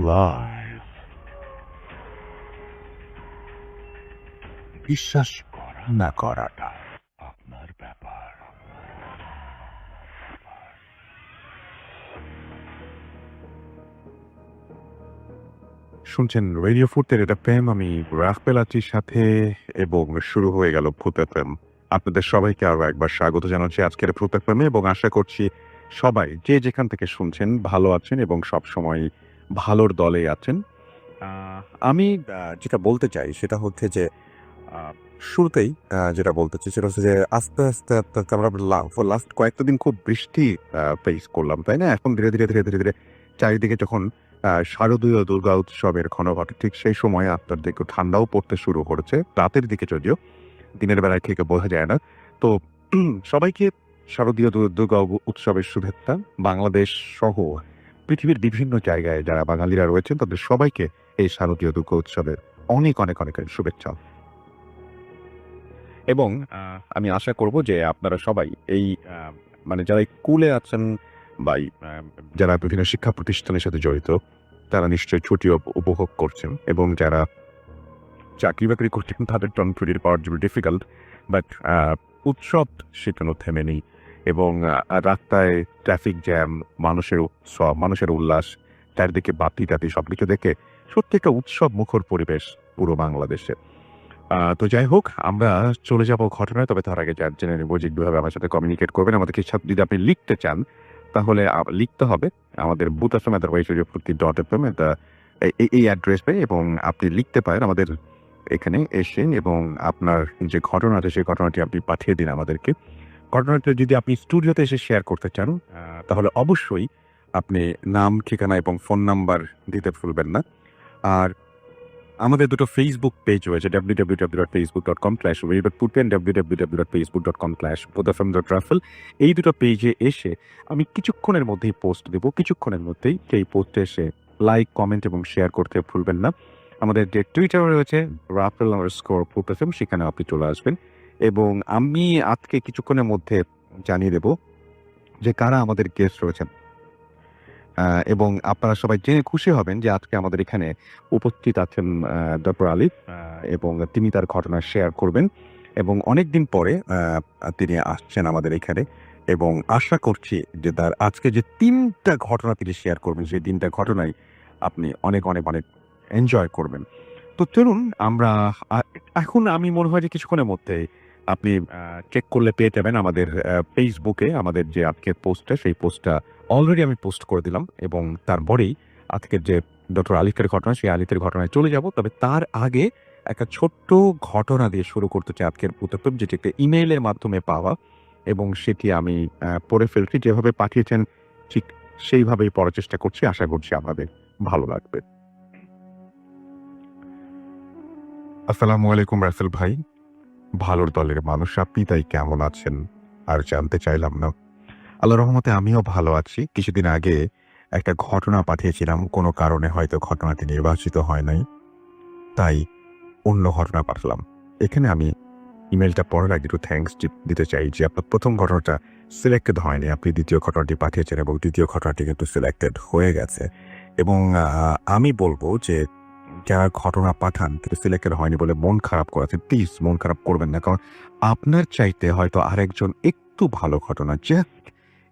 Live বিশ্বাস করা না করাটা আপনার ব্যাপার। শুনছেন রেডিও ফুটের এটা প্রেম, আমি রাফেল আছির সাথে এবং শুরু হয়ে গেল ভূত প্রেম। আপনাদের সবাইকে আরো একবার স্বাগত জানাচ্ছি আজকের ভূত প্রেমে এবং আশা করছি সবাই যে যেখান থেকে শুনছেন ভালো আছেন এবং সব সময় ভালোর দলে আছেন। আমি যেটা বলতে চাই সেটা হচ্ছে যে শুরুতেই যেটা বলতে চাই সেটা হচ্ছে যে আস্তে আস্তে আস্তে আস্তে আমরা লাস্ট কয়েকটা দিন খুব বৃষ্টি ফেস করলাম, তাই না? এখন ধীরে ধীরে ধীরে ধীরে ধীরে চারিদিকে যখন শারদীয় দুর্গা উৎসবের ক্ষণ ঘটে, ঠিক সেই সময় আপনার দিকে ঠান্ডাও পড়তে শুরু করেছে, রাতের দিকে যদিও, দিনের বেলায় ঠিক বোঝা যায় না। তো সবাইকে শারদীয় দুর্গা উৎসবের শুভেচ্ছা। বাংলাদেশ সহ পৃথিবীর বিভিন্ন জায়গায় যারা বাঙালিরা রয়েছেন তাদের সবাইকে এই শারদীয় দুর্গা উৎসবের অনেক অনেক অনেক শুভেচ্ছা। এবং আমি আশা করব যে আপনারা সবাই এই মানে যারা স্কুলে আছেন বা যারা বিভিন্ন শিক্ষা প্রতিষ্ঠানের সাথে জড়িত তারা নিশ্চয়ই ছুটি উপভোগ করছেন, এবং যারা চাকরি বাকরি করছেন তাদের জন্য ছুটির পাওয়ার জন্য ডিফিকাল্ট, বাট উৎসব সেখানেও থেমে নেই। এবং রাস্তায় ট্রাফিক জ্যাম, মানুষের উৎসব, মানুষের উল্লাস, চারিদিকে বাতি টাতি সবকিছু দেখে সত্যি একটা উৎসব মুখর পরিবেশ পুরো বাংলাদেশে। তো যাই হোক, আমরা চলে যাব ঘটনায়, তবে তার আগে জেনে নেব যে কীভাবে আমার সাথে কমিউনিকেট করবেন। আমাদেরকে যদি আপনি লিখতে চান তাহলে লিখতে হবে আমাদের butasfm@radio.fm এই অ্যাড্রেসে, এবং আপনি লিখতে পারেন আমাদের এখানে এসে, এবং আপনার যে ঘটনা আছে সেই ঘটনাটি আপনি পাঠিয়ে দিন আমাদেরকে। ঘটনাটা যদি আপনি স্টুডিওতে এসে শেয়ার করতে চান তাহলে অবশ্যই আপনি নাম, ঠিকানা এবং ফোন নাম্বার দিতে ভুলবেন না। আর আমাদের দুটো ফেসবুক পেজ রয়েছে, www.facebook.com/radiofutten, www.facebook.com/butafm.raffle। এই দুটো পেজে এসে আমি কিছুক্ষণের মধ্যেই পোস্ট দেব, কিছুক্ষণের মধ্যেই সেই পোস্টে এসে লাইক, কমেন্ট এবং শেয়ার করতে ভুলবেন না। আমাদের যে টুইটার রয়েছে raffle_butafm, সেখানে আপনি চলে আসবেন, এবং আমি আজকে কিছুক্ষণের মধ্যে জানিয়ে দেব যে কারা আমাদের গেস্ট রয়েছেন। এবং আপনারা সবাই জেনে খুশি হবেন যে আজকে আমাদের এখানে উপস্থিত আছেন ডক্টর আলিফ, এবং তিনি তার ঘটনা শেয়ার করবেন, এবং অনেকদিন পরে তিনি আসছেন আমাদের এখানে, এবং আশা করছি যে তার আজকে যে 3টা ঘটনা তিনি শেয়ার করবেন সেই 3টা ঘটনাই আপনি অনেক অনেক অনেক এনজয় করবেন। তো চলুন আমরা এখন, আমি মনে হয় যে কিছুক্ষণের মধ্যে আপনি চেক করলে পেয়ে যাবেন আমাদের ফেসবুকে আমাদের যে আজকের পোস্টটা, সেই পোস্টটা অলরেডি আমি পোস্ট করে দিলাম, এবং তারপরেই আজকের যে ডক্টর আলিফের ঘটনা সেই আলিফের ঘটনায় চলে যাব। তবে তার আগে একটা ছোট্ট ঘটনা দিয়ে শুরু করতে চাই আজকের ভূতপ্রেম, যেটি একটা ইমেইলের মাধ্যমে পাওয়া, এবং সেটি আমি পড়ে ফেলছি। যেভাবে পাঠিয়েছেন ঠিক সেইভাবেই পড়ার চেষ্টা করছি, আশা করছি আপনাদের ভালো লাগবে। আসসালামু আলাইকুম রাসেল ভাই, ভালোর দলের মানুষ আপনি, তাই কেমন আছেন আর জানতে চাইলাম না। আল্লাহর রহমতে আমিও ভালো আছি। কিছুদিন আগে একটা ঘটনা পাঠিয়েছিলাম, কোনো কারণে হয়তো ঘটনাটি নির্বাচিত হয় নাই, তাই অন্য ঘটনা পাঠালাম। এখানে আমি ইমেলটা পড়ার আগে একটু থ্যাঙ্কস দিতে চাই যে আপনার প্রথম ঘটনাটা সিলেক্টেড হয়নি, আপনি দ্বিতীয় ঘটনাটি পাঠিয়েছেন এবং দ্বিতীয় ঘটনাটি কিন্তু সিলেক্টেড হয়ে গেছে। এবং আমি বলবো যে যারা ঘটনা পাঠান কিন্তু সিলেক্টেড হয়নি বলে মন খারাপ করেছে, প্লিজ মন খারাপ করবেন না, কারণ আপনার চাইতে হয়তো আরেকজন একটু ভালো ঘটনা, জাস্ট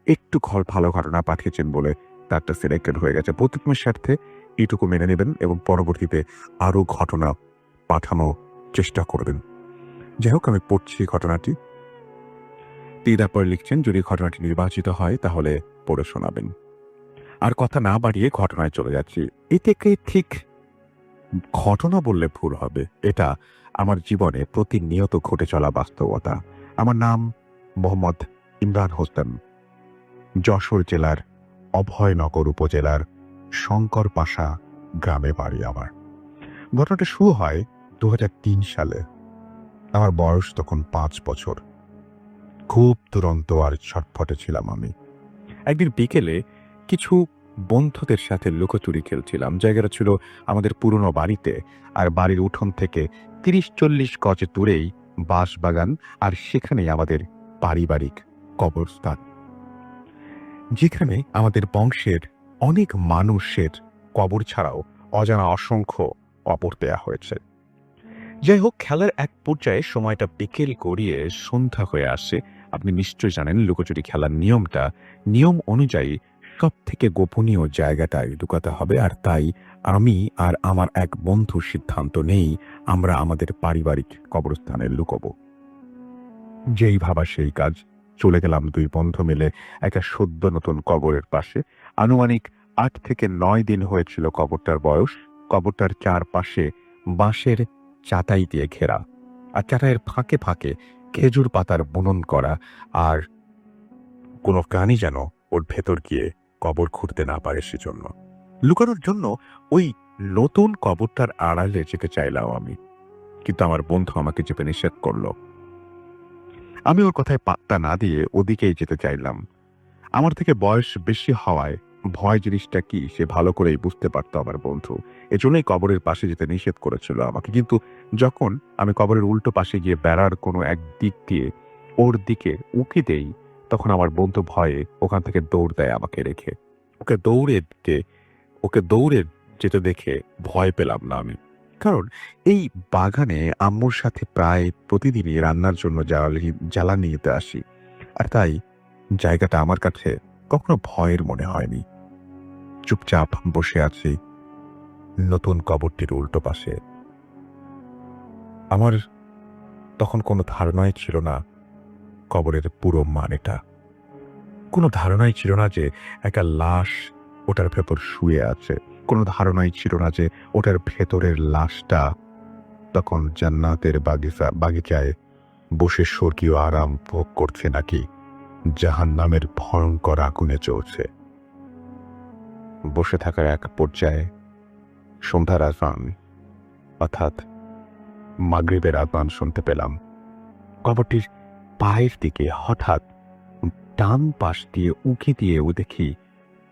একটু ভালো ঘটনা পাঠিয়েছেন বলে তারটা সিলেক্টেড হয়ে গেছে। প্রত্যেকের স্বার্থে এইটুকু মেনে নেবেন এবং পরবর্তীতে আরও ঘটনা পাঠানোর চেষ্টা করবেন। যাই হোক, আমি পড়ছি ঘটনাটি। তারপর লিখছেন, যদি ঘটনাটি নির্বাচিত হয় তাহলে পড়ে শোনাবেন। আর কথা না বাড়িয়ে ঘটনায় চলে যাচ্ছি। এটাকে ঠিক ঘটনা বললে ভুল হবে, এটা আমার জীবনে প্রতিনিয়ত ঘটে চলা বাস্তবতা। আমার নাম মোহাম্মদ ইমরান হোসেন, যশোর জেলার অভয়নগর উপজেলার শঙ্করপাশা গ্রামে বাড়ি আমার। ঘটনাটা শুরু হয় 2003 সালে। আমার বয়স তখন 5 বছর। খুব দুরন্ত আর ছটফটে ছিলাম আমি। একদিন বিকেলে কিছু বন্ধুদের সাথে লুকোচুরি খেলছিলাম। জায়গাটা ছিল আমাদের পুরনো বাড়িতে, আর বাড়ির উঠোন থেকে 30-40 গজ দূরেই বাঁশবাগান, আর সেখানেই আমাদের পারিবারিক কবরস্থান, যেখানে আমাদের বংশের অনেক মানুষের কবর ছাড়াও অজানা অসংখ্য কবর দেয়া হয়েছে। যাই হোক, খেলার এক পর্যায়ে সময়টা বিকেল গড়িয়ে সন্ধ্যা হয়ে আসে। আপনি নিশ্চয়ই জানেন লুকোচুরি খেলার নিয়ম অনুযায়ী সব থেকে গোপনীয় জায়গাটায় লুকাতে হবে। আর তাই আমি আর আমার এক বন্ধু সিদ্ধান্ত নেই আমরা আমাদের পারিবারিক কবরস্থানে লুকোবো। যেই ভাবা সেই কাজ। চলে গেলাম দুই বন্ধু মিলে একটা সদ্য নতুন কবরের পাশে। আনুমানিক ৮ থেকে ৯ দিন হয়েছিল কবরটার বয়স। কবরটার চারপাশে বাঁশের চাটাই দিয়ে ঘেরা, আর চাটাইয়ের ফাঁকে ফাঁকে খেজুর পাতার বুনন করা, আর কোনো প্রাণী যেন ওর ভেতর গিয়ে কবর খুঁড়তে না পারে সেজন্য। লুকানোর জন্য ওই নতুন কবরটার আড়ালে যেতে চাইলাম আমি, কিন্তু আমার বন্ধু আমাকে চেপে নিষেধ করলো। আমি ওর কথায় পাত্তা না দিয়ে ওদিকেই যেতে চাইলাম। আমার থেকে বয়স বেশি হওয়ায় ভয় জিনিসটা কি সে ভালো করেই বুঝতে পারতো আমার বন্ধু। এজন্যই কবরের পাশে যেতে নিষেধ করেছিল আমাকে। কিন্তু যখন আমি কবরের উল্টো পাশে গিয়ে বেড়ার কোনো এক দিক দিয়ে ওর দিকে উঁকি দেই, তখন আমার বন্ধু ভয়ে ওখান থেকে দৌড় দেয় আমাকে রেখে। ওকে দৌড়ে যেতে দেখে ভয় পেলাম না আমি, কারণ এই বাগানে আম্মুর সাথে প্রায় প্রতিদিনই রান্নার জন্য জ্বালানি নিতে আসি। আর তাই জায়গাটা আমার কাছে কখনো ভয়ের মনে হয়নি। চুপচাপ বসে আছি নতুন কবরটির উল্টো পাশে। আমার তখন কোনো ধারণাই ছিল না কবরের পুরো মানেটা। কোনো ধারণাই ছিল না যে একটা লাশ ওটার ভেতর শুয়ে আছে। কোনো ধারণাই ছিল না যে ওটার ভেতরের লাশটা তখন জান্নাতের বাগিচায় বসে স্বর্গীয় আরাম ভোগ করছে, নাকি জাহান্নামের ভয়ঙ্কর আগুনে চলছে। বসে থাকার এক পর্যায়ে সন্ধ্যার আজান, অর্থাৎ মাগরিবের আজান শুনতে পেলাম। কবরটির পায়ের দিকে হঠাৎ ডান পাশ দিয়ে উঁকি দিয়েও দেখি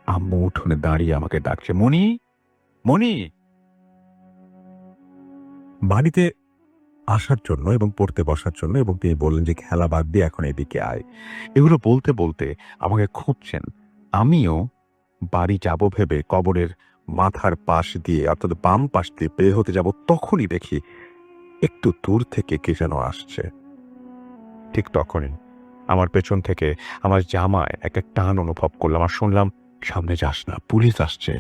আম্মু উঠোনে দাঁড়িয়ে আমাকে ডাকছে, মনি, মনি। বাড়িতে আসার জন্য এবং পড়তে বসার জন্য, এবং তিনি বললেন যে খেলা বাদ দিয়ে এখন এদিকে আয়। এগুলো বলতে বলতে আমাকে খুঁজছেন। আমিও বাড়ি যাব ভেবে কবরের মাথার পাশ দিয়ে, অর্থাৎ বাম পাশ দিয়ে বের হতে যাব, তখনই দেখি একটু দূর থেকে কে যেন আসছে। ঠিক তখনই আমার পেছন থেকে আমার জামায় একটা টান অনুভব করলাম, আর শুনলাম, সামনে যাস না, পুলিশ আসছে।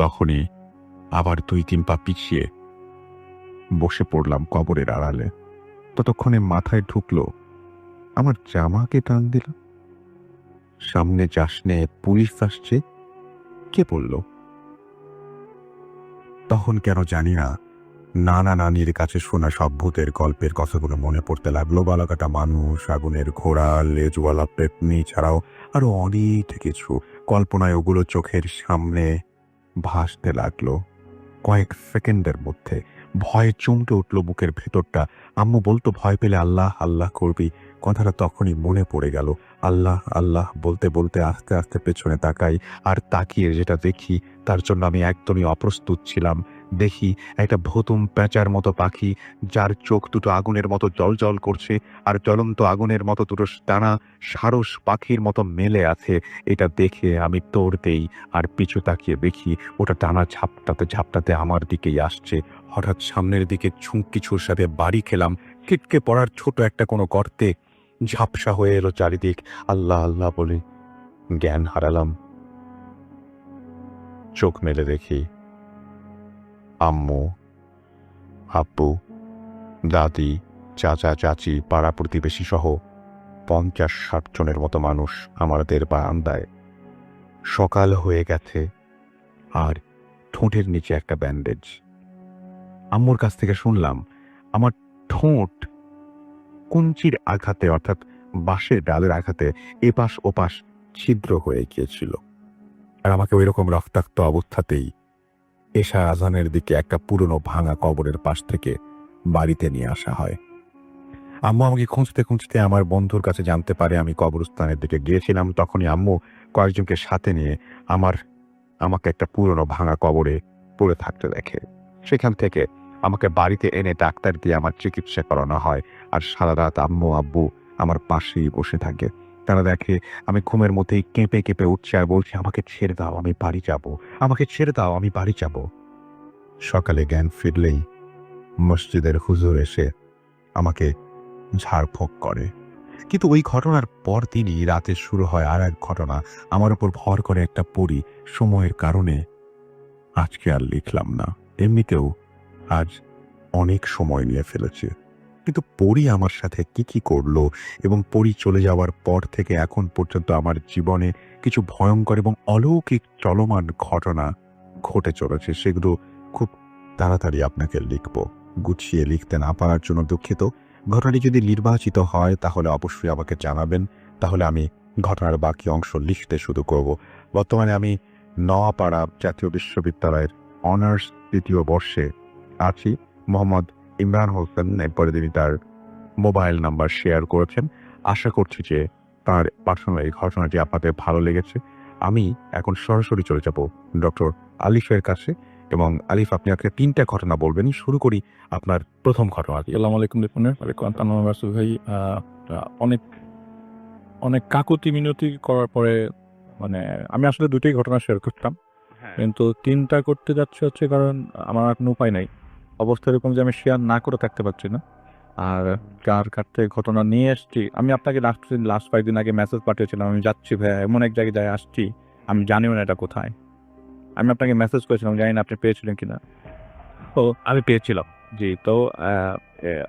তখনই আবার ২-৩ পা পিছিয়ে বসে পড়লাম কবরের আড়ালে। ততক্ষণে মাথায় ঢুকলো আমার জামাকে টান দিল। সামনে যাস নে, পুলিশ আসছে। কে বলল? তখন কেন জানি না নানা নানির কাছে শোনা সব ভূতের গল্পের কথাগুলো মনে পড়তে লাগলো। বালাকাটা মানুষ, আগুনের ঘোড়া, লেজওয়ালা পেতনি ছাড়াও আরো অনেক কিছু কল্পনায় ওগুলো চোখের সামনে ভাসতে লাগলো। কয়েক সেকেন্ডের মধ্যে ভয়ে চমকে উঠল বুকের ভেতরটা। আম্মু বলতো ভয় পেলে আল্লাহ আল্লাহ করবি, কথাটা তখনই মনে পড়ে গেল। আল্লাহ আল্লাহ বলতে বলতে আস্তে আস্তে পেছনে তাকাই, আর তাকিয়ে যেটা দেখি তার জন্য আমি একদমই অপ্রস্তুত ছিলাম। দেখি একটা ভুতুম প্যাঁচার মতো পাখি, যার চোখ দুটো আগুনের মতো জ্বলজ্বল করছে, আর জ্বলন্ত আগুনের মতো দুটো ডানা সারস পাখির মতো মেলে আছে। এটা দেখে আমি দৌড় দেই, আর পিছু তাকিয়ে দেখি ওটা টানা ঝাপটাতে ঝাপটাতে আমার দিকেই আসছে। হঠাৎ সামনের দিকে কিছুর সাথে বাড়ি খেলাম। ছিটকে পড়ার ছোট একটা কোনো গর্তে ঝাপসা হয়ে এলো চারিদিক। আল্লাহ আল্লাহ বলে জ্ঞান হারালাম। চোখ মেলে দেখি আম্মু, আব্বু, দাদি, চাচা, চাচি, পাড়া প্রতিবেশী সহ ৫০-৬০ জনের মতো মানুষ আমাদের বারান্দায়। সকাল হয়ে গেছে, আর ঠোঁটের নিচে একটা ব্যান্ডেজ। আম্মুর কাছ থেকে শুনলাম আমার ঠোঁট কঞ্চির আঘাতে, অর্থাৎ বাঁশের ডালের আঘাতে এপাশ ওপাশ ছিদ্র হয়ে গিয়েছিল। আর আমাকে ওই রকম রক্তাক্ত অবস্থাতেই এশা আজানের দিকে একটা পুরনো ভাঙা কবরের পাশ থেকে বাড়িতে নিয়ে আসা হয়। আম্মু আমাকে খুঁজতে খুঁজতে আমার বন্ধুর কাছে জানতে পারে আমি কবরস্থানের দিকে গিয়েছিলাম। তখনই আম্মু কয়েকজনকে সাথে নিয়ে আমাকে একটা পুরনো ভাঙা কবরে পড়ে থাকতে দেখে। সেখান থেকে আমাকে বাড়িতে এনে ডাক্তার দিয়ে আমার চিকিৎসা করানো হয়, আর সারা রাত আম্মু আব্বু আমার পাশেই বসে থাকে। তারা দেখে আমি ঘুমের মধ্যেই কেঁপে, কেঁপে উঠছি আর বলছি, "আমাকে ছেড়ে দাও, আমি বাড়ি যাবো। আমাকে ছেড়ে দাও, আমি বাড়ি যাবো।" সকালে জ্ঞান ফিরলেই মসজিদের হুজুর এসে আমাকে ঝাড়ফুঁক করে। কিন্তু ওই ঘটনার পরদিনই রাতে শুরু হয় আরেক ঘটনা। আমার উপর ভর করে একটা পরী। সময়ের কারণে আজকে আর লিখলাম না। এমনিতেও আজ অনেক সময় নিয়ে ফেলেছি। কিন্তু পরী আমার সাথে কি করলো এবং পরী চলে যাওয়ার পর থেকে এখন পর্যন্ত আমার জীবনে কিছু ভয়ঙ্কর এবং অলৌকিক চলমান ঘটনা ঘটে চলেছে, সেগুলো খুব তাড়াতাড়ি আপনাকে লিখব। গুছিয়ে লিখতে না পারার জন্য দুঃখিত। ঘটনাটি যদি নির্বাচিত হয় তাহলে অবশ্যই আমাকে জানাবেন। তাহলে আমি ঘটনার বাকি অংশ লিখতে শুরু করব। বর্তমানে আমি নোয়াপাড়া জাতীয় বিশ্ববিদ্যালয়ের অনার্স ২য় বর্ষে আছি। মোহাম্মদ ইমরান হোসেন এরপরে তিনি তার মোবাইল নাম্বার শেয়ার করেছেন। আশা করছি যে তার পাঠানো এই ঘটনাটি আপনাদের ভালো লেগেছে। আমি এখন সরাসরি চলে যাব ডক্টর আলিফের কাছে এবং আলিফ, আপনি আজকে ৩টা ঘটনা বলবেন। শুরু করি আপনার প্রথম ঘটনা দিয়ে। আসসালামু আলাইকুম রিপনের রাসুল ভাই। অনেক অনেক কাকুতি মিনতি করার পরে মানে আমি আসলে দুটোই ঘটনা শেয়ার করতাম, কিন্তু ৩টা করতে যাচ্ছে হচ্ছে কারণ আমার আর কোনো উপায় নাই। অবস্থা এরকম যে আমি শেয়ার না করে থাকতে পারছি না। আর যার কাছ থেকে ঘটনা নিয়ে এসছি, আমি আপনাকে লাস্ট কয়েকদিন আগে মেসেজ পাঠিয়েছিলাম, আমি যাচ্ছি ভাইয়া, এমন এক জায়গায় আসছি, আমি জানিও না এটা কোথায়। আমি আপনাকে মেসেজ করেছিলাম, জানি না আপনি পেয়েছিলেন কিনা। তো আমি পেয়েছিলাম। জি, তো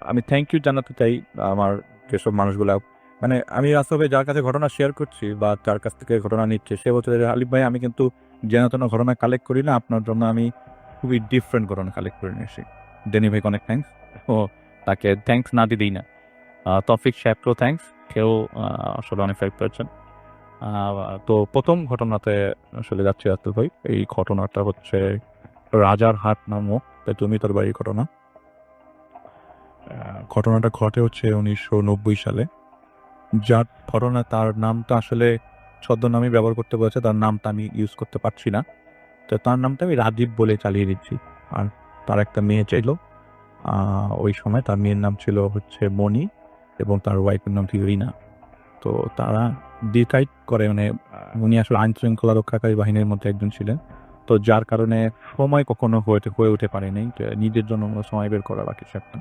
আমি থ্যাংক ইউ জানাতে চাই আমার যেসব মানুষগুলা, মানে আমি আসলে যার কাছে ঘটনা শেয়ার করছি বা যার কাছ থেকে ঘটনা নিচ্ছে, সে বলছে যে, "আলিফ ভাই, আমি কিন্তু যেন তেন ঘটনা কালেক্ট করি না। আপনার জন্য আমি খুবই ডিফারেন্ট ঘটনা কালেক্ট করে নিয়ে এসেছি।" ডেনি ভাইকে অনেক থ্যাংকস। ও তাকে থ্যাংকস না দিলেই না। তৌফিক সাহেবকেও থ্যাংকস। সেও আসলে অনেক হেল্প করেছেন। আ তো ১ম ঘটনাতে আসলে যাচ্ছি রাসেল ভাই। এই ঘটনাটা হচ্ছে রাজারহাট নামক জমিদার বাড়ির ঘটনা। ঘটনাটা ঘটে হচ্ছে ১৯৯০ সালে। যার ঘটনা, তার নামটা আসলে ছদ্মনামই ব্যবহার করতে বলেছে, তার নামটা আমি ইউজ করতে পারছি না। তো তার নামটা আমি রাজীব বলে চালিয়ে দিচ্ছি। আর তার একটা মেয়ে ছিল। ওই সময় তার মেয়ের নাম ছিল হচ্ছে মণি এবং তার ওয়াইফের নাম ছিল রিনা। তো তারা ডিসাইড করে, মানে উনি আসলে আইন শৃঙ্খলা রক্ষাকারী বাহিনীর মধ্যে একজন ছিলেন। তো যার কারণে সময় কখনো হয়ে উঠতে পারেনি যে নিজের জন্য কোনো সময় বের করা বা কিছু একটা।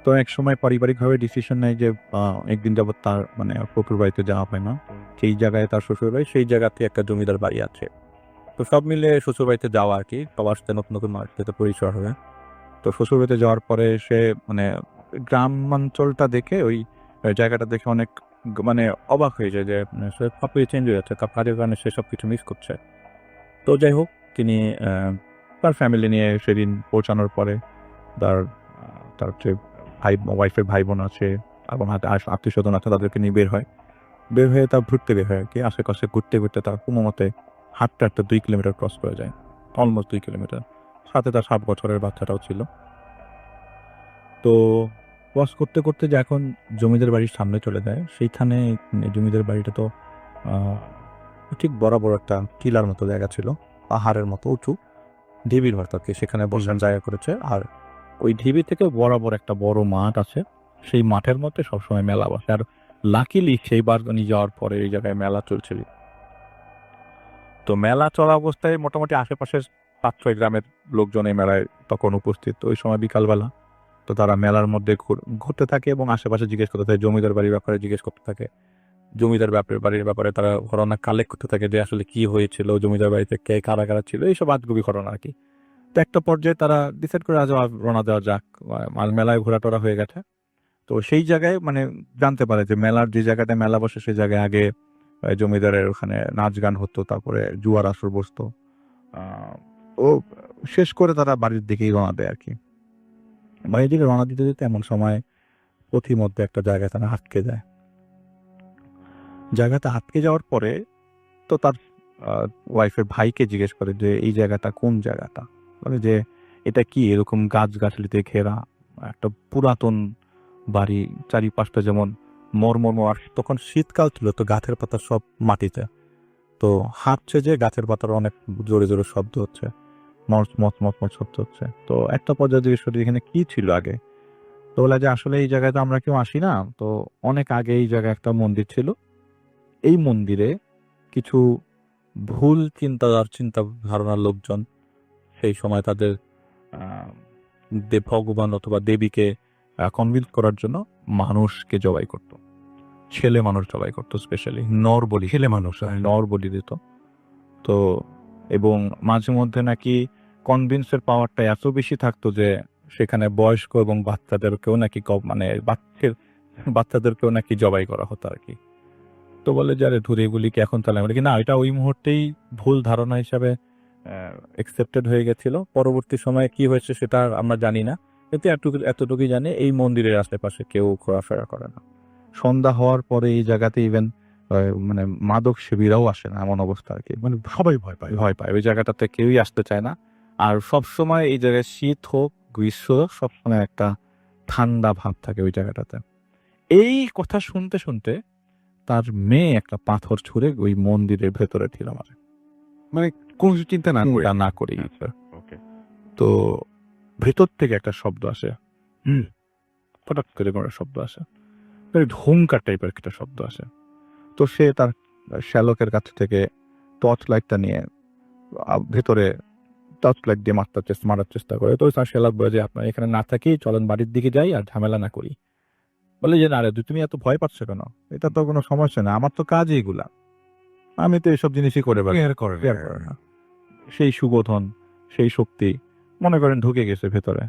তো একসময় পারিবারিকভাবে ডিসিশন নেয় যে একদিন যাবৎ তার মানে শ্বশুর বাড়িতে যাওয়া হয় না। সেই জায়গায় তার শ্বশুরবাড়ি, সেই জায়গাতে একটা জমিদার বাড়ি আছে। তো সব মিলে শ্বশুরবাড়িতে যাওয়া আরকি। সবার সাথে নতুন মানুষের সাথে পরিচয় হবে। তো শ্বশুরবাড়িতে যাওয়ার পরে সে মানে গ্রামাঞ্চলটা দেখে, ওই জায়গাটা দেখে অনেক মানে অবাক হয়ে যায় যে সে সবকিছু চেঞ্জ হয়ে যাচ্ছে। তার কাজের কারণে সে সবকিছু মিস করছে। তো যাই হোক, তিনি তার ফ্যামিলি নিয়ে সেদিন পৌঁছানোর পরে তার তার হচ্ছে ওয়াইফের ভাই-বোন আছে এবং আত্মীয়স্বজন আছে, তাদেরকে নিয়ে বের হয়। বের হয়ে তার ঘুরতে বের হয় আরকি। আশেপাশে ঘুরতে তার কোনোমতে হাঁটতে ২ কিলোমিটার ক্রস করে যায়। Almost ২ kilometre. সাথে তার ৭ বছরের বাচ্চাটাও ছিল। তো ক্রস করতে যখন জমিদার বাড়ির সামনে চলে যায়, সেইখানে জমিদার বাড়িটা তো আ ঠিক বরাবর একটা টিলার মতো জায়গা ছিল। পাহাড়ের মতো উঁচু। ঢিবির মতো আরকি, সেখানে বসার জায়গা করেছে। আর ওই ঢিবি থেকে বরাবর একটা বড় মাঠ আছে। সেই মাঠের মধ্যে সবসময় মেলা বসে। আর লাকিলি সেইবার উনি যাওয়ার পরে এই জায়গায় মেলা চলছিল। তো মেলা চলা অবস্থায় মোটামুটি আশেপাশের ৫-৬ গ্রামের লোকজন এই মেলায় তখন উপস্থিত। ওই সময় বিকালবেলা। তো তারা মেলার মধ্যে ঘুরতে থাকে এবং আশেপাশে জিজ্ঞেস করতে থাকে, জমিদার বাড়ির ব্যাপারে জিজ্ঞেস করতে থাকে। জমিদার বাড়ির ব্যাপারে তারা ঘটনা কালেক্ট করতে থাকে যে আসলে কি হয়েছিল, জমিদার বাড়িতে কে কারা ছিল, এইসব আজগুবি ঘটনা আরকি। তো একটা পর্যায়ে তারা ডিসাইড করে আজ রওনা দেওয়া যাক। মেলায় ঘোরাটোরা হয়ে গেছে। তো সেই জায়গায় মানে জানতে পারে যে মেলার যে জায়গাটায় মেলা বসে, সেই জায়গায় আগে জমিদারের ওখানে নাচ গান হতো, তারপরে জুয়ার আসর বসতো। আ ও শেষ করে তারা বাড়ির দিকেই রওনা দেয় আরকি। বাড়ির দিকে রওনা দিতে এমন সময় পথিমধ্যে একটা জায়গায় তারা আটকে যায়। জায়গাতে আটকে যাওয়ার পরে তো তার আ ওয়াইফের ভাইকে জিজ্ঞেস করে যে, "এই জায়গাটা কোন জায়গাটা?" বলে যে, "এটা কি এরকম গাছগাছালিতে ঘেরা একটা পুরাতন বাড়ি, চারিপাশটা যেমন মরমর, আর তখন শীতকাল ছিল, তো গাছের পাতা সব মাটিতে। তো হাঁটছে যে গাছের পাতার অনেক জোরে শব্দ হচ্ছে। মচ শব্দ হচ্ছে। তো একটা পর্যায়ে জিজ্ঞেস করি, "এখানে কি ছিল আগে?" তো বলে যে, "আসলে এই জায়গায় তো আমরা কেউ আসি না। তো অনেক আগে এই জায়গায় একটা মন্দির ছিল। এই মন্দিরে কিছু ভুল চিন্তা ধারণার লোকজন সেই সময় তাদের ভগবান অথবা দেবীকে কনভিন্স করার জন্য মানুষকে জবাই করত, ছেলে মানুষ জবাই করতো, স্পেশালি নর বলি, ছেলে মানুষ নর বলি দিত। তো এবং মাঝে মধ্যে নাকি কনভিন্সের পাওয়ারটা এত বেশি থাকতো যে সেখানে বয়স্ক এবং বাচ্চাদেরকেও নাকি মানে বাচ্চাদেরকেও নাকি জবাই করা হতো আর কি। তো বলে যে আরে ধরে এগুলি কি এখন তাহলে কি না, এটা ওই মুহূর্তেই ভুল ধারণা হিসাবে অ্যাকসেপ্টেড হয়ে গেছিল। পরবর্তী সময়ে কি হয়েছে সেটা আর আমরা জানি না, কিন্তু এতটুকুই জানি এই মন্দিরের আশেপাশে কেউ ঘোরাফেরা করে না। সন্ধ্যা হওয়ার পরে এই জায়গাতে ইভেন মানে মাদক সেবীরাও আসে না, এমন অবস্থা আর কি। মানে সবাই ভয় পায়। ওই জায়গাটাতে কেউই আসতে চায় না। আর সবসময় এই জায়গায় শীত হোক গ্রীষ্ম হোক সবসময় একটা ঠান্ডা ভাব থাকে ওই জায়গাটাতে। এই কথা শুনতে শুনতে তার মেয়ে একটা পাথর ছুঁড়ে ওই মন্দিরের ভেতরে ঢিল মারে, মানে কোনো কিছু চিন্তা না করে। না করেই। ওকে। তো ভেতর থেকে একটা শব্দ আসে, হঠাৎ করে কোনো শব্দ আসে, হুঙ্কার টাইপের একটা শব্দ আসে। তো সে তার শ্যালকের কাছ থেকে টর্চ লাইটটা নিয়ে ভেতরে টর্চ লাইট দিয়ে মারার চেষ্টা করে। তো তার শ্যালক বলে যে আপনার এখানে না থাকি, চলেন বাড়ির দিকে যাই আর ঝামেলা না করি। বলে যে না রে তুমি এত ভয় পাচ্ছ কেন, এটা তো কোনো সমস্যা না, আমার তো কাজই এগুলা, আমি তো এইসব জিনিসই করে কেয়ার করে না। সেই সুবোধন, সেই শক্তি মনে করেন ঢুকে গেছে ভেতরে।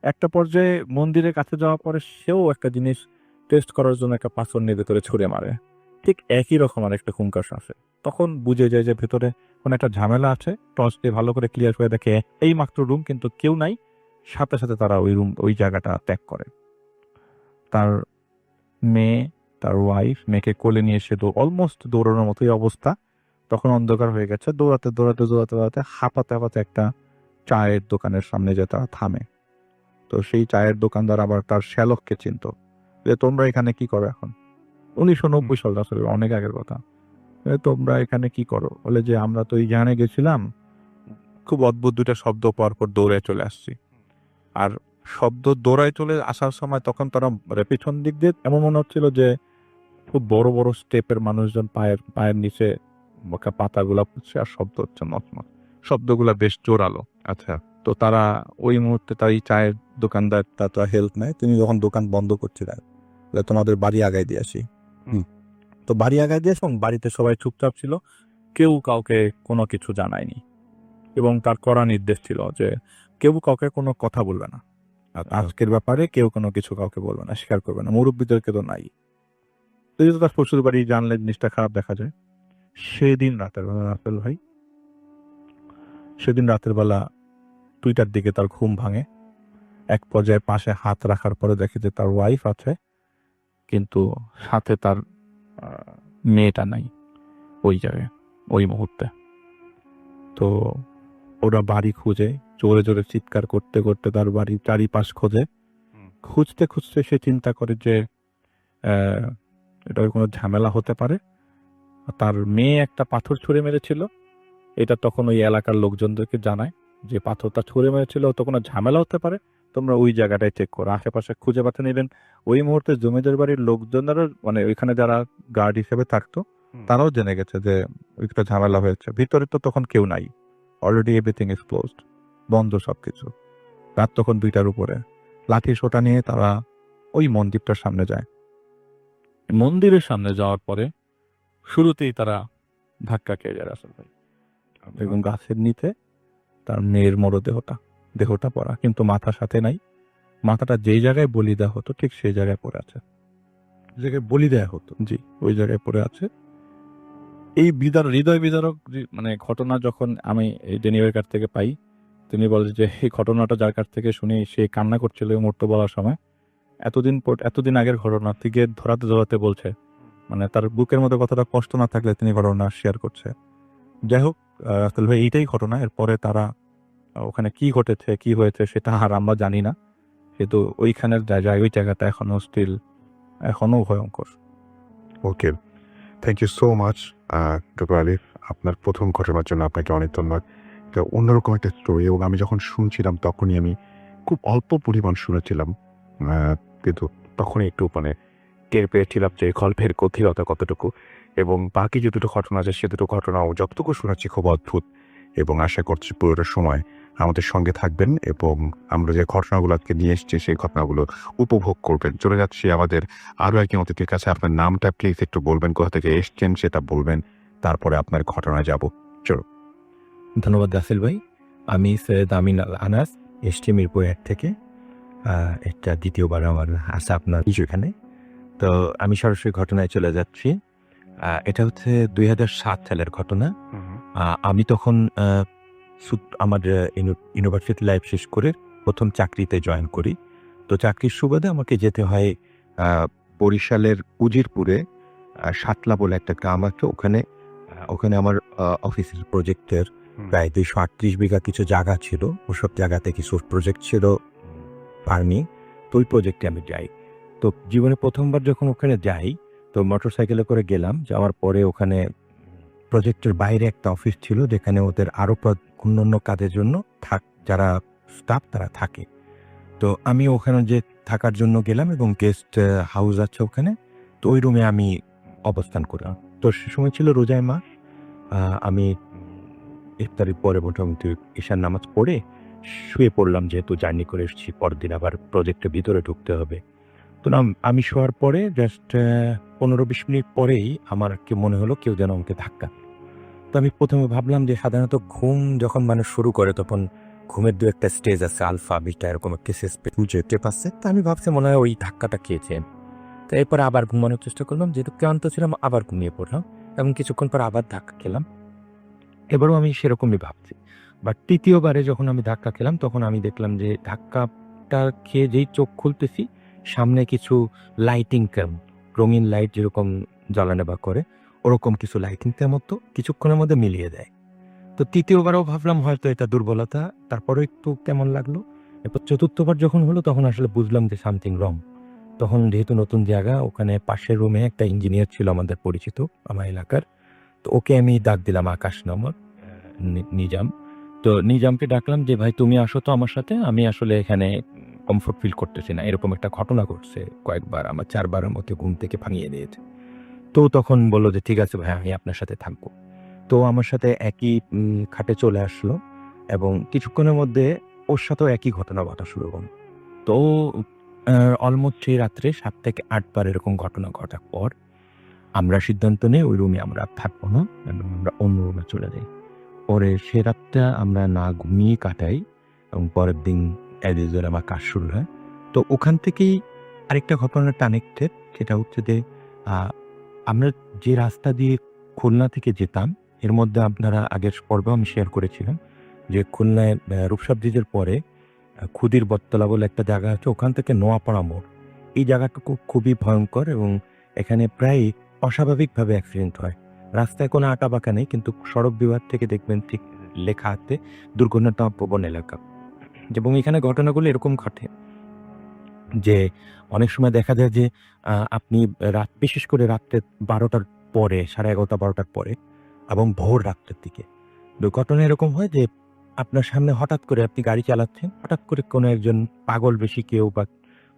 একটা পর্যায়ে মন্দিরের কাছে যাওয়ার পরে সেও একটা জিনিস টেস্ট করার জন্য একটা পাথর নিয়ে ভেতরে ছুঁড়ে মারে, ঠিক একই রকম আর একটা হুঙ্কার আসে। তখন বুঝে যায় যে ভেতরে কোনো একটা ঝামেলা আছে। টর্চ দিয়ে ভালো করে ক্লিয়ার করে দেখে এই মাত্র রুম, কিন্তু কেউ নাই। সাথে সাথে তারা ওই জায়গাটা ত্যাগ করে। তার মেয়ে, তার ওয়াইফ, মেয়েকে কোলে নিয়ে এসে অলমোস্ট দৌড়ানোর মতোই অবস্থা। তখন অন্ধকার হয়ে গেছে। দৌড়াতে হাঁপাতে একটা চায়ের দোকানের সামনে যে তারা থামে। তো সেই চায়ের দোকানদার আবার তার শ্যালককে চিনত, যে তোমরা এখানে কি করো এখন? 1990 সাল, আসলে অনেক আগের কথা। তোমরা এখানে কি করো? বলে যে আমরা তো এইখানে গেছিলাম, খুব অদ্ভুত দুটা শব্দ পর দৌড়ে চলে আসছি। আর শব্দ দৌড়ায় চলে আসার সময় তখন তারা পেছন দিক দিয়ে এমন মনে হচ্ছিল যে খুব বড় বড় স্টেপের মানুষজন পায়ের নিচে পাতাগুলা পড়ছে আর শব্দ হচ্ছে নচমচ, শব্দগুলা বেশ জোরালো। আচ্ছা। তো তারা ওই মুহূর্তে তার এই চায়ের দোকানদার তার হেল্প নেয়। তিনি যখন দোকান বন্ধ করছিলেন, তোমাদের বাড়ি আগায় দিয়ে আসি। তো বাড়ি আগায় দিয়ে এবং বাড়িতে সবাই চুপচাপ ছিল, কেউ কাউকে কোনো কিছু জানায়নি। এবং তার কড়া নির্দেশ ছিল যে কেউ কাউকে কোনো কথা বলবে না, আজকের ব্যাপারে কেউ কোনো কিছু কাউকে বলবে না, স্বীকার করবে না, মুরব্বীদেরকে তো নাই। যেহেতু তার শ্বশুর বাড়ি জানলে জিনিসটা খারাপ দেখা যায়। সেদিন রাতের বেলা রাসেল ভাই, সেদিন রাতের বেলা 2টার দিকে তার ঘুম ভাঙে। এক পর্যায়ে পাশে হাত রাখার পরে দেখে যে তার ওয়াইফ আছে, কিন্তু সাথে তার মেয়েটা নাই ওই জায়গায় ওই মুহূর্তে। তো ওরা বাড়ি খুঁজে, জোরে জোরে চিৎকার করতে করতে তার বাড়ির চারিপাশ খোঁজে। খুঁজতে খুঁজতে সে চিন্তা করে যে এটা কোনো ঝামেলা হতে পারে। তার মেয়ে একটা পাথর ছুঁড়ে মেরেছিল, এটা তখন ওই এলাকার লোকজনদেরকে জানায় যে পাথরটা ছুঁড়ে মেরেছিল, তো কোনো ঝামেলা হতে পারে, তোমরা ওই জায়গাটায় চেক করো। আশেপাশে খুঁজে পাতে নিলেন। ওই মুহূর্তে জমিদার বাড়ির লোকজনেরও, মানে ওইখানে যারা গার্ড হিসেবে থাকতো তারাও জেনে গেছে যে ওইটা ঝামেলা হয়েছে। ভিতরে তো তখন কেউ নাই, অলরেডি এভরিথিং ইজ ক্লোজড, বন্ধ সবকিছু। রাত তখন 2টার উপরে। লাঠি সোটা নিয়ে তারা ওই মন্দিরটার সামনে যায়। মন্দিরের সামনে যাওয়ার পরে শুরুতেই তারা ধাক্কা খেয়ে যায় রাসেল ভাই, এবং গাছের নিচে তার মেয়ের দেহটা পড়া, কিন্তু মাথা সাথে নাই। মাথাটা যেই জায়গায় বলি দেওয়া হতো ঠিক সেই জায়গায় পড়ে আছে। জায়গায় বলি দেয়া হতো? জি, ওই জায়গায় পড়ে আছে। এই হৃদয় বিদারক মানে ঘটনা যখন আমি ডেনিওয়ের কাছ থেকে পাই, তিনি বলে যে এই ঘটনাটা যার কাছ থেকে শুনি সে কান্না করছিল এই মুহূর্তে বলার সময়। এতদিন আগের ঘটনা থেকে ধরাতে বলছে, মানে তার বুকের মধ্যে কতটা কষ্ট না থাকলে তিনি ঘটনা শেয়ার করছে। যাই হোক, রাসেল ভাই এইটাই ঘটনা। এরপরে তারা ওখানে কি ঘটেছে কি হয়েছে সেটা আর আমরা জানি না, কিন্তু ওইখানের ওই জায়গাটা এখনো ভয়ঙ্কর। Okay, thank you so much doctor Alif. আপনার প্রথম ঘটনার জন্য আপনাকে অনেক ধন্যবাদ। এটা অন্যরকম একটা স্টোরি, এবং আমি যখন শুনছিলাম তখনই আমি খুব অল্প পরিমাণ শুনেছিলাম, কিন্তু তখনই একটু মানে টের পেয়েছিলাম যে গল্পের গভীরতা কতটুকু, এবং বাকি যে দুটো ঘটনা আছে সে দুটো ঘটনাও যতটুকু শোনাচ্ছি খুব অদ্ভুত, এবং আশা করছি পুরোটা সময় আমাদের সঙ্গে থাকবেন এবং আমরা যে ঘটনাগুলো আজকে নিয়ে এসেছি সেই ঘটনাগুলো উপভোগ করবেন। চলে যাচ্ছি আমাদের আরও একজন অতিথির কাছে। আপনার নামটা প্লিজ একটু বলবেন, কোথা থেকে এসছেন সেটা বলবেন, তারপরে আপনার ঘটনায় যাব। চলো। ধন্যবাদ রাসেল ভাই। আমি সৈয়দ আমিন আল আনাস, এসছি মিরপুর ১ থেকে। এটা দ্বিতীয়বার আমার আসা আপনার এখানে। তো আমি সরাসরি ঘটনায় চলে যাচ্ছি। এটা হচ্ছে ২০০৭ সালের ঘটনা। আমি তখন আমার ইউনিভার্সিটি লাইফ শেষ করে ১ম চাকরিতে জয়েন করি। তো চাকরির সুবাদে আমাকে যেতে হয় বরিশালের উজিরপুরে সাতলা বলে একটা গ্রাম আছে। ওখানে আমার অফিসের প্রজেক্টের প্রায় ২৩৮ বিঘা কিছু জায়গা ছিল। ওসব জায়গাতে কিছু প্রজেক্ট ছিল ফার্মিং। তো ওই প্রজেক্টে আমি যাই। তো জীবনে ১ম বার যখন ওখানে যাই, তো মোটরসাইকেলে করে গেলাম। যাওয়ার পরে ওখানে প্রজেক্টের বাইরে একটা অফিস ছিল যেখানে ওদের আরও অন্যান্য কাজের জন্য যারা স্টাফ তারা থাকে। তো আমি ওখানে যে থাকার জন্য গেলাম এবং গেস্ট হাউস আছে ওখানে। তো ওই রুমে আমি অবস্থান করলাম। তো সে সময় ছিল রোজায় মাস। আমি ইফতারির পরে মোটামুটি ঈশার নামাজ পড়ে শুয়ে পড়লাম, যেহেতু জার্নি করে এসেছি, পরদিন আবার প্রজেক্টের ভিতরে ঢুকতে হবে। তো আমি শোয়ার পরে জাস্ট ১৫-২০ মিনিট পরেই আমার কি মনে হলো কেউ যেন আমাকে ধাক্কা। তো আমি প্রথমে ভাবলাম যে সাধারণত ঘুম যখন মানুষ শুরু করে তখন ঘুমের ২-১টা স্টেজ আছে, আলফা, বিটা এরকম একটা স্টেপ আছে। তো আমি ভাবছি মনে হয় ওই ধাক্কাটা খেয়েছে। তো এরপরে আবার ঘুমানোর চেষ্টা করলাম, যেহেতু ক্লান্ত ছিলাম আবার ঘুমিয়ে পড়লাম এবং কিছুক্ষণ পর আবার ধাক্কা খেলাম। এবারও আমি সেরকমই ভাবছি। বাট তৃতীয়বারে যখন আমি ধাক্কা খেলাম তখন আমি দেখলাম যে ধাক্কাটা খেয়ে যেই চোখ খুলতেছি, সামনে কিছু লাইটিং রঙিন লাইট যেরকম জ্বালানো বা করে ওরকম কিছু লাইটিং মতো কিছুক্ষণের মধ্যে মিলিয়ে দেয়। তো তৃতীয়বারও ভাবলাম হয়তো এটা দুর্বলতা, তারপরেও একটু কেমন লাগলো। এরপর চতুর্থবার যখন হলো তখন আসলে বুঝলাম যে সামথিং রং। তখন যেহেতু নতুন জায়গা, ওখানে পাশের রুমে একটা ইঞ্জিনিয়ার ছিল আমাদের পরিচিত আমার এলাকার। তো ওকে আমি ডাক দিলাম, আকাশ নামক নিজাম। তো নিজামকে ডাকলাম যে ভাই তুমি আসো তো আমার সাথে, আমি আসলে এখানে কমফোর্ট ফিল করতেছি না, এরকম একটা ঘটনা ঘটছে কয়েকবার, আমার ৪ বারের মতো ঘুম থেকে ভাঙিয়ে দিয়েছে। তো তখন বললো যে ঠিক আছে ভাই, আমি আপনার সাথে থাকবো। তো আমার সাথে একই খাটে চলে আসলো এবং কিছুক্ষণের মধ্যে ওর সাথেও একই ঘটনা ঘটা শুরু হলো। তো অলমোস্ট সেই রাত্রে ৭ থেকে ৮ বার এরকম ঘটনা ঘটার পর আমরা সিদ্ধান্ত নেই ওই রুমে আমরা থাকবো না এবং আমরা অন্য রুমে চলে যাই। পরে সে রাতটা আমরা না ঘুমিয়ে কাটাই এবং পরের দিন অ্যাজ ইউজুয়াল আমার কাজ শুরু হয়। তো ওখান থেকেই আরেকটা ঘটনা কানেক্টেড, সেটা হচ্ছে যে আমরা যে রাস্তা দিয়ে খুলনা থেকে যেতাম, এর মধ্যে আপনারা আগের পর্বেও আমি শেয়ার করেছিলাম যে খুলনায় রূপসা ব্রিজের পরে ক্ষুদির বটতলা বলে একটা জায়গা আছে, ওখান থেকে নোয়াপাড়া মোড়। এই জায়গাটুকু খুবই ভয়ঙ্কর এবং এখানে প্রায় অস্বাভাবিকভাবে অ্যাক্সিডেন্ট হয়। রাস্তায় কোনো আঁকাবাঁকা নেই, কিন্তু সড়ক বিভাগ থেকে দেখবেন ঠিক লেখা আছে দুর্ঘটনাপ্রবণ এলাকা। এবং এখানে ঘটনাগুলো এরকম ঘটে যে অনেক সময় দেখা যায় যে আপনি বিশেষ করে রাত্রে ১২টার পরে, 11:30-১২টার পরে এবং ভোর রাত্রের দিকে ঘটনা এরকম হয় যে আপনার সামনে হঠাৎ করে আপনি গাড়ি চালাচ্ছেন, হঠাৎ করে কোনো একজন পাগল বেশি কেউ বা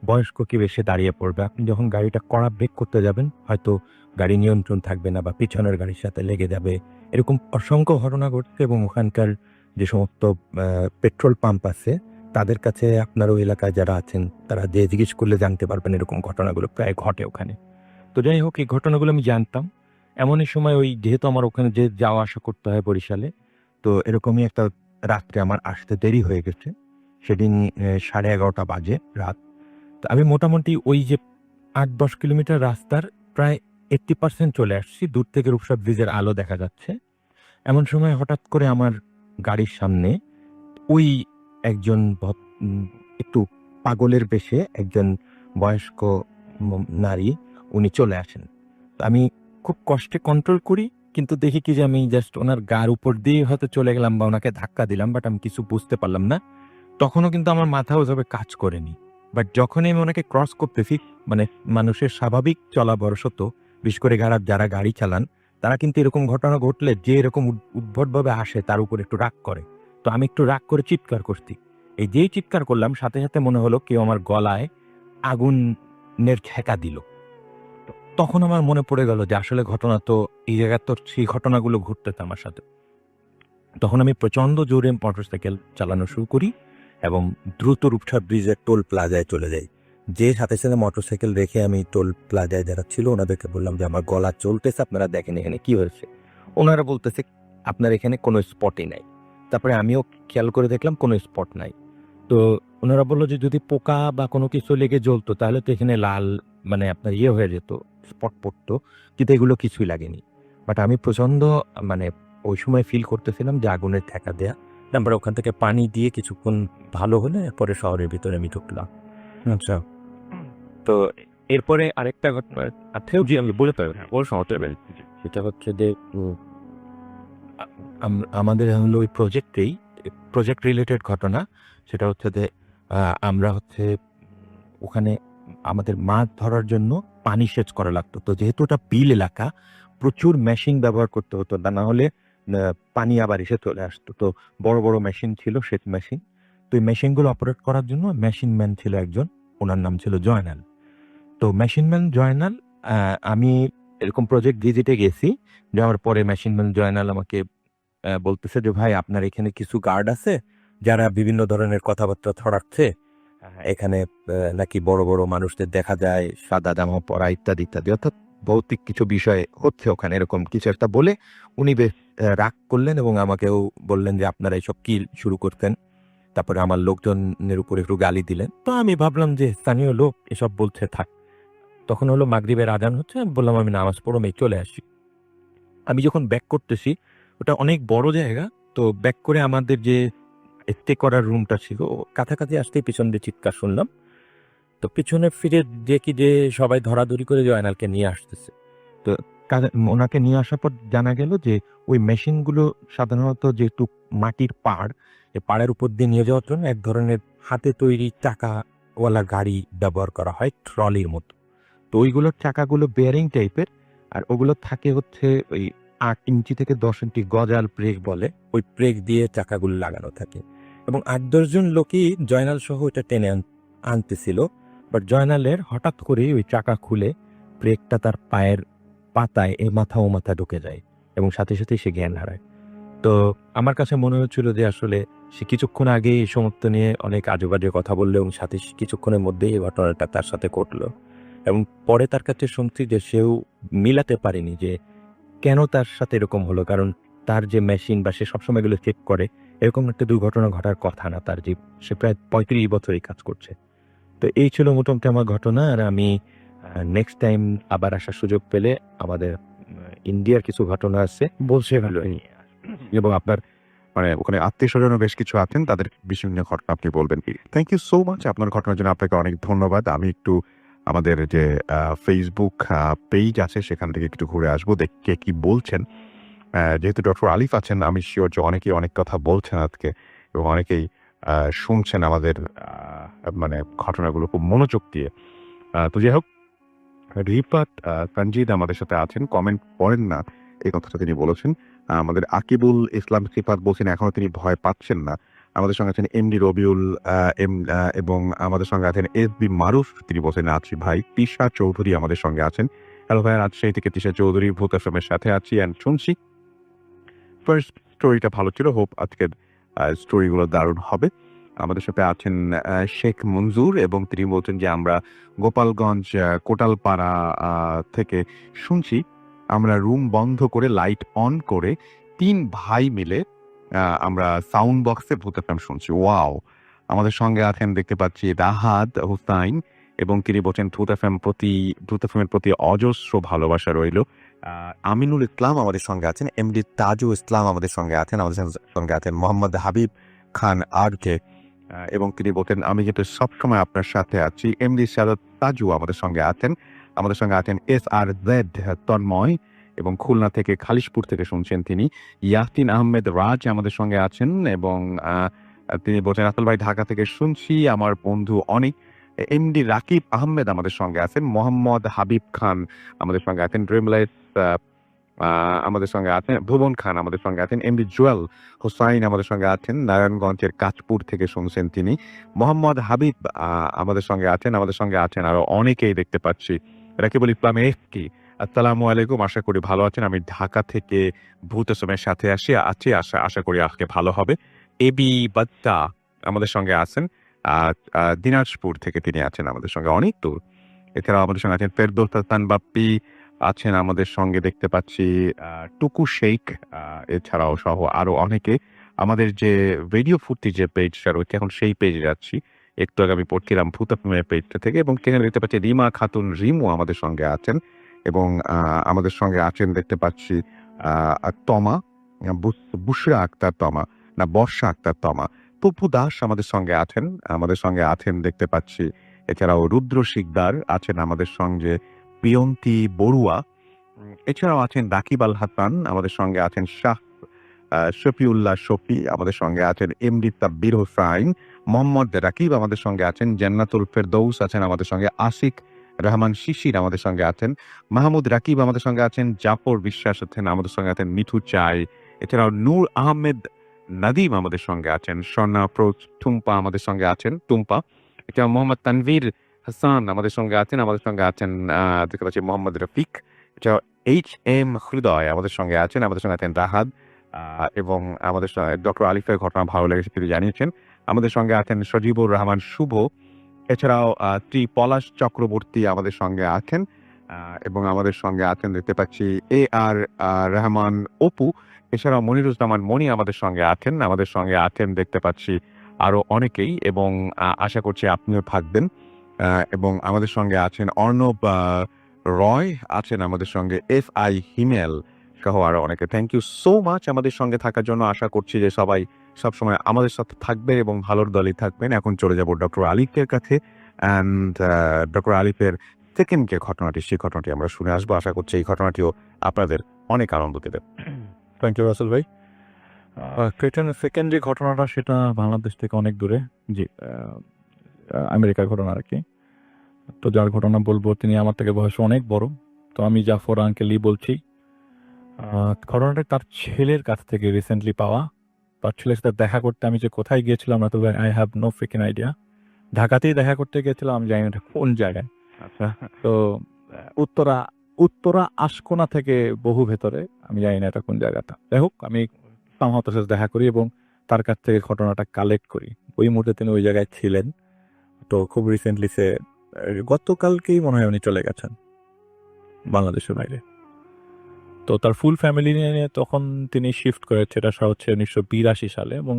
বয়স্ক কেউ এসে দাঁড়িয়ে পড়বে। আপনি যখন গাড়িটা কড়া ব্রেক করতে যাবেন, হয়তো গাড়ি নিয়ন্ত্রণ থাকবে না বা পিছনের গাড়ির সাথে লেগে যাবে। এরকম অসংখ্য ঘটনা ঘটছে এবং ওখানকার যে সমস্ত পেট্রোল পাম্প আছে তাদের কাছে, আপনার ওই এলাকায় যারা আছেন তারা যে জিজ্ঞেস করলে জানতে পারবেন এরকম ঘটনাগুলো প্রায় ঘটে ওখানে। তো যাই হোক, এই ঘটনাগুলো আমি জানতাম। এমনই সময় ওই যেহেতু আমার ওখানে যে যাওয়া আসা করতে হয় বরিশালে, তো এরকমই একটা রাত্রে আমার আসতে দেরি হয়ে গেছে। সেদিন 11:30 বাজে রাত। তো আমি মোটামুটি ওই যে ৮-১০ কিলোমিটার রাস্তার প্রায় 80% চলে আসছি। দূর থেকে রূপসা ব্রিজের আলো দেখা যাচ্ছে। এমন সময় হঠাৎ করে আমার গাড়ির সামনে ওই একজন একটু পাগলের বেশে একজন বয়স্ক নারী উনি চলে আসেন। তো আমি খুব কষ্টে কন্ট্রোল করি, কিন্তু দেখি কি যে আমি জাস্ট ওনার গার উপর দিয়ে হয়তো চলে গেলাম বা ওনাকে ধাক্কা দিলাম, বাট আমি কিছু বুঝতে পারলাম না। তখনও কিন্তু আমার মাথা ওইভাবে কাজ করেনি। বাট যখনই আমি ওনাকে ক্রস করতেছি, মানে মানুষের স্বাভাবিক চলাবরসত, বিশেষ করে যারা গাড়ি চালান তারা কিন্তু এরকম ঘটনা ঘটলে যে এরকম উদ্ভটভাবে আসে তার উপর একটু রাগ করে। তো আমি একটু রাগ করে চিৎকার করছি। এই যেই চিৎকার করলাম সাথে সাথে মনে হলো কেউ আমার গলায় আগুনের ছেঁকা দিল। তখন আমার মনে পড়ে গেল যে আসলে ঘটনা তো এই জায়গায় তো সেই ঘটনাগুলো ঘটতেছে আমার সাথে। তখন আমি প্রচণ্ড জোরে মোটরসাইকেল চালানো শুরু করি এবং দ্রুত রূপসা ব্রিজের টোল প্লাজায় চলে যাই। যে সাথে সাথে মোটরসাইকেল রেখে আমি টোল প্লাজায় যারা ছিল ওনাদেরকে বললাম যে আমার গলা চলতেছে, আপনারা দেখেন এখানে কি হয়েছে। ওনারা বলতেছে আপনার এখানে কোনো স্পটই নাই। তারপরে আমিও খেয়াল করে দেখলাম কোনো স্পট নাই। তো ওনারা বললো যে যদি পোকা বা কোনো কিছু লেগে জ্বলতো তাহলে তো এখানে লাল মানে আপনার ইয়ে হয়ে যেত, স্পট পড়তো, কিন্তু এগুলো কিছুই লাগেনি। বাট আমি প্রচণ্ড মানে ওই সময় ফিল করতেছিলাম যে আগুনের ঠেকা দেয়া। তারপরে ওখান থেকে পানি দিয়ে কিছুক্ষণ ভালো হলে এরপরে শহরের ভিতরে আমি ঢুকলাম। আচ্ছা, তো এরপরে আরেকটা ঘটনা আছে, জি আমি বলে পারবো, ওর সমস্যা নেই। সেটা হচ্ছে যে আমাদের হলো ওই প্রজেক্ট রিলেটেড ঘটনা। সেটা হচ্ছে যে আমরা হচ্ছে ওখানে আমাদের মাছ ধরার জন্য পানি সেচ করা লাগতো। তো যেহেতু ওটা বিল এলাকা, প্রচুর মেশিন ব্যবহার করতে হতো, তা না হলে পানি আবার এসে চলে আসতো। তো বড় বড় মেশিন ছিল, সেচ মেশিন। তো এই মেশিনগুলো অপারেট করার জন্য মেশিন ম্যান ছিল একজন, ওনার নাম ছিল জয়নাল। তো মেশিন ম্যান জয়নাল, আমি এরকম প্রজেক্ট ভিজিটে গেছি, যাওয়ার পরে মেশিন ম্যান জয়নাল আমাকে বলতেছে যে ভাই আপনার এখানে কিছু গার্ড আছে যারা বিভিন্ন ধরনের কথাবার্তা ছড়াচ্ছে। এখানে নাকি বড় বড় মানুষদের দেখা যায় সাদা জামা পরা ইত্যাদি ইত্যাদি, অর্থাৎ ভৌতিক কিছু বিষয় হচ্ছে ওখানে, এরকম কিছু একটা বলে উনি বেশ রাগ করলেন এবং আমাকেও বললেন যে আপনারা এইসব কি শুরু করতেন। তারপরে আমার লোকজনের উপর একটু গালি দিলেন। তো আমি ভাবলাম যে স্থানীয় লোক এসব বলছে, থাক। তখন হলো মাগরিবের আজান হচ্ছে, আমি বললাম আমি নামাজ পড়ো, আমি চলে আসি। আমি যখন ব্যাক করতেছি, ওটা অনেক বড় জায়গা, তো ব্যাক করে আমাদের যে স্টে করার রুমটা ছিল কাছাকাছি আসতেই পিছন দিয়ে চিৎকার শুনলাম। তো পিছনে ফিরে দেখি যে সবাই ধরাধরি করে জয়নালকে নিয়ে আসতেছে। তো ওনাকে নিয়ে আসার পর জানা গেল যে ওই মেশিনগুলো সাধারণত যেহেতু মাটির পাড়, এই পাড়ের উপর দিয়ে নিয়ে যাওয়ার জন্য এক ধরনের হাতে তৈরি চাকাওয়ালা গাড়ি ব্যবহার করা হয়, ট্রলির মতো। তো ওইগুলোর চাকাগুলো বেয়ারিং টাইপের, আর ওগুলো থাকে হচ্ছে ওই 8 ইঞ্চি থেকে 10 ইঞ্চি গজাল ব্রেক বলে, ওই ব্রেক দিয়ে চাকাগুলো লাগানো থাকে। এবং 8-10 জন লোকই জয়নাল সহ ওইটা টেনে আনতেছিল। বাট জয়নালের হঠাৎ করেই ওই চাকা খুলে ব্রেকটা তার পায়ের পাতায় এই মাথা ও মাথা ঢুকে যায় এবং সাথে সাথেই সে জ্ঞান হারায়। তো আমার কাছে মনে হচ্ছিল যে আসলে সে কিছুক্ষণ আগে এই সমস্ত নিয়ে অনেক আজেবাজে কথা বললো এবং সাথে কিছুক্ষণের মধ্যেই এই ঘটনাটা তার সাথে ঘটলো। এবং পরে তার কাছে শুনছি যে সেও মিলাতে পারেনি যে কেন তার সাথে এরকম হলো, কারণ তার যে মেশিন বা সে সবসময় এগুলো চেক করে, এরকম একটা দুর্ঘটনা ঘটার কথা না তার, যে সে প্রায় 35 বছরই কাজ করছে। তো এই ছিল মোটামুটি আমার ঘটনা। আর আমি নেক্সট টাইম আবার আসার সুযোগ পেলে আমাদের ইন্ডিয়ার কিছু ঘটনা আছে বলছে ভালো এবং আপনার মানে ওখানে আত্মীয়-স্বজনও বেশ কিছু আছেন, তাদের বিভিন্ন ঘটনা আপনি বলবেন। Thank you so much. আপনার ঘটনার জন্য আপনাকে অনেক ধন্যবাদ। আমি একটু আমাদের যে ফেসবুক পেজ আছে সেখান থেকে একটু ঘুরে আসবো, দেখি কে কি বলছেন। যেহেতু ডক্টর আলিফ আছেন, আমি শিওর যে অনেকেই অনেক কথা বলছেন আজকে এবং অনেকেই শুনছেন আমাদের মানে ঘটনাগুলো খুব মনোযোগ দিয়ে। তো যাই হোক, রিফাত তানজিদ আমাদের সাথে আছেন, কমেন্ট করেন না এই কথাটা তিনি বলেছেন। আমাদের আকিবুল ইসলাম সিফাত বলছেন এখনো তিনি ভয় পাচ্ছেন না। আমাদের সঙ্গে আছেন এমডি রবিউল এবং আমাদের সঙ্গে আছেন এসবি মারুফ, তিনি বলছেন আছি ভাই। তিশা চৌধুরী আমাদের সঙ্গে আছেন। হ্যালো ভাই, রাজশাহী থেকে তিশা চৌধুরী, ভূত আশ্রমের সাথে আছি অ্যান্ড শুনছি। ফার্স্ট স্টোরিটা ভালো ছিল, হোপ আজকের স্টোরিগুলো দারুণ হবে। আমাদের সাথে আছেন শেখ মঞ্জুর এবং তিনি বলছেন যে আমরা গোপালগঞ্জ কোটালপাড়া থেকে শুনছি। আমরা রুম বন্ধ করে লাইট অন করে 3 ভাই মিলে আমরা সাউন্ড বক্সে ভূত এফএম শুনছি। ওয়াও! আমাদের সঙ্গে আছেন দেখতে পাচ্ছি রাহাত হুসাইন এবং তিনি বলছেন ভূত এফএমের প্রতি অজস্র ভালোবাসা রইল। আমিনুল ইসলাম আমাদের সঙ্গে আছেন, এমডি তাজু ইসলাম আমাদের সঙ্গে আছেন, আমাদের সঙ্গে আছেন মোহাম্মদ হাবিব খান আরকে এবং তিনি বলতেন আমি যেহেতু সবসময় আপনার সাথে আছি। এমডি সাদত তাজু আমাদের সঙ্গে আছেন, আমাদের সঙ্গে আছেন SRZ তন্ময় এবং খুলনা থেকে খালিশপুর থেকে শুনছেন তিনি। ইয়াসিন আহমেদ রাজ আমাদের সঙ্গে আছেন এবং তিনি বলছেন আসল ভাই ঢাকা থেকে শুনছি, আমার বন্ধু অনেক। এমডি রাকিব আহমেদ আমাদের সঙ্গে আছেন, মোহাম্মদ হাবিব খান আমাদের সঙ্গে আছেন, ড্রিমলাইট আমাদের সঙ্গে আছেন, ভুবন খান আমাদের সঙ্গে আছেন, এমডি জুয়েল হোসাইন আমাদের সঙ্গে আছেন, নারায়ণগঞ্জের কাঁচপুর থেকে শুনছেন তিনি। মোহাম্মদ হাবিব আমাদের সঙ্গে আছেন, আমাদের সঙ্গে আছেন আরো অনেকেই দেখতে পাচ্ছি। রাকিবুল ইসলাম কি আসসালামু আলাইকুম, আশা করি ভালো আছেন। আমি ঢাকা থেকে ভূতসমের সাথে আছি আশা করি আজকে ভালো হবে। এবি বাত্তা আমাদের সঙ্গে আছেন, দিনাজপুর থেকে তিনি আছেন আমাদের সঙ্গে, অনেক দূর। এছাড়াও আমাদের সঙ্গে আছেন ফেরদৌস হাসান বাপ্পি, আছেন আমাদের সঙ্গে দেখতে পাচ্ছি টুকু শেখ, এছাড়াও সহ আরো অনেকে। আমাদের যে রেডিও ফুর্তি যে পেজটা রয়েছে এখন সেই পেজে যাচ্ছি, একটু আগে আমি পড়ছিলাম ভূতমের পেজটা থেকে, এবং সেখানে দেখতে পাচ্ছি রিমা খাতুন রিমু আমাদের সঙ্গে আছেন, এবং আমাদের সঙ্গে আছেন দেখতে পাচ্ছি তমা, বুশরা আক্তার তমা, না বর্ষা আক্তার তমা, পপু দাস আমাদের সঙ্গে আছেন দেখতে পাচ্ছি। এছাড়াও রুদ্র শিকদার আছেন আমাদের সঙ্গে, প্রিয়ন্তী বড়ুয়া, এছাড়াও আছেন রাকিব আল হাসান, আমাদের সঙ্গে আছেন শাহ শফিউল্লাহ শফি, আমাদের সঙ্গে আছেন এমডি তাব্বির হোসাইন, মোহাম্মদ রাকিব আমাদের সঙ্গে আছেন, জান্নাতুল ফেরদৌস আছেন আমাদের সঙ্গে, আশিক রহমান শিশির আমাদের সঙ্গে আছেন, মাহমুদ রাকিব আমাদের সঙ্গে আছেন, জাফর বিশ্বাস আছেন আমাদের সঙ্গে আছেন, মিঠু চাই, এছাড়াও নূর আহমেদ নাদিম আমাদের সঙ্গে আছেন, স্বর্ণা আফরোজ টুম্পা আমাদের সঙ্গে আছেন, টুম্পা, এছাড়াও মোহাম্মদ তানভীর হাসান আমাদের সঙ্গে আছেন দেখতে পাচ্ছি মোহাম্মদ রফিক, এছাড়াও এইচ এম হৃদয় আমাদের সঙ্গে আছেন রাহাদ, এবং আমাদের ডক্টর আলিফের ঘটনা ভালো লেগেছে তিনি জানিয়েছেন। আমাদের সঙ্গে আছেন সজিবুর রহমান শুভ, এছাড়াও পলাশ চক্রবর্তী আমাদের সঙ্গে আছেন, এবং আমাদের সঙ্গে আছেন দেখতে পাচ্ছি আর রহমান অপু, এছাড়াও মনিরুজ্জামান মনি আমাদের সঙ্গে আছেন দেখতে পাচ্ছি আরো অনেকেই, এবং আশা করছি আপনিও থাকবেন। এবং আমাদের সঙ্গে আছেন অর্ণব রয়, আছেন আমাদের সঙ্গে FI হিমেল সহ আরো অনেকে। থ্যাংক ইউ সো মাচ আমাদের সঙ্গে থাকার জন্য। আশা করছি যে সবাই সবসময় আমাদের সাথে থাকবেন এবং ভালোর দলই থাকবেন। এখন চলে যাব ডক্টর আলিফের কাছে, অ্যান্ড ডক্টর আলিফের সেকেন্ড যে ঘটনাটি, সেই ঘটনাটি আমরা শুনে আসবো। আশা করছি এই ঘটনাটিও আপনাদের অনেক আনন্দ দেবে। থ্যাংক ইউ রাসেল ভাই। ক্রেটনের সেকেন্ড যে ঘটনাটা সেটা বাংলাদেশ থেকে অনেক দূরে, জি, আমেরিকার ঘটনা আর কি। তো যার ঘটনা বলবো তিনি আমার থেকে বয়সে অনেক বড়। তো আমি জাফর আঙ্কেলই বলছি। ঘটনাটা তার ছেলের কাছ থেকে রিসেন্টলি পাওয়া। তার ছেলের সাথে দেখা করতে আমি যে কোথায় গিয়েছিলাম না তো ভাই, I have no freaking idea. ঢাকাতেই দেখা করতে গিয়েছিলাম, আমি জানি না এটা কোন জায়গায়। আচ্ছা, তো উত্তরা আশকোনা থেকে বহু ভেতরে, আমি জানি না এটা কোন জায়গাটা। যাই হোক, আমি সামহাও তার সাথে দেখা করি এবং তার কাছ থেকে ঘটনাটা কালেক্ট করি। ওই মুহূর্তে তিনি ওই জায়গায় ছিলেন। তো খুব রিসেন্টলি গতকালকেই মনে হয় উনি চলে গেছেন বাংলাদেশের বাইরে। তো তার ফুল ফ্যামিলি নিয়ে তখন তিনি শিফট করেছে, এটা হচ্ছে 1982 সালে। এবং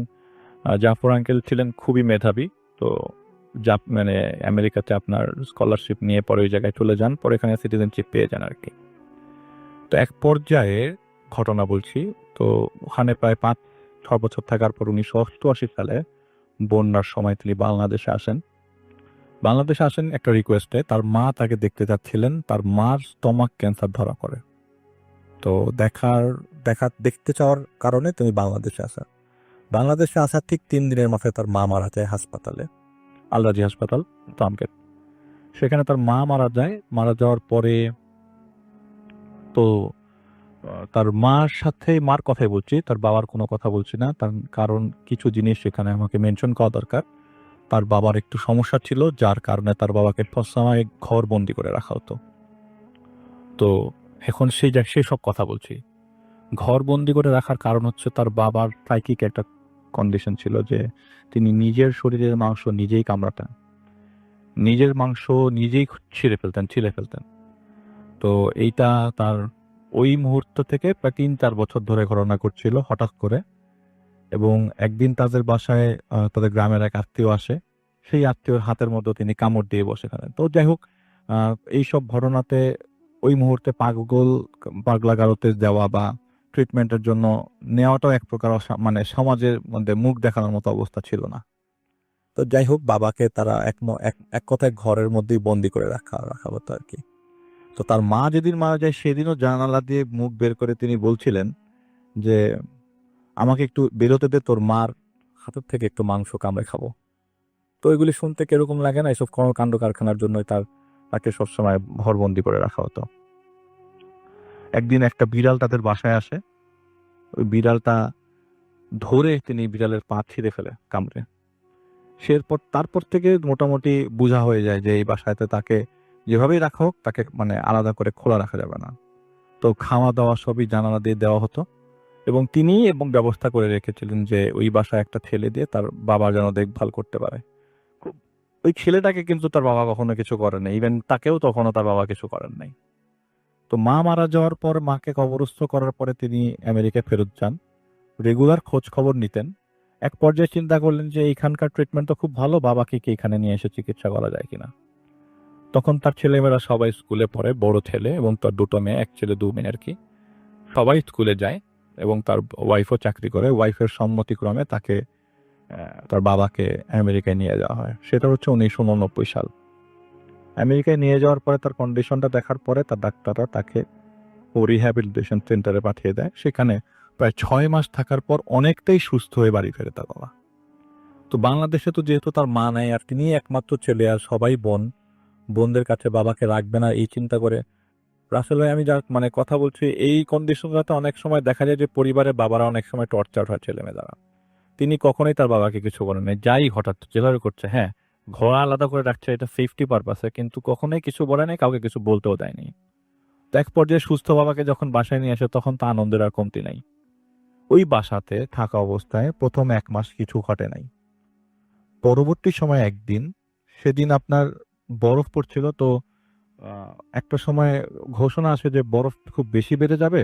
জাফর আঙ্কেল ছিলেন খুবই মেধাবী। তো মানে আমেরিকাতে আপনার স্কলারশিপ নিয়ে পরে ওই জায়গায় চলে যান, পরে এখানে সিটিজেনশিপ পেয়ে যান আর কি। তো এক পর্যায়ে ঘটনা বলছি, তো ওখানে প্রায় 5-6 বছর থাকার পর 1988 সালে বন্যার সময় তিনি বাংলাদেশে আসেন একটা রিকোয়েস্টে। তার মা তাকে দেখতে যাচ্ছিলেন, তার মার স্টমাক ক্যান্সার ধরা করে। তো দেখতে চাওয়ার কারণে তিনি বাংলাদেশে আসার ঠিক 3 দিনের মাথায় তার মা মারা যায় হাসপাতালে, আলরাজি হাসপাতাল টামকেট। সেখানে তার মা মারা যাওয়ার পরে তো তার মার কথাই বলছি, তার বাবার কোনো কথা বলছি না। তার কারণ কিছু জিনিস সেখানে আমাকে মেনশন করা দরকার। তার বাবার একটু সমস্যা ছিল, যার কারণে তার বাবাকে সবসময় ঘর বন্দি করে রাখা হতো। তো এখন সেই সব কথা বলছি। ঘর বন্দি করে রাখার কারণ হচ্ছে তার বাবার সাইকিক একটা কন্ডিশন ছিল যে তিনি নিজের শরীরের মাংস নিজেই কামড়াতেন, নিজের মাংস নিজেই ছিঁড়ে ফেলতেন। তো এইটা তার ওই মুহূর্ত থেকে প্রায় 3-4 বছর ধরে ঘটনা ঘটছিল হঠাৎ করে। এবং একদিন তাদের বাসায় তাদের গ্রামের এক আত্মীয় আসে, সেই আত্মীয়র হাতের মধ্যে তিনি কামড় দিয়ে বসে থাকেন। তো যাই হোক, এইসব ঘটনাতে ওই মুহূর্তে পাগলাগারোতে যাওয়া বা ট্রিটমেন্টের জন্য নেওয়াটাও এক প্রকার মানে সমাজের মধ্যে মুখ দেখানোর মতো অবস্থা ছিল না। তো যাই হোক, বাবাকে তারা এক কথায় ঘরের মধ্যেই বন্দি করে রাখা হতো আর কি। তো তার মা যেদিন মারা যায় সেদিনও জানালা দিয়ে মুখ বের করে তিনি বলছিলেন যে আমাকে একটু বেরোতে দে, তোর মার হাতের থেকে একটু মাংস কামড়ে খাবো। তো এগুলি শুনতে কিরকম লাগে না? এইসব কাণ্ড কারখানার জন্যই তাকে সবসময় ঘরবন্দি করে রাখা হতো। একদিন একটা বিড়াল তাদের বাসায় আসে, ওই বিড়ালটা ধরে তিনি বিড়ালের পা ছিঁড়ে ফেলে কামড়ে। তারপর থেকে মোটামুটি বোঝা হয়ে যায় যে এই বাসাতে তাকে যেভাবেই রাখা হোক তাকে মানে আলাদা করে খোলা রাখা যাবে না। তো খাওয়া দাওয়া সবই জানালা দিয়ে দেওয়া হতো এবং তিনি এবং ব্যবস্থা করে রেখেছিলেন যে ওই বাসায় একটা ছেলে দিয়ে তার বাবা যেন দেখভাল করতে পারে। খুব ওই ছেলেটাকে কিন্তু তার বাবা কখনো কিছু করেন নাই, ইভেন তাকেও তখনও তার বাবা কিছু করেন নাই। তো মা মারা যাওয়ার পর মাকে কবরস্থ করার পরে তিনি আমেরিকায় ফেরত যান, রেগুলার খোঁজ খবর নিতেন। এক পর্যায়ে চিন্তা করলেন যে এইখানকার ট্রিটমেন্ট তো খুব ভালো, বাবাকে কি এখানে নিয়ে এসে চিকিৎসা করা যায় কিনা। তখন তার ছেলেমেয়েরা সবাই স্কুলে পড়ে, বড় ছেলে এবং তার দুটো মেয়ে, এক ছেলে দু মেয়ে আর কি, সবাই স্কুলে যায় এবং তার ওয়াইফও চাকরি করে। ওয়াইফের সম্মতিক্রমে তাকে তার বাবাকে আমেরিকায় নিয়ে যাওয়া হয়। সেটা হচ্ছে 1989 সাল। আমেরিকায় নিয়ে যাওয়ার পরে তার কন্ডিশনটা দেখার পরে তার ডাক্তাররা তাকে রিহ্যাবিলিটেশন সেন্টারে পাঠিয়ে দেয়। সেখানে প্রায় 6 মাস থাকার পর অনেকটাই সুস্থ হয়ে বাড়ি ফেরে তার বাবা। তো বাংলাদেশে তো যেহেতু তার মা নাই আর তিনি একমাত্র ছেলে আর সবাই বোনদের কাছে বাবাকে রাখবে না এই চিন্তা করে রাসেল ভাই, আমি যা মানে কথা বলছি, এই কন্ডিশনটাতে অনেক সময় দেখা যায় যে পরিবারের বাবারা অনেক সময় টর্চার হয় ছেলেমেয়ে দ্বারা। তিনি কখনোই তার বাবাকে কিছু করেন নাই, যাই হঠাৎ জেলার করছে, হ্যাঁ ঘর আলাদা করে রাখছে এটা সেফটি পারপাসে, কিন্তু কখনোই কিছু বলে নাই, কাউকে কিছু বলতেও দেয়নি। তো এক পর্যায়ে সুস্থ বাবাকে যখন বাসায় নিয়ে আসে তখন তা আনন্দের আর কমতি নাই। ওই বাসাতে থাকা অবস্থায় প্রথম 1 মাস কিছু ঘটে নাই। পরবর্তী সময় একদিন, সেদিন আপনার বরফ পড়ছিল, তো একটা সময় ঘোষণা আসে যে বরফ খুব বেশি বেড়ে যাবে।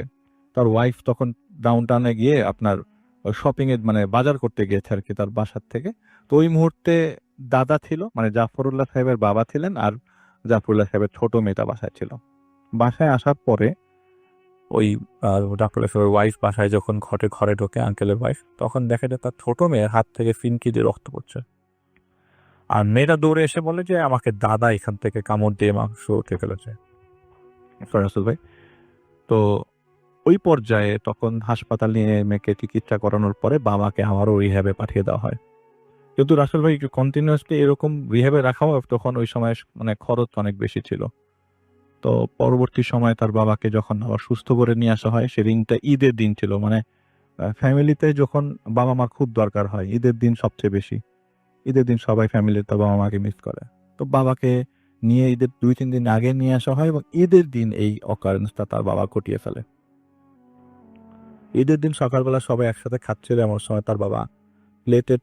তার ওয়াইফ তখন ডাউন টাউনে গিয়ে আপনার শপিং এ মানে বাজার করতে গিয়েছে আর কি তার বাসার থেকে। তো ওই মুহূর্তে দাদা ছিল, মানে জাফরুল্লাহ সাহেবের বাবা ছিলেন আর জাফরুল্লাহ সাহেবের ছোট মেয়েটা বাসায় ছিল। বাসায় আসার পরে ওই জাফরুল্লাহ সাহেবের ওয়াইফ বাসায় যখন ঘরে ঢোকে, আঙ্কেলের ওয়াইফ, তখন দেখে যে তার ছোট মেয়ের হাত থেকে ফিনকি দিয়ে রক্ত পড়ছে। আর মেয়েরা দৌড়ে এসে বলে যে আমাকে দাদা এখান থেকে কামড় দিয়ে মাংস উঠে ফেলেছে। রাসেল ভাই, তো ওই পর্যায়ে তখন হাসপাতাল নিয়ে মেয়েকে চিকিৎসা করানোর পরে বাবাকে আবারও রিহ্যাবে পাঠিয়ে দেওয়া হয়। কিন্তু রাসেল ভাই কন্টিনিউয়াসলি এরকম রিহ্যাবে রাখাও তখন ওই সময় মানে খরচ অনেক বেশি ছিল। তো পরবর্তী সময় তার বাবাকে যখন আবার সুস্থ করে নিয়ে আসা হয়, সেদিনটা ঈদের দিন ছিল। মানে ফ্যামিলিতে যখন বাবা মা খুব দরকার হয়, ঈদের দিন সবচেয়ে বেশি। ঈদের দিন সবাই ফ্যামিলির তার বাবা মাকে মিস করে। তো বাবাকে নিয়ে ঈদের 2-3 দিন আগে নিয়ে আসা হয় এবং ঈদের দিন এই অকারেন্সটা তার বাবা ঘটিয়ে ফেলে। ঈদের দিন সকালবেলা সবাই একসাথে খাচ্ছিল, এমন সময় তার বাবা প্লেটে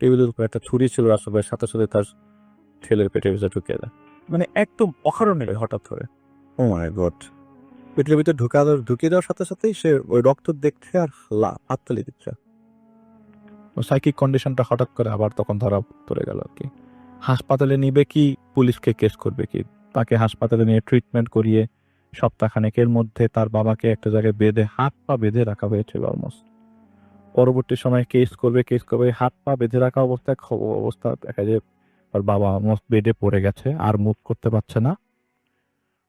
টেবিলের উপর একটা ছুরি ছিল রাসেল ভাইয়ের, সাথে সাথে তার ছেলের পেটের ভিতরে ঢুকিয়ে দেয়। মানে একদম অকারণে হঠাৎ করে, ও মাই গড, পেটের ভিতরে ঢুকিয়ে দেওয়ার সাথে সাথেই সে ওই রক্ত দেখছে আর হাততালি দিচ্ছে। সাইকিক কন্ডিশনটা হঠাৎ করে আবার তখন ধরা পড়ে গেল আর কি। হাসপাতালে নিবে কি, পুলিশকে কেস করবে কি, তাকে হাসপাতালে নিয়ে ট্রিটমেন্ট করিয়ে সপ্তাহখানেকের মধ্যে তার বাবাকে একটা জায়গায় বেঁধে হাত পা বেঁধে রাখা হয়েছিল অলমোস্ট। পরবর্তী সময় কেস করবে, হাত পা বেঁধে রাখা অবস্থা দেখা যায় তার বাবা অলমোস্ট বেডে পড়ে গেছে, আর মুভ করতে পারছে না।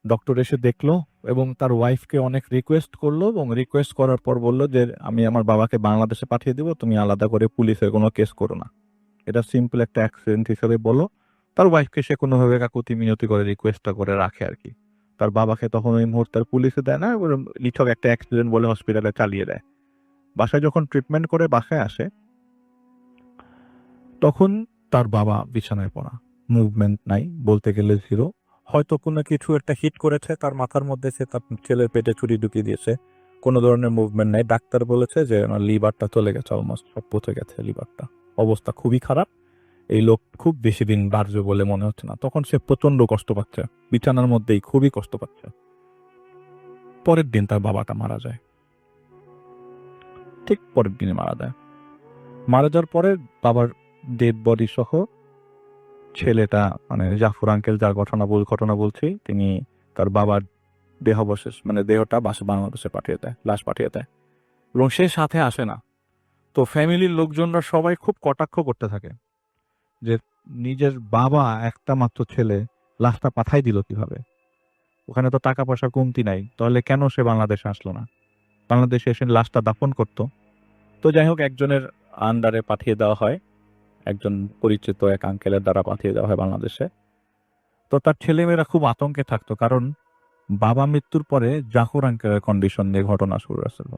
ডক্টর এসে দেখলো এবং তার ওয়াইফকে অনেক রিকোয়েস্ট করলো এবং রিকোয়েস্ট করার পর বললো যে আমি আমার বাবাকে বাংলাদেশে পাঠিয়ে দিব, তুমি আলাদা করে পুলিশের কোনো কেস করো না, এটা সিম্পল একটা অ্যাক্সিডেন্ট হিসেবে বলো। তার ওয়াইফকে সে কোনোভাবে কাকুতি মিনতি করে রিকোয়েস্টটা করে রাখে আর কি। তার বাবাকে তখন ওই মুহূর্তে পুলিশে দেয় না, লিঠক একটা অ্যাক্সিডেন্ট বলে হসপিটালে চালিয়ে দেয়। বাসায় যখন ট্রিটমেন্ট করে বাসায় আসে, তখন তার বাবা বিছানায় পড়া, মুভমেন্ট নাই, বলতে গেলে জিরো। হয়তো কোনো কিছু একটা হিট করেছে তার মাথার মধ্যে, সে তার ছেলের পেটে ছুরি ঢুকিয়ে দিয়েছে, কোনো ধরনের মুভমেন্ট নাই। ডাক্তার বলেছে যে আমার লিভারটা চলে গেছে, অলমোস্ট সব পচে গেছে লিভারটা, অবস্থা খুবই খারাপ, এই লোক খুব বেশি দিন বাঁচবে বলে মনে হচ্ছে না। তখন সে প্রচন্ড কষ্ট পাচ্ছে, বিছানার মধ্যেই খুবই কষ্ট পাচ্ছে। পরের দিন তার বাবাটা মারা যায়, ঠিক পরের দিনে মারা যায়। মারা যাওয়ার পরে বাবার ডেড বডি সহ ছেলেটা, মানে জাফর আঙ্কেল যার ঘটনা বলছি, তিনি তার বাবার দেহাবশেষ মানে দেহটা বাংলাদেশে পাঠিয়ে দেয়, লাশ পাঠিয়ে দেয় এবং সে সাথে আসে না। তো ফ্যামিলির লোকজনরা সবাই খুব কটাক্ষ করতে থাকে যে নিজের বাবা একটা মাত্র ছেলে লাশটা পাঠাই দিল কিভাবে, ওখানে তো টাকা পয়সা কমতি নাই, তাহলে কেন সে বাংলাদেশে আসলো না, বাংলাদেশে এসে লাশটা দাফন করতো। তো যাই হোক, একজনের আন্ডারে পাঠিয়ে দেওয়া হয়, একজন পরিচিত এক আঙ্কেলের দ্বারা পাঠিয়ে দেওয়া হয় বাংলাদেশে। তো তার ছেলেমেয়েরা খুব আতঙ্কে থাকতো, কারণ বাবা মৃত্যুর পরে জাফর আঙ্কেলের কন্ডিশন নিয়ে ঘটনা শুরু হয়েছিল।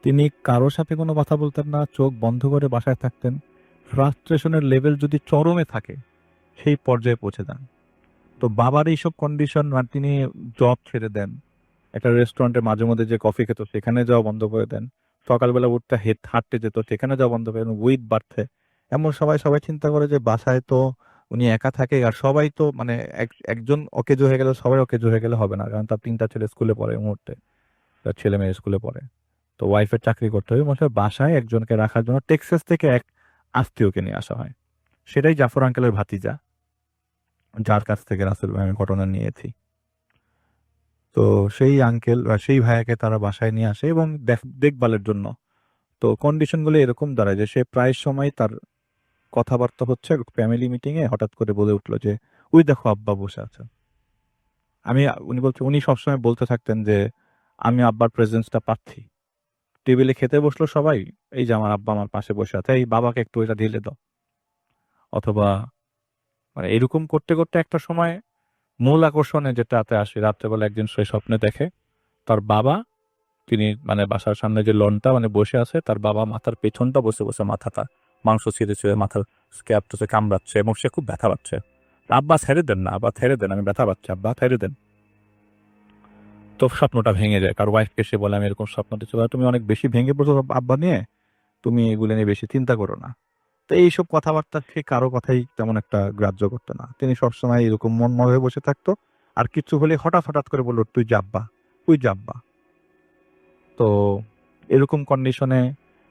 তিনি কারোর সাথে কোনো কথা বলতেন না, চোখ বন্ধ করে বাসায় থাকতেন। ফ্রাস্ট্রেশনের লেভেল যদি চরমে থাকে সেই পর্যায়ে পৌঁছে যান। তো বাবার এইসব কন্ডিশন, মানে তিনি জব ছেড়ে দেন, একটা রেস্টুরেন্টে মাঝে মধ্যে যে কফি খেত সেখানে যাওয়া বন্ধ করে দেন, সকালবেলা উঠতে হাঁটতে যেত সেখানে যাওয়া বন্ধ করে দেন, উইথ বাড়ছে। এমন সবাই সবাই চিন্তা করে যে বাসায় তো উনি একা থাকে, আর সবাই তো মানে একজন অকেজো হয়ে গেলে সবাই অকেজো হয়ে গেলে হবে না, কারণ তার 3টা ছেলে স্কুলে পড়ে এই মুহূর্তে, তার ছেলে মেয়ে স্কুলে পড়ে, তো ওয়াইফের চাকরি করতে হবে। মনে হয় বাসায় একজনকে রাখার জন্য টেক্সাস থেকে এক আত্মীয়কে নিয়ে আসা হয়, সেটাই জাফর আঙ্কেলের ভাতিজা, যার কাছ থেকে রাসেল ভাই আমি ঘটনা নিয়েছি। তো সেই আঙ্কেল বা সেই ভাইয়াকে তারা বাসায় নিয়ে আসে এবং দেখভালের জন্য। তো কন্ডিশনগুলো এরকম দাঁড়ায় যে সে প্রায় সময় তার কথাবার্তা হচ্ছে ফ্যামিলি মিটিং এ, হঠাৎ করে বলে উঠলো যে ওই দেখো আব্বা বসে আছে। উনি সবসময় বলতে থাকতেন যে আমি আব্বার প্রেজেন্সটা পাচ্ছি। টেবিলে খেতে বসলো সবাই, এই যে আমার আব্বা আমার পাশে বসে আছে, এই বাবাকে একটু এটা ঢেলে দাও। অথবা মানে এরকম করতে করতে একটা সময় মূল আকর্ষণে যেটাতে আসে, রাত্রেবেলা একদিন সে স্বপ্নে দেখে তার বাবা, তিনি মানে বাসার সামনে যে লনটা মানে বসে আছে, তার বাবা মাথার পেছনটা বসে বসে মাথাটা মাংস ছিঁড়ে ছিঁড়ে মাথার স্ক্যাবটা কামড়াচ্ছে এবং সে খুব ব্যথা পাচ্ছে। আব্বা ছেড়ে দেন না, আব্বা ছেড়ে দেন, আমি ব্যথা পাচ্ছি, আব্বা ছেড়ে দেন। তো স্বপ্নটা ভেঙে যায়, কার ওয়াইফকে সে বলে আমি এরকম স্বপ্ন দিচ্ছি, বলে, তুমি অনেক বেশি ভেঙে পড়ছো আব্বা নিয়ে, তুমি এগুলো নিয়ে বেশি চিন্তা করো না। তো এইসব কথাবার্তা সে কারো কথাই তেমন একটা গ্রাহ্য করতো না, তিনি সবসময় এরকম মন হয়ে বসে থাকতো। আর কিছু হলে হঠাৎ হঠাৎ করে বললো তুই যাব্বা, তুই যাব্বা। তো এরকম কন্ডিশনে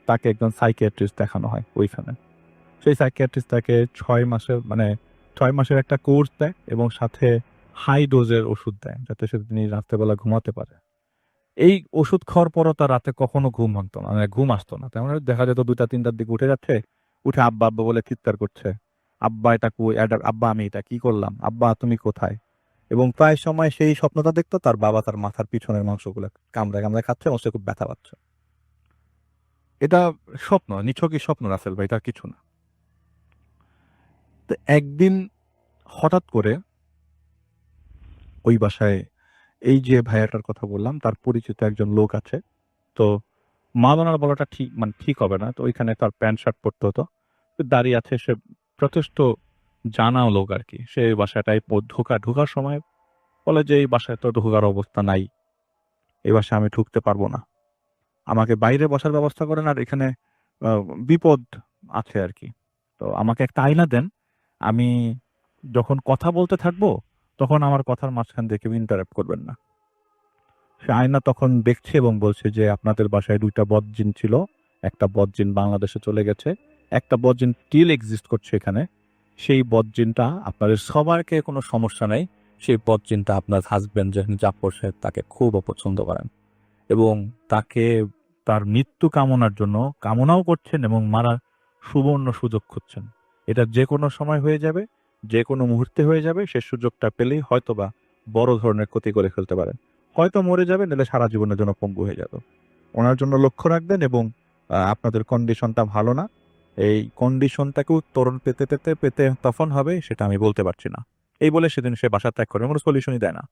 তাকে একজন সাইকিয়াট্রিস্ট দেখানো হয় ওইখানে। সেই সাইকিয়াট্রিস্ট তাকে 6 মাসের একটা কোর্স দেয় এবং সাথে হাই ডোজের ওষুধ দেয়, যাতে সে তিনি রাত্রেবেলা ঘুমাতে পারে। এই ওষুধ খাওয়ার পরও তার রাতে কখনো ঘুম ভাঙতো না, মানে ঘুম আসতো না। তেমন দেখা যেত 2টা 3টার দিকে উঠে যাচ্ছে, উঠে আব্বা আব্বা বলে চিৎকার করছে, আব্বা এটা কই, আব্বা আমি এটা কি করলাম, আব্বা তুমি কোথায়। এবং প্রায় সময় সেই স্বপ্নটা দেখতো তার বাবা তার মাথার পিছনের মাংসগুলো কামড়ায় কামড়ায় খাচ্ছে এবং সে খুব ব্যথা পাচ্ছে। এটা স্বপ্ন, নিছকই স্বপ্ন রাসেল ভাই, তার কিছু না। তো একদিন হঠাৎ করে ওই বাসায় এই যে ভাইয়াটার কথা বললাম তার পরিচিত একজন লোক আছে। তো মাওলানা বলাটা ঠিক মানে ঠিক হবে না, তো ওইখানে তার প্যান্ট শার্ট পরতে হতো, তো দাঁড়িয়ে আছে, সে যথেষ্ট জানাও লোক আর কি। সে এই বাসাটায় ঢোকার সময় বলে যে এই বাসায় তো ঢোকার অবস্থা নাই, এই বাসায় আমি ঢুকতে পারবো না, আমাকে বাইরে বসার ব্যবস্থা করেন, আর এখানে বিপদ আছে আর কি। তো আমাকে একটা আয়না দেন, আমি যখন কথা বলতে থাকবো তখন আমার কথার মাঝখান দিয়ে কেউ ইন্টারাপ্ট করবেন না। সে আয়না তখন দেখছে এবং বলছে যে আপনাদের বাসায় 2টা বদজিন ছিল, একটা বদজিন বাংলাদেশে চলে গেছে, একটা বদজিন স্টিল এক্সিস্ট করছে এখানে। সেই বদজিনটা আপনাদের সবারকে কোনো সমস্যা নেই, সেই বদজিনটা আপনার হাজবেন্ড যেখানে জাফর সাহেব তাকে খুব অপছন্দ করেন এবং তাকে তার মৃত্যু কামনার জন্য কামনাও করছেন এবং মারার সুবর্ণ সুযোগ খুঁজছেন। এটা যে কোনো সময় হয়ে যাবে, যে কোনো মুহূর্তে হয়ে যাবে, সে সুযোগটা পেলেই হয়তোবা বড় ধরনের ক্ষতি করে ফেলতে পারেন, হয়তো মরে যাবে, নাহলে সারা জীবনের জন্য পঙ্গু হয়ে যাবে। ওনার জন্য লক্ষ্য রাখবেন এবং আপনাদের কন্ডিশনটা ভালো না, এই কন্ডিশনটাকেও তরুণ পেতে পেতে পেতে তখন হবে সেটা আমি বলতে পারছি না। এই বলে সেদিন সে বাসা ত্যাগ করে, কোনো সলিউশনই দেয় না,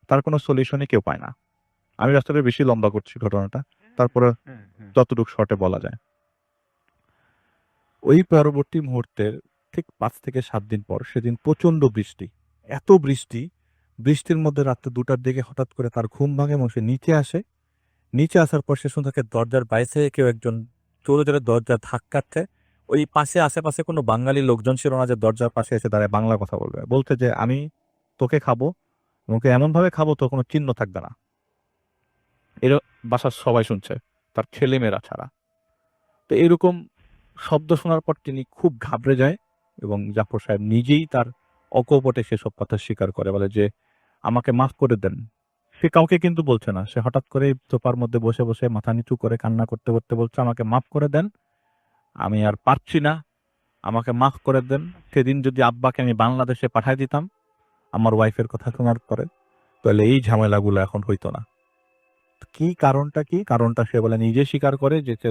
তার কোনো সলিউশনই কেউ পায় না। আমি রাস্তাটা বেশি লম্বা করছি ঘটনাটা, তারপরে যতটুকু শর্টে বলা যায়। ওই পরবর্তী মুহূর্তের ঠিক 5 থেকে 7 দিন পর সেদিন প্রচন্ড বৃষ্টি, এত বৃষ্টি, বৃষ্টির মধ্যে রাত্রে 2টার দিকে হঠাৎ করে তার ঘুম ভাঙে এবং সে নিচে আসে। নিচে আসার পর সে শুনে থাকে দরজার বাইরে কেউ একজন জোরে জোরে দরজা ধাক্কাচ্ছে। ওই পাশে আশেপাশে কোনো বাঙালি লোকজন ছিল না যে দরজার পাশে এসে দাঁড়ায় বাংলা কথা বলবে, বলতে যে আমি তোকে খাবো, তোকে এমন ভাবে খাবো তোর কোনো চিহ্ন থাকবে না। এর বাসার সবাই শুনছে, তার ছেলেমেয়েরা ছাড়া। তো এরকম শব্দ শোনার পর তিনি খুব ঘাবড়ে যায় এবং জাফর সাহেব নিজেই তার অকপটে সেসব কথা স্বীকার করে, বলে যে আমাকে মাফ করে দেন। সে কাউকে কিন্তু বলছে না, সে হঠাৎ করে সোফার মধ্যে বসে বসে মাথা নিচু করে কান্না করতে করতে বলছে আমাকে মাফ করে দেন, আমি আর পারছি না, আমাকে মাফ করে দেন। সেদিন যদি আব্বাকে আমি বাংলাদেশে পাঠায় দিতাম আমার ওয়াইফের কথা শোনার পরে, তাহলে এই ঝামেলাগুলো এখন হইতো না। কি কারণটা কি? কারণটা সে বলে নিজে স্বীকার করে যে সে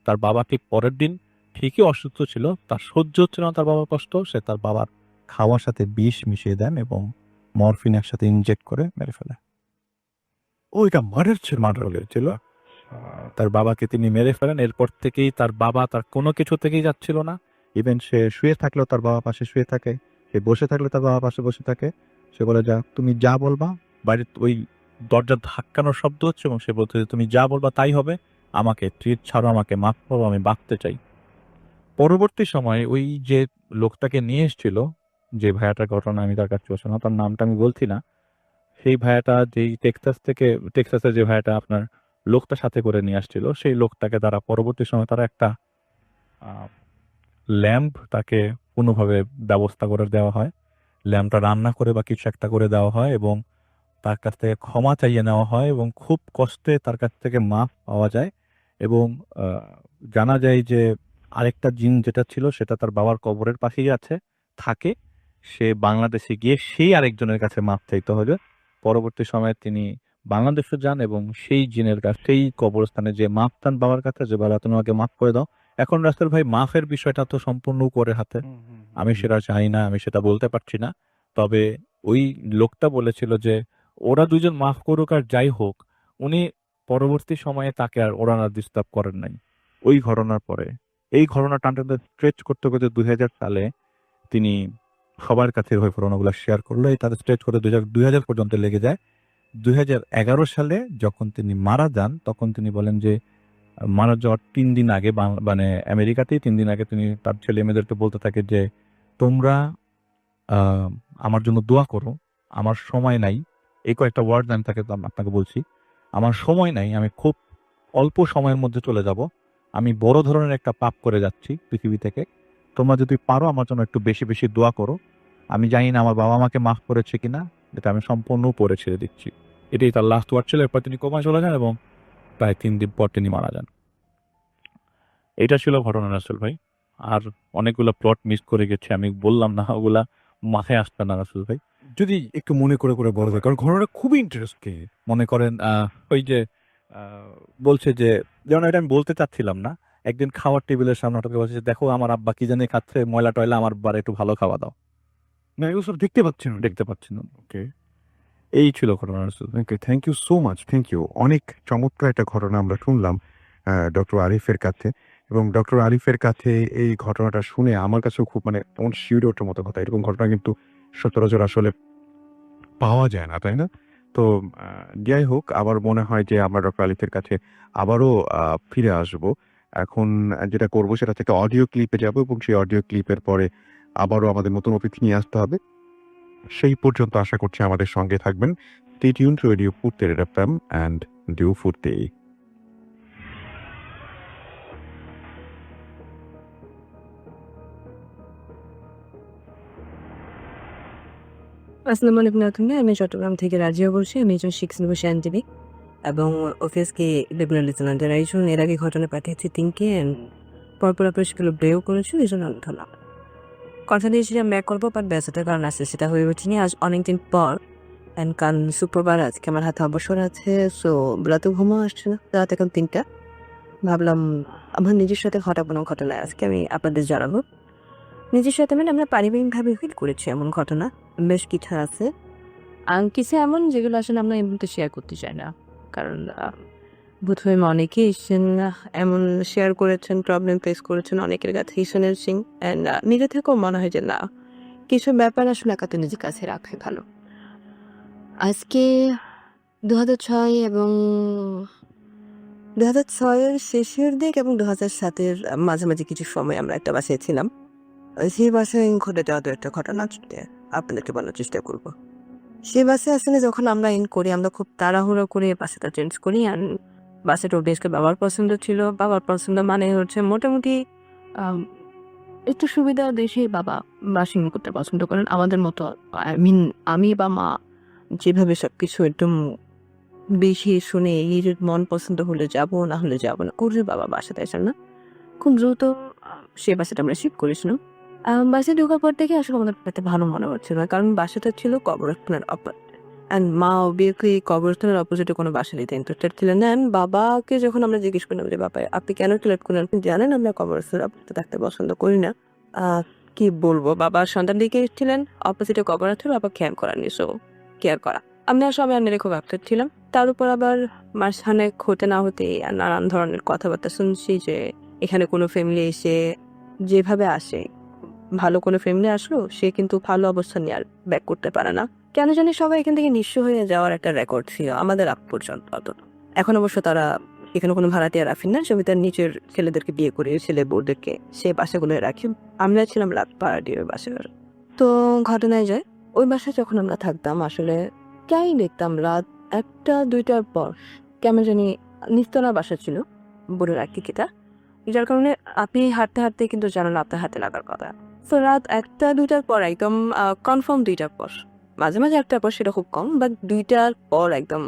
তার বাবা ঠিক পরের দিন ঠিকই অসুস্থ ছিল, তার সহ্য হচ্ছিল না তার বাবার কষ্ট, সে তার বাবার খাওয়ার সাথে বিষ মিশিয়ে দেন এবং মরফিন একসাথে ইনজেক্ট করে মেরে ফেলে। ওইটা মার্ডার হয়েছিল। তার বাবাকে তিনি মেরে ফেলেন। এরপর থেকেই তার বাবা তার কোনো কিছু থেকেই যাচ্ছিল না। ইভেন সে শুয়ে থাকলেও তার বাবা পাশে শুয়ে থাকে, সে বসে থাকলে তার বাবা পাশে বসে থাকে। সে বলে, যা তুমি যা বলবা। বাইরে ওই দরজা ধাক্কানোর শব্দ হচ্ছে এবং সে বলছে যে, তুমি যা বলবা তাই হবে, আমাকে ট্রিট ছাড়ো, আমাকে মাফ করো, আমি বাঁচতে চাই। পরবর্তী সময়ে ওই যে লোকটাকে নিয়ে এসেছিল, যে ভাইয়াটার ঘটনা আমি তার কাছে শোনা, তার নামটা আমি বলছি না। সেই ভাইয়াটা যেই টেক্সাসের যে ভাইয়াটা আপনার লোকটা সাথে করে নিয়ে আসছিল, সেই লোকটাকে তারা পরবর্তী সময়ে তারা একটা ল্যাম্প তাকে কোনোভাবে ব্যবস্থা করে দেওয়া হয়। ল্যাম্পটা রান্না করে বা কিছু একটা করে দেওয়া হয় এবং তার কাছ থেকে ক্ষমা চাইয়ে নেওয়া হয় এবং খুব কষ্টে তার কাছ থেকে মাফ পাওয়া যায় এবং জানা যায় যে আরেকটা জিন যেটা ছিল সেটা তার বাবার কবরের পাশেই থাকে। সে বাংলাদেশে গিয়ে সেই আরেকজনের কাছে মাফ চাইতে হবে। পরবর্তী সময়ে তিনি বাংলাদেশে যান এবং সেই জিনের কাছে, সেই কবরস্থানে যে মাফ চান বাবার কাছে, যে বাবা তুমি আমাকে মাফ করে দাও। এখন রাসেল ভাই, মাফের বিষয়টা তো সম্পূর্ণ উপরের হাতে। আমি সেটা চাই না, আমি সেটা বলতে পারছি না। তবে ওই লোকটা বলেছিল যে ওরা দুজন মাফ করুক আর যাই হোক, উনি পরবর্তী সময়ে তাকে আর ওরা ডিস্টার্ব করেন নাই ওই ঘটনার পরে। এই ঘটনা টানতে স্ট্রেচ করতে করতে 2000 সালে তিনি সবার কাছে ওই ঘটনাগুলো শেয়ার করলো। এই তাদের স্ট্রেচ করে 2000 পর্যন্ত লেগে যায়। 2011 সালে যখন তিনি মারা যান, তখন তিনি বলেন যে মারা যাওয়ার 3 দিন আগে মানে আমেরিকাতেই 3 দিন আগে তিনি তার ছেলে মেয়েদেরকে বলতে থাকে যে, তোমরা আমার জন্য দোয়া করো, আমার সময় নাই। এই কয়েকটা ওয়ার্ড আমি আপনাকে বলছি। আমার সময় নাই, আমি খুব অল্প সময়ের মধ্যে চলে যাব। আমি বড় ধরনের একটা পাপ করে যাচ্ছি পৃথিবী থেকে। তোমরা যদি পারো আমার জন্য একটু বেশি বেশি দোয়া করো। আমি জানি না আমার বাবা আমাকে মাফ করেছে কিনা, এটা আমি সম্পূর্ণ উপরে ছেড়ে দিচ্ছি। এটাই তার লাস্ট ওয়ার্ড ছিল। এরপর তিনি কোমায় চলে যান এবং প্রায় 3 দিন পর তিনি মারা যান। এটা ছিল ঘটনা রাসেল ভাই। আর অনেকগুলো প্লট মিস করে গেছে, আমি বললাম না, ওগুলা মাথায় আসবে না রাসেল ভাই। যদি একটু মনে করে বলা যায়, কারণ ঘটনাটা খুবই ইন্টারেস্টিং। মনে করেন ওই যে বলছে যে, যেমন এটা আমি বলতে চাচ্ছিলাম না, একদিন খাওয়ার টেবিলের সামনে হঠাৎ করে বলছে যে, দেখো আমার আব্বা কি জানি খাচ্ছে, ময়লা টয়লা, আমার বারে একটু ভালো খাওয়া দাও। না, এগুলো সব দেখতে পাচ্ছেন। দেখতে পাচ্ছি না। ওকে, এই ছিল ঘটনা রাসেল ভাই। Okay, thank you so much, thank you. অনেক চমৎকার একটা ঘটনা আমরা শুনলাম ডক্টর আরিফের কাছে, এবং ডক্টর আরিফের কাছে এই ঘটনাটা শুনে আমার কাছেও খুব মানে তেমন শিউরে ওঠার মতো কথা। এরকম ঘটনা কিন্তু সচরাচর আসলে পাওয়া যায় না, তাই না? তো যাই হোক, আবার মনে হয় যে আমরা ডক্টর আরিফের কাছে আবারও ফিরে আসব। এখন যেটা করব সেটা থেকে অডিও ক্লিপে যাব এবং সেই অডিও ক্লিপের পরে আবারও আমাদের নতুন অতিথি নিয়ে আসতে হবে। সেই পর্যন্ত আশা করছি আমাদের সঙ্গে থাকবেন। Stay tuned to Radio Furte FM and do Furte. আসসালামু আলাইকুম নাতুন। আমি চট্টগ্রাম থেকে রাজিয়া বলছি। আমি একজন শিক্ষানবিশ আইনজীবী এবং অফিসকে রেগুলার লিসেনারদের একজন। এর আগে ঘটনা পাঠিয়েছি 3কে পরপর আপনার সেগুলো ব্রেও করেছি, এই জন্য অনেক ধন্যবাদ। কথা দিয়েছিলাম ব্যাক করবো, বাট ব্যস্ততার কারণ আসছে সেটা হয়ে ওঠেনি। আজ অনেকদিন পর অ্যান্ড কারণ শুক্রবার, আজকে আমার হাতে অবসর আছে, সো রাতেও ঘুমও আসছে না। রাত এখন 3টা। ভাবলাম আমার নিজের সাথে ঘটা কোনো ঘটনা আজকে আমি আপনাদের জানাবো। নিজের সাথে মানে আমরা পারিবারিকভাবে ফিল করেছি এমন ঘটনা বেশ কিছু আছে। কিছু এমন যেগুলো আসলে আমরা এমনিতে শেয়ার করতে চাই না, কারণ বোধহয় অনেকেই এমন শেয়ার করেছেন, প্রবলেম ফেস করেছেন, অনেকের কাছে শুনেছি। অ্যান্ড নিজে থেকেও মনে হয় যে না, কিছু ব্যাপার আসলে একাতে নিজের কাছে রাখাই ভালো। আজকে 2006 এবং 2006-এর শেষের দিক এবং 2007-এর মাঝামাঝি কিছু সময় আমরা একটা বাসায় ছিলাম। সেই বাসায় ঘটে যাওয়া একটা ঘটনা আপনাদেরকে বলার চেষ্টা করব। সে বাসে আসলে যখন আমরা করি, আমরা খুব তাড়াহুড়ো করে বাসাটা চেঞ্জ করি। আর বাসেটা বেশকে বাবার পছন্দ ছিল। বাবার পছন্দ মানে হচ্ছে মোটামুটি একটু সুবিধা দেশে বাবা বাসিং করতে পছন্দ করেন। আমাদের মতো আমি বা মা যেভাবে সব কিছু একদম বেশি শুনে এই মন পছন্দ হলে যাব, না হলে যাব না করে বাবা বাসাতে আসেন না। খুব দ্রুত সে বাসাটা আমরা শিফট করেছিলাম। বাসে ঢোকার পর থেকে আসলে আমাদের একটা ভালো মনে হচ্ছিল না, কারণ বাসাটা ছিল কবরস্থানের অপোজিট। অ্যান্ড মা অবভিয়াসলি কবরস্থানের অপোজিটে কোনো বাসা নিতে ইন্টারেস্টেড ছিলেন না। বাবাকে যখন আমরা জিজ্ঞেস করলাম যে বাবা আপনি কেন সিলেক্ট করলেন, আপনি জানেন আমরা কবরস্থানের অপোজিটে থাকতে পছন্দ করি না। কি বলবো, বাবা সন্তান দিকে এসেছিলেন, অপোজিটে কবর ছিল, বাবা খেয়াল করানি, সো কেয়ার করা। আমরা সবাই আমরা খুব আপসেট ছিলাম। তার উপর আবার মাঝখানে হতে না হতে নানান ধরনের কথাবার্তা শুনছি যে এখানে কোনো ফ্যামিলি এসে যেভাবে আসে ভালো কোনো ফ্যামিলি আসলো, সে কিন্তু ভালো অবস্থান নিয়ে আর ব্যাক করতে পারে না। কেন জানি সবাই এখান থেকে নিঃস্ব হয়ে যাওয়ার একটা রেকর্ড ছিল আমাদের আগ পর্যন্ত অন্তত। এখন অবশ্য তারা এখানে কোনো ভাড়াটিয়া রাখেন না, সবাই তার নিচের ছেলেদেরকে বিয়ে করে ছেলে বউদেরকে সে বাসাগুলো রাখি। আমরা ছিলাম রাত ভাড়াটিয়ার বাসার। তো ঘটনায় যায়, ওই বাসায় যখন আমরা থাকতাম আসলে প্রায়ই দেখতাম রাত 1টা-2টার পর কেমন জানি নিস্তলা বাসা ছিল, বলে রাখি কিটা, যার কারণে আপনি হাঁটতে হাঁটতে কিন্তু জানালা আপনার হাতে লাগার কথা। তো রাত 1টা-2টার পর একদম কনফার্ম 2টার পর, মাঝে মাঝে 1টার পর, সেটা খুব কম, বাট 2টার পর একদম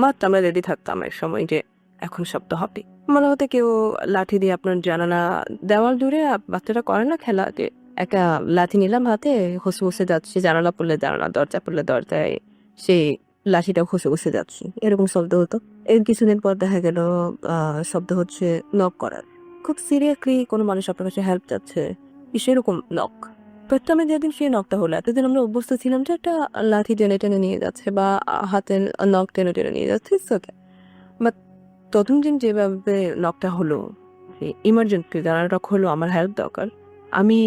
মাত্র আমরা রেডি থাকতাম এক সময় যে এখন সব তো হবে। মনে হতে কেউ লাঠি দিয়ে আপনার জানালা দেওয়াল দূরে বাচ্চারা করে না খেলা, যে একটা লাঠি নিলাম হাতে, ঘষে ঘষে যাচ্ছি, জানালা পড়লে জানালা, দরজা পড়লে দরজায় সেই লাঠিটা ঘষে ঘষে যাচ্ছি, এরকম শব্দ হতো। এর কিছুদিন পর দেখা গেল শব্দ হচ্ছে নক করার, খুব সিরিয়াসলি কোনো মানুষ আপনার কাছে হেল্প চাচ্ছে, সেরকম নক। প্রথমে যেদিন সেই নকটা হলো, এতদিন আমরা অভ্যস্ত ছিলাম যে একটা লাঠি টেনে টেনে নিয়ে যাচ্ছে বা হাতে নক টেনে টেনে নিয়ে যাচ্ছে, ওকে। বাট প্রথম দিন যেভাবে নকটা হলো, ইমার্জেন্সি জানালাটা হলো, আমার হেল্প দরকার, আমি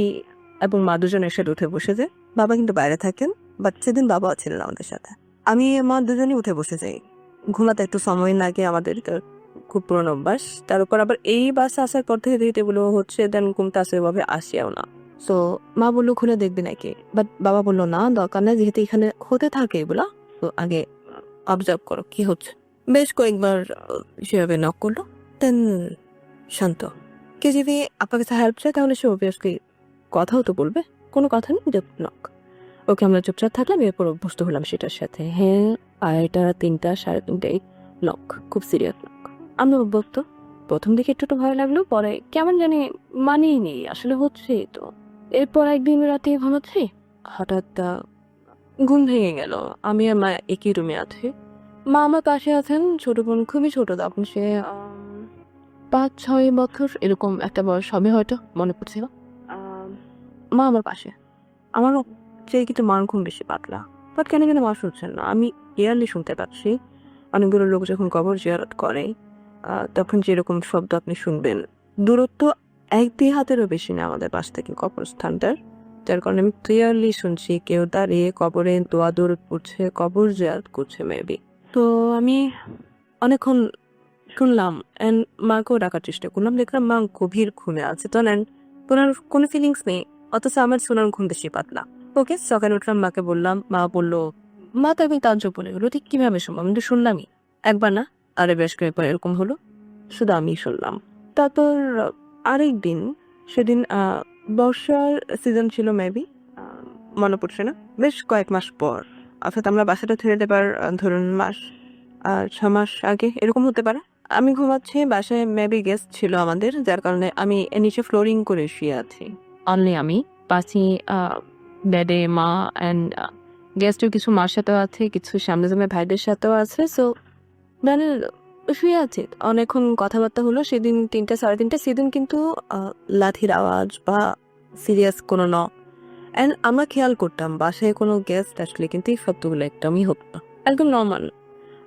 এবং মা দুজন একসাথে উঠে বসে যাই। বাবা কিন্তু বাইরে থাকেন, বাট সেদিন বাবা ছিলেন আমাদের সাথে। আমি মা দুজনই উঠে বসে যাই। ঘুমাতে একটু সময় লাগে আমাদের, খুব পুরনো অভ্যাস। তার উপর আবার এই বাসে আসার পর থেকে দেখতে বলো হচ্ছে, দেন ঘুমটা আসে এভাবে আসিয়াও না। সো মা বললো খুলে দেখবি নাকি, বাট বাবা বললো না দরকার নেই, যেহেতু এখানে হতে থাকে এগুলা, তো আগে অবজার্ভ করো কি হচ্ছে। বেশ কয়েকবার সেভাবে নক করলো, দেন শান্ত। কে যদি আপনার কাছে হেল্প চায় তাহলে সে অবভিয়াসলি কথাও তো বলবে, কোনো কথা নেই, যে নক। ওকে, আমরা চুপচাপ থাকলাম, এরপর অভ্যস্ত হলাম সেটার সাথে। হ্যাঁ, 2:30, 3:30 নক, খুব সিরিয়াস নক। আমি অভ্যস্ত। প্রথম দিকে একটু ভয় লাগলো, পরে কেমন জানি মানিয়ে নেই, আসলে হচ্ছে তো। এরপর একদিন রাতে ঘুমাচ্ছি, হঠাৎ ঘুম ভেঙে গেল। আমি আর মা একই রুমে আছি, মা আমার পাশে আছেন, ছোট বোন খুবই ছোট, তখন সে 5-6 বছর এরকম একটা বয়স হবে হয়তো, মনে পড়ছে না। মা আমার পাশে, আমার চেয়ে কিন্তু মার ঘুম বেশি পাতলা, বাট কেন কেন মা শুনছেন না, আমি ক্লিয়ারলি শুনতে পাচ্ছি। অনেকগুলো লোক যখন কবর জিয়ারত করে তখন যেরকম শব্দ আপনি শুনবেন, দূরত্ব 1-2 হাতেরও বেশি না আমাদের পাশ থেকে কবরস্থানটার, যার কারণে আমি ক্লিয়ারলি শুনছি কেউ দাঁড়িয়ে কবরে দোয়া দরুদ পড়ছে, কবর জিয়ারত করছে মেবি। তো আমি অনেকক্ষণ শুনলাম অ্যান্ড মাকেও ডাকার চেষ্টা করলাম, দেখলাম মা গভীর ঘুমে আছে। তো ওনার কোনো ফিলিংস নেই, অথচ আমার সোনার ঘুম বেশি পাতলা। ওকে, সকালে উঠলাম, মাকে বললাম, মা বললো, মা তো একদিন তাজ্জব বলে গেলো, ঠিক কিভাবে শুনলাম, আমি তো শুনলামই, একবার না আরে বেশ কয়েকবার এরকম হলো, শুধু আমি শুনলাম। তারপর আরেক দিন, সেদিন বর্ষার সিজন ছিল মেবি, মনে পড়ছে না, বেশ কয়েক মাস পর, অর্থাৎ আমরা বাসাটা ছেড়ে দেবার ধরুন 6 মাস আগে এরকম হতে পারে। আমি ঘুমাচ্ছি, বাসায় মেবি গেস্ট ছিল আমাদের, যার কারণে আমি নিচে ফ্লোরিং করে শুয়ে আছি, অনলি আমি, পাশে বেডে মা অ্যান্ড গেস্টও কিছু মার সাথেও আছে, কিছু সামনে সামনে ভাইদের সাথেও আছে। সো মানে শুয়ে আছি, অনেকক্ষণ কথাবার্তা হলো। সেদিন 3টা 3:30, সেদিন কিন্তু লাঠির আওয়াজ বা সিরিয়াস কোনো অ্যান্ড আমরা খেয়াল করতাম বাসায় কোনো গেস্ট আসলে কিন্তু এই শব্দগুলো একদমই হতো না, একদম নর্মাল।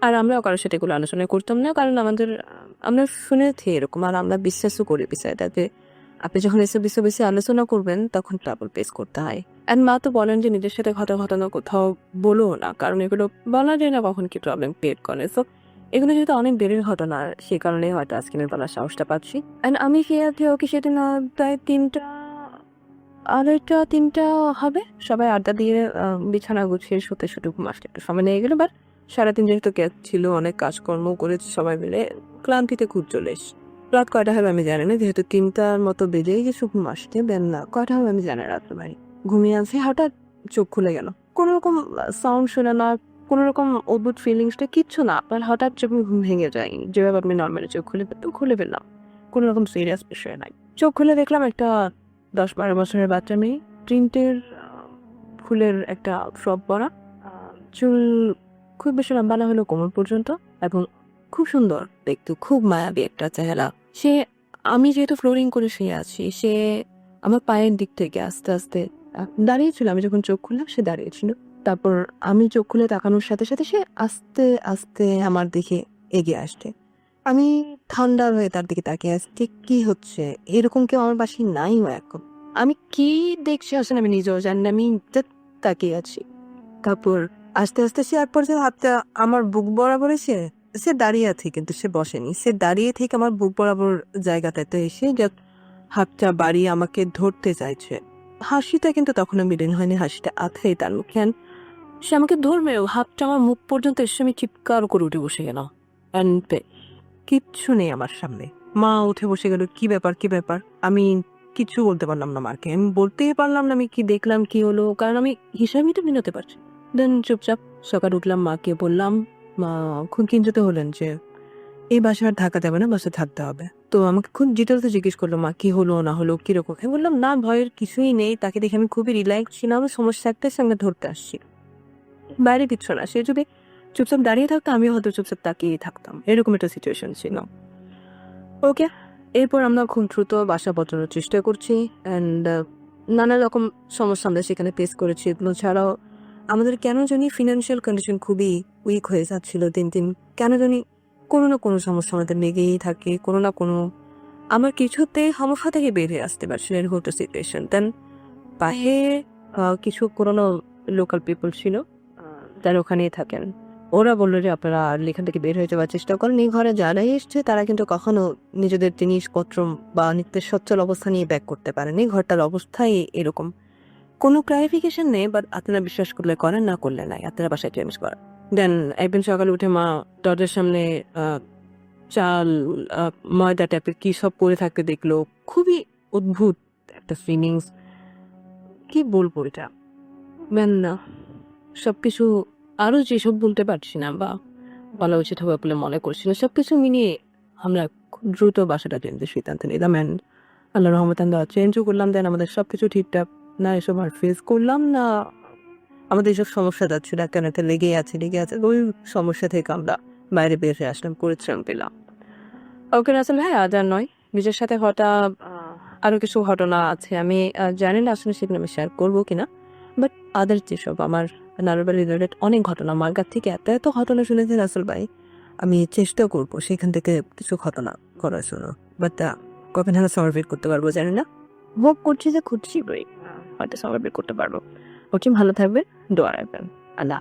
আর আমরাও কারোর সাথে এগুলো আলোচনা করতাম না, কারণ আমরা শুনেছি এরকম, আর আমরা বিশ্বাসও করি বিষয়টা যে আপনি যখন এসব বিষয় বেশি আলোচনা করবেন তখন ট্রাবল ফেস করতে হয়। অ্যান্ড মা তো বলেন যে নিজের সাথে ঘটনা কোথাও বলো না, কারণ এগুলো বলা যায় না কখন কি প্রবলেম ক্রিয়েট করে। সো এগুলো যেহেতু অনেক দেরির ঘটনা, সে কারণে হয়তো আজকে আমি বলার সাহসটা পাচ্ছি। অ্যান্ড আমি খেয়ে ওকে সেদিন প্রায় 2:30 হবে, সবাই আড্ডা দিয়ে বিছানা গুছিয়ে শুতে শুতে ঘুম আসতে একটু সময় নিয়ে গেলো। বাট সারাদিন যেহেতু গ্যাস ছিল, অনেক কাজকর্ম করেছি সবাই মিলে, ক্লান্তিতে খুব চলে এসছি। রাত কয়টা হবে আমি জানি না, যেহেতু 3টার মতো বেজেই গেছে ঘুম আসতে, দেন না কয়টা হবে আমি জানি রাত্রে বাড়ি ঘুমিয়ে আছি, হঠাৎ চোখ খুলে গেল, কোনো রকম সাউন্ড শুনে না, কোনো রকম অদ্ভুত ফিলিংসটা কিচ্ছু না, আপনার হঠাৎ যখন ঘুম ভেঙে যায় যেভাবে আপনি নর্মালি চোখ খুলে ফেললাম, কোনো রকম সিরিয়াস বিষয় নাই। চোখ খুলে দেখলাম একটা 10-12 বছরের বাচ্চা মেয়ে, প্রিন্টের ফুলের একটা ফ্রক পরা, চুল খুব বেশি লম্বা না হলেও কোমর পর্যন্ত, এবং খুব সুন্দর দেখতে, খুব মায়াবী একটা চেহারা। সে, আমি যেহেতু ফ্লোরিং করে শুয়ে আছি, সে আমার পায়ের দিক থেকে আস্তে আস্তে দাঁড়িয়েছিল। আমি যখন চোখ খুললাম সে দাঁড়িয়েছিল, তারপর আমি চোখ খুলে তাকানোর সাথে সাথে সে আস্তে আস্তে আমার দিকে এগিয়ে আসছে। আমি ঠান্ডা হয়ে তার দিকে তাকিয়ে আসছি, কি হচ্ছে, এরকম কেউ আমার পাশে নাই এখন। আমি কি দেখছি আসলে আমি নিজেও জানি না, আমি just তাকিয়ে আছি। তারপর আস্তে আস্তে সে এক পর্যায়ে হাতটা আমার বুক বরাবর এসে, সে দাঁড়িয়ে আছে কিন্তু সে বসেনি, সে দাঁড়িয়ে থেকে আমার বুক বরাবর জায়গাটাতে এসে just হাতটা বাড়িয়ে আমাকে ধরতে চাইছে। হাসিটা কিন্তু তখনও মিলন হয়নি, হাসিটা আছেই তার মুখে। And সে আমাকে ধরবেও, হাতটা আমার মুখ পর্যন্ত এসে আমি চিৎকার করে উঠে বসে গেলাম। অ্যান্ড কিচ্ছু নেই আমার সামনে। মা উঠে বসে গেল, কি ব্যাপার কি ব্যাপার? আমি কিচ্ছু বলতে পারলাম না মাকে, আমি বলতেই পারলাম না আমি কি দেখলাম কি হলো, কারণ আমি হিসাবই তো মিলাতে পারছি। দেন চুপচাপ সকাল উঠলাম, মাকে বললাম। মা খুব চিন্তিত হলেন যে এই বাসায় আর থাকা যাবে না, বাসায় থাকতে হবে। তো আমাকে খুব ডিটেলসে জিজ্ঞেস করলো, মা কি হলো না হলো কিরকম। আমি বললাম না, ভয়ের কিছুই নেই, তাকে দেখে আমি খুবই রিল্যাক্স ছিলাম, সমস্যা একটাই সঙ্গে ধরতে আসছি, বাইরে কিচ্ছু না। সে যদি চুপচাপ দাঁড়িয়ে থাকতো আমিও হয়তো চুপচাপ তাকিয়ে থাকতাম, এরকম একটা সিচুয়েশন ছিল। ওকে, এরপর আমরা খুব দ্রুত বাসা বদলানোর চেষ্টা করছি। অ্যান্ড নানা রকম সমস্যা আমরা সেখানে ফেস করেছি। এগুলো ছাড়াও আমাদের কেন জানি ফিনান্সিয়াল কন্ডিশন খুবই উইক হয়ে যাচ্ছিল দিন দিন। কেন জানি কোনো না কোনো সমস্যা আমাদের লেগেই থাকে, কোনো না কোনো। আমার কিছুতে সমস্যা থেকে বের হয়ে আসতে পারছি না, এরকম একটা সিচুয়েশন। দেন পাশে কিছু পুরোনো লোকাল পিপল ছিল, যারা ওখানেই থাকেন। ওরা বললো যে আপনারা আর এখান থেকে বের হয়ে যাওয়ার চেষ্টা করেন, এই ঘরে যারাই এসছে তারা কিন্তু কখনো নিজেদের জিনিসপত্র বা নিজেদের সচ্ছল অবস্থা নিয়ে ব্যাক করতে পারেনি, ঘরটার অবস্থাই এরকম। কোনো ক্লারিফিকেশন নেই, বাট আপনারা বিশ্বাস করলে করেন, না করলে নাই, আপনারা বাসায় চেঞ্জ করেন। দেন একদিন সকালে উঠে মা দরজার সামনে চাল, ময়দা টাইপের কি সব পরে থাকতে দেখলো। খুবই অদ্ভুত একটা ফিলিংস, কি বলবো এটা। দেন সবকিছু আরো যেসব বলতে পারছি না বা বলা উচিত হবে বলে মনে করছিল, সবকিছু মিলিয়ে আমরা খুব দ্রুত বাসাটা চেঞ্জের সিদ্ধান্ত নিলাম। অ্যান্ড আল্লাহ রহমত আমরা চেঞ্জও করলাম। দেন আমাদের সবকিছু ঠিকঠাক না এসব আর ফেস করলাম না, আমাদের এইসব সমস্যা যাচ্ছিল একটা না একটা লেগেই আছে লেগে আছে, ওই সমস্যা থেকে আমরা বাইরে বের হয়ে আসলাম, পরিশ্রম পেলাম। ওকে রাসেল ভাই, আজ আর নয়, নিজের সাথে হঠাৎ আরো কিছু ঘটনা আছে, আমি জানি না আসলে সেগুলো আমি শেয়ার করবো কিনা, বাট আদার যেসব আমার নারবালি রিলেটেড অনেক ঘটনা, আমার কাছ থেকে এত এত ঘটনা শুনেছেন রাসেল ভাই, আমি চেষ্টা করবো সেখান থেকে কিছু ঘটনা করার জন্য, বাট কবে না সার্ভে করতে পারবো জানি না। হোপ করছি যে খুঁজছি বই, হয়তো সার্ভে করতে পারবো। ওকে, ভালো থাকবে, দোয়া রাখবেন, আল্লাহ।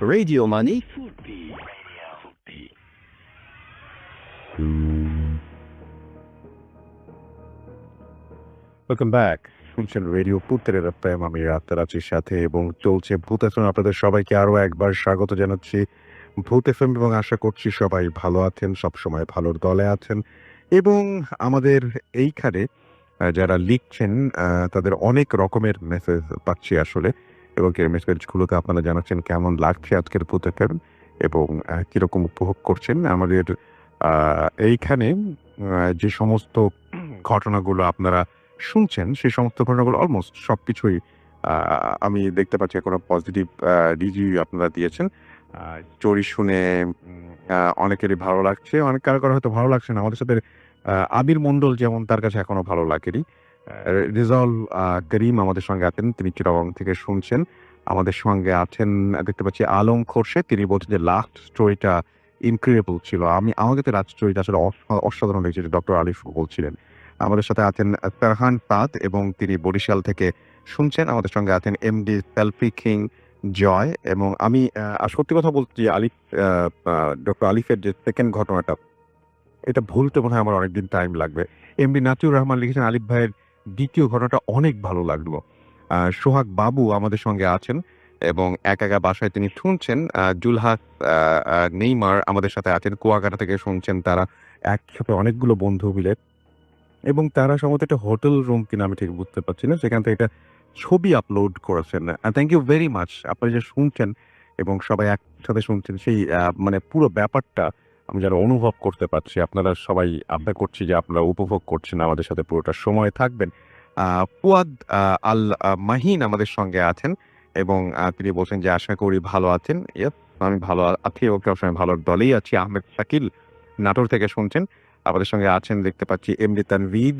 Radio Money. Welcome back. শুনছেন রেডিও পুত্রের প্রেম, আমি রাতের সাথে, এবং চলছে ভূত এফএম। আপনাদের সবাইকে আরো একবার স্বাগত জানাচ্ছি ভূত এফএম, এবং আশা করছি সবাই ভালো আছেন, সবসময় ভালোর দলে আছেন। এবং আমাদের এইখানে যারা লিখছেন তাদের অনেক রকমের মেসেজ পাচ্ছি আসলে, এবং এই মেসেজগুলোতে আপনারা জানাচ্ছেন কেমন লাগছে আজকের ভূত এফএম এবং কিরকম উপভোগ করছেন। আমাদের এইখানে যে সমস্ত ঘটনাগুলো আপনারা শুনছেন, সেই সমস্ত ঘটনাগুলো অলমোস্ট সবকিছুই আমি দেখতে পাচ্ছি কোনো পজিটিভ রিভিউ আপনারা দিয়েছেন। স্টোরি শুনে অনেকেরই ভালো লাগছে, অনেক কারো হয়তো ভালো লাগছে না। আমাদের সাথে আবির মণ্ডল যেমন, তার কাছে এখনো ভালো লাগেনি। রেজাউল করিম আমাদের সঙ্গে আছেন, তিনি চিটাগং থেকে শুনছেন। আমাদের সঙ্গে আছেন দেখতে পাচ্ছি আলম খোরশেদ, তিনি বলছেন যে লাস্ট স্টোরিটা ইনক্রেডিবল ছিল। আমাকে তো লাস্ট স্টোরিটা আসলে অসাধারণ লেগেছে, যে ডক্টর আলিফ বলছিলেন। আমাদের সাথে আছেন ফারহান ফাদ, এবং তিনি বরিশাল থেকে শুনছেন। আমাদের সঙ্গে আছেন এমডি সেলফি কিং জয়। এবং আমি সত্যি কথা বলছি, আলিফ ডক্টর আলিফের যে সেকেন্ড ঘটনাটা, এটা ভুলতে মনে হয় আমার অনেকদিন টাইম লাগবে। এমডি নাতিউর রহমান লিখেছেন আলিফ ভাইয়ের দ্বিতীয় ঘটনাটা অনেক ভালো লাগলো। সোহাগ বাবু আমাদের সঙ্গে আছেন এবং একা বাসায় তিনি শুনছেন। জুলহাস নেইমার আমাদের সাথে আছেন, কুয়াকাটা থেকে শুনছেন। তারা একসাথে অনেকগুলো বন্ধু মিলে, এবং তারা সম্ভবত একটা হোটেল রুম কিনা আমি ঠিক বুঝতে পারছি না, সেখান থেকে একটা ছবি আপলোড করেছেন। Thank you very much. আপনারা যে শুনছেন এবং সবাই একসাথে শুনছেন, সেই মানে পুরো ব্যাপারটা আমি যারা অনুভব করতে পারছি। আপনারা সবাই আশা করছি যে আপনারা উপভোগ করছেন, আমাদের সাথে পুরোটা সময় থাকবেন। ফুয়াদ আল মাহিন আমাদের সঙ্গে আছেন, এবং তিনি বলছেন যে আশা করি ভালো আছেন। ইয়েস, আমি ভালো আছি, ওকে সবসময় ভালোর দলেই আছি। আহমেদ শাকিল নাটোর থেকে শুনছেন। আমাদের সঙ্গে আছেন দেখতে পাচ্ছি এমডি তানভীদ,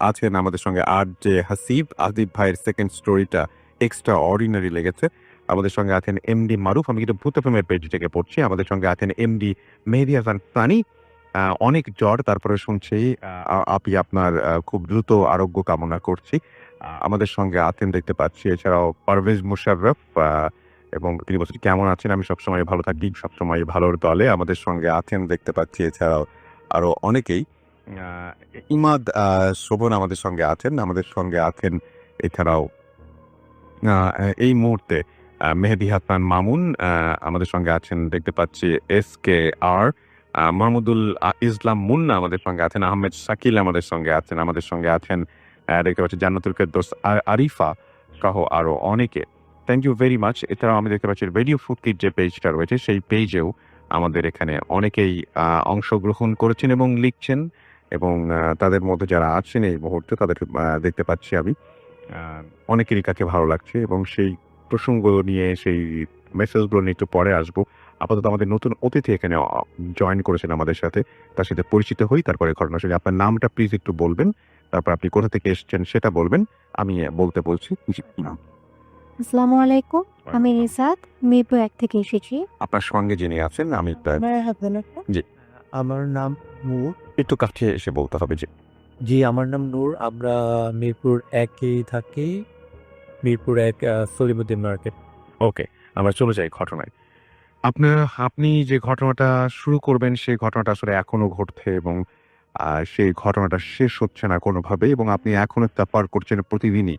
আছেন আমাদের সঙ্গে আর জে হাসিব। আসিফ ভাইয়ের সেকেন্ড স্টোরিটা এক্সট্রা অর্ডিনারি লেগেছে। আমাদের সঙ্গে আছেন এমডি মারুফ, আমি কিন্তু ভূত এফএমের পেজ থেকে পড়ছি। আমাদের সঙ্গে আছেন এমডি মেহেদী হাসান সানি, অনেক জ্বর, তারপরে শুনছি আপনি আপনার খুব দ্রুত আরোগ্য কামনা করছি। আমাদের সঙ্গে আছেন দেখতে পাচ্ছি, এছাড়াও পারভেজ মুশাররফ, এবং তিনি বলছেন, "কেমন আছেন? আমি সবসময় ভালো থাকি, সবসময় ভালোর দলে।" আমাদের সঙ্গে আছেন দেখতে পাচ্ছি, এছাড়াও আরো অনেকেই। আ ইমাদ শোভন আমাদের সঙ্গে আছেন। আমাদের সঙ্গে আছেন এছাড়াও এই মুহূর্তে মেহেদী হাসান মামুন আমাদের সঙ্গে আছেন দেখতে পাচ্ছি, SKR, মাহমুদুল ইসলাম মুন্না আমাদের সঙ্গে আছেন, আহমেদ শাকিল আমাদের সঙ্গে আছেন, আমাদের সঙ্গে আছেন দেখতে পাচ্ছি জান্নাতুল ফেরদৌস আরিফা সহ আরো অনেকে। Thank you very much. এছাড়াও আমি দেখতে পাচ্ছি রেডিও ফুডকিট যে পেজটা রয়েছে, সেই পেজেও আমাদের এখানে অনেকেই অংশগ্রহণ করেছেন এবং লিখছেন, এবং তাদের মধ্যে যারা আছেন এই মুহূর্তে তাদের দেখতে পাচ্ছি আমি। অনেকেরই কাছে ভালো লাগছে, এবং সেই প্রসঙ্গ নিয়ে, সেই মেসেজগুলো নিয়ে একটু পরে আসবো। আপাতত আমাদের নতুন অতিথি এখানে জয়েন করেছেন আমাদের সাথে। তার সাথে পরিচিত হই, তারপরে ঘটনা শুনি। আপনার নামটা প্লিজ একটু বলবেন, তারপর আপনি কোথা থেকে এসেছেন সেটা বলবেন। আমি বলতে বলছি। জি, নাম। আসসালামু আলাইকুম। আমি রিসাত, মিরপুর ১ থেকে এসেছি। আপনার সঙ্গে যিনি আছেন, আমি জি, আমার নাম নূর। একটু কাছে এসে বলতে হবে। জি, জি, আমার নাম নূর। আমরা মিরপুর ১-এই থাকি। মিরপুর ১ সলিমুদ্দিন মার্কেট। ওকে, আমরা চলে যাই ঘটনায়। আপনি যে ঘটনাটা শুরু করবেন, সেই ঘটনাটা আসলে এখনো ঘটছে, এবং সেই ঘটনাটা শেষ হচ্ছে না কোনোভাবেই, এবং আপনি এখনো সাফার করছেন প্রতিদিনই।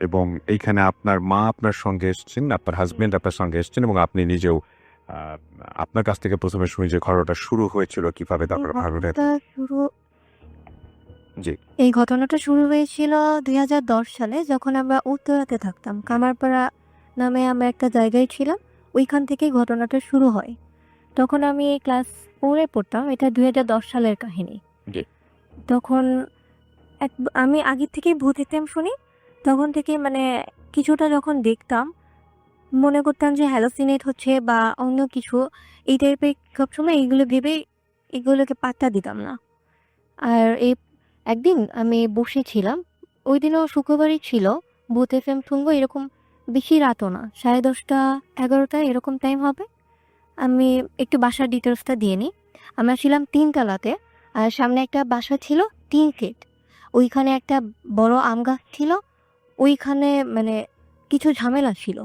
এবং এইখানে আপনার মা আপনার সঙ্গে এসছেন, আপনার হাসব্যান্ড আপনার সঙ্গে এসছেন, এবং আপনি নিজেও আ আপনার কাছ থেকে ১ম এ শুনি যে ঘটনাটা শুরু হয়েছিল কিভাবে, এই তারপরে ভাঙনের। ঘটনাটা শুরু জি, এই ঘটনাটা শুরু হয়েছিল ২০১০ সালে, যখন আমরা উত্তরাতে থাকতাম। কামারপাড়া নামে আমরা একটা জায়গায় ছিলাম। ওইখান থেকেই ঘটনাটা শুরু হয়। তখন আমি ক্লাস 4 এ পড়তাম। এটা ২০১০ সালের কাহিনী। জি। তখন আমি আগের থেকেই ভূত দেখতাম শুনি। তখন থেকেই মানে কিছুটা যখন দেখতাম, মনে করতাম যে হ্যালোসিনেট হচ্ছে বা অন্য কিছু, এই টাইপের সবসময় এইগুলো ভেবে এগুলোকে পাত্তা দিতাম না। আর একদিন আমি বসেছিলাম, ওই দিনও শুক্রবারই ছিল। ভূত এফএম শুনবো, এরকম বেশি রাতও না, 10:30 11টা এরকম টাইম হবে। আমি একটু বাসার ডিটেলসটা দিয়ে নিই। আমরা ছিলাম ৩ তলাতে, আর সামনে একটা বাসা ছিল ৩ গেট। ওইখানে একটা বড় আম গাছ ছিল। ওইখানে মানে কিছু ঝামেলা ছিল।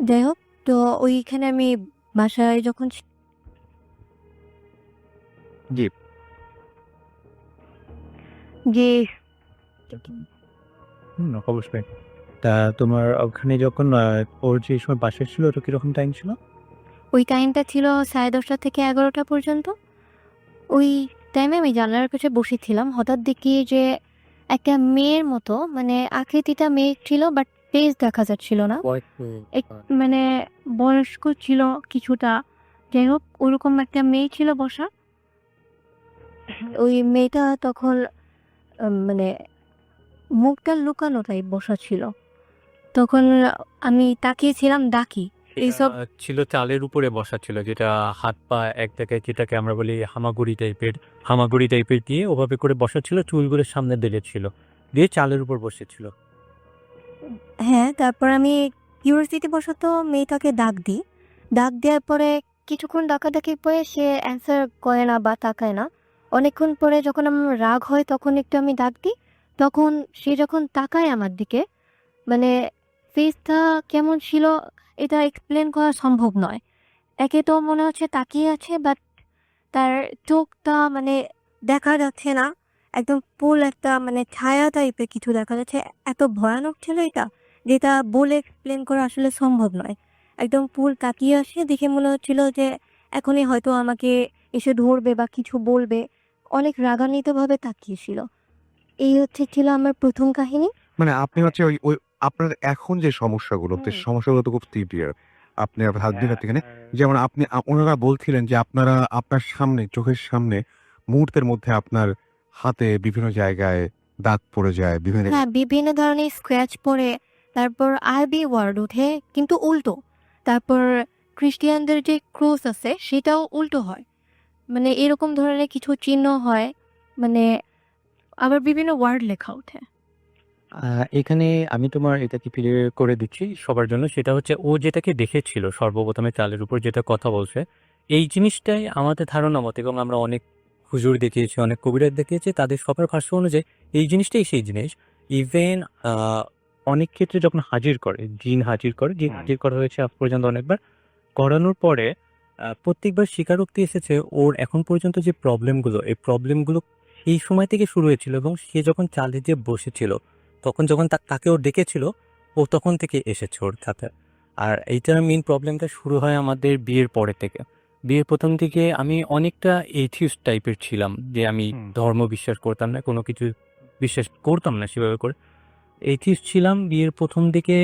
যাই হোক, তো ওইখানে আমি বাসায় যখন জি। যে অবশ্যই। তা তোমার ওখানে যখন ওর যে সময় বাসায় ছিল, ওটা কিরকম টাইম ছিল? ওই টাইমটা ছিল 10:30 থেকে 11টা পর্যন্ত। ওই টাইমে আমি জানালার কাছে বসেছিলাম। হঠাৎ দেখি যে একটা মেয়ের মতো, মানে আকৃতিটা মেয়ে ছিল, বাট ফেস দেখা যাচ্ছিল না। মানে বয়স্ক ছিল কিছুটা। যাই হোক, ওরকম একটা মেয়ে ছিল বসা। ওই মেয়েটা তখন মানে মুখটা লুকানো টাইপ বসা ছিল। তখন আমি তাকিয়েছিলাম, ডাকি এইসব। ছিল চালের উপরে বসা ছিল, যেটা হাত পা এক জায়গায়, যেটাকে আমরা বলি হামাগুড়ি টাইপের দিয়ে ওভাবে করে বসা ছিল, চুলগুলো সামনে দিকে ছিল, দিয়ে চালের উপর বসেছিল। হ্যাঁ, তারপর আমি কিউরিওসিটি বশত মেয়েটাকে ডাক দিই। ডাক দেওয়ার পরে কিছুক্ষণ ডাকাডাকির পরে সে অ্যান্সার করে না বা তাকায় না। অনেকক্ষণ পরে যখন আমার রাগ হয়, তখন একটু আমি ডাক দিই। তখন সে যখন তাকায় আমার দিকে, মানে ফেসটা কেমন ছিল এটা এক্সপ্লেন করা সম্ভব নয়। একে তো মনে হচ্ছে তাকিয়ে আছে, বাট তার চোখটা মানে দেখা যাচ্ছে না। একদম ফুল একটা মানে ছায়া টাইপের কিছু দেখা যাচ্ছে। এত ভয়ানক ছিল এটা, যেটা বলে এক্সপ্লেন করা আসলে সম্ভব নয়। একদম ফুল তাকিয়ে আসে, দেখে মনে হচ্ছিল যে এখনই হয়তো আমাকে এসে ধরবে বা কিছু বলবে। অনেক রাগান্বিতভাবে তাকিয়েছিল। এই ছিল আমার ১ম কাহিনী। মানে আপনি হচ্ছে ওই আপনার এখন যে সমস্যাগুলো, সমস্যাগুলো তো খুব সিভিয়ার। আপনি আপনার হাসব্যান্ডের থেকে, যেমন আপনি ওনারা বলছিলেন যে আপনার সামনে, চোখের সামনে মুহূর্তের মধ্যে আপনার হাতে বিভিন্ন জায়গায় দাগ পড়ে যায়, বিভিন্ন হ্যাঁ, বিভিন্ন ধরনের স্ক্র্যাচ পড়ে, তারপর আরবি ওয়ার্ড ওঠে কিন্তু উল্টো। তারপর খ্রিস্টিয়ানদের যে ক্রস আছে সেটাও উল্টো হয়। মানে এরকম ধরনের কিছু চিহ্ন হয়। মানে আবার বিভিন্ন ওয়ার্ড লেখা ওঠে। এখানে আমি তোমার এটাকে ক্লিয়ার করে দিচ্ছি সবার জন্য। সেটা হচ্ছে, ও যেটাকে দেখেছিল সর্বপ্রথমে চালের উপর যেটা কথা বলছে, এই জিনিসটাই আমাদের ধারণা মতে, এবং আমরা অনেক হুজুর দেখিয়েছি, অনেক কবিরাজ দেখিয়েছি, তাদের সবার ভাষ্য অনুযায়ী এই জিনিসটাই সেই জিনিস। ইভেন অনেক ক্ষেত্রে যখন হাজির করে, জিন হাজির করে, জিন হাজির করা হয়েছে আজ পর্যন্ত অনেকবার, করানোর পরে প্রত্যেকবার স্বীকারোক্তি এসেছে ওর এখন পর্যন্ত যে প্রবলেমগুলো, এই প্রবলেমগুলো এই সময় থেকে শুরু হয়েছিল, এবং সে যখন চালে যে বসেছিল তখন যখন তাকে ও ডেকেছিল, ও তখন থেকে এসেছে ওর সাথে। আর এইটার মেইন প্রবলেমটা শুরু হয় আমাদের বিয়ের পরে থেকে। বিয়ের প্রথম দিকে আমি অনেকটা এথিস্ট টাইপের ছিলাম, যে আমি ধর্ম বিশ্বাস করতাম না, কোনো কিছু বিশ্বাস করতাম না সেভাবে করে এথিস্ট ছিলাম। বিয়ের প্রথম দিকে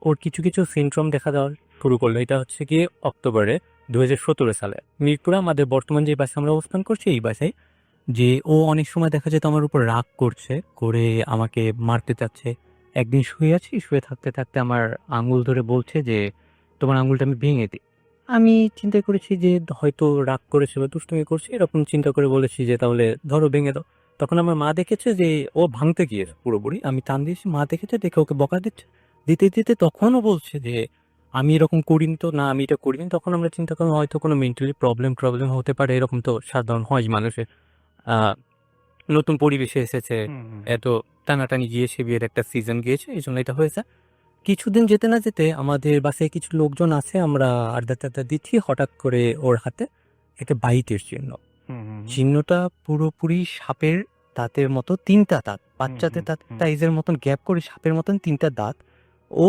ওর কিছু কিছু সিনড্রোম দেখা দেওয়া শুরু করলো। এটা হচ্ছে গিয়ে অক্টোবরে 2017 সালে মিরপুরে আমাদের বর্তমান যে বাসায় আমরা অবস্থান করছি এই বাসায়, যে ও অনেক সময় দেখা যেত আমার উপর রাগ করছে, করে আমাকে মারতে চাচ্ছে। একদিন শুয়ে আছি, শুয়ে থাকতে থাকতে আমার আঙুল ধরে বলছে যে তোমার আঙুলটা আমি ভেঙে দিই। আমি চিন্তা করেছি যে হয়তো রাগ করেছে বা দুষ্টুমি করছে, এরকম চিন্তা করে বলেছি যে তাহলে ধরো ভেঙে দাও। তখন আমার মা দেখেছে যে ও ভাঙতে গিয়েছে পুরোপুরি, আমি টান দিয়েছি, মা দেখেছে, দেখে ওকে বকা দিচ্ছে, দিতে দিতে তখনও বলছে যে আমি এরকম করিনি তো, না আমি এটা করিনি। তখন আমরা চিন্তা করলাম হয়তো কোনো মেন্টালি প্রবলেম হতে পারে, এরকম তো সাধারণ হয় মানুষের। আহ, নতুন পরিবেশে এসেছে, এত টানাটানি গিয়েছে, বিয়ের একটা সিজন গিয়েছে, এই জন্য এটা হয়েছে। কিছুদিন যেতে না যেতে আমাদের বাসায় কিছু লোকজন আছে, আমরা আড্ডা টাড্ডা দিচ্ছি, হঠাৎ করে ওর হাতে একটা বাইটের চিহ্ন। চিহ্নটা পুরোপুরি সাপের দাঁতের মতো 3টা দাঁত, বাচ্চাদের দাঁত সাইজের মতন গ্যাপ করে সাপের মতন 3টা দাঁত। ও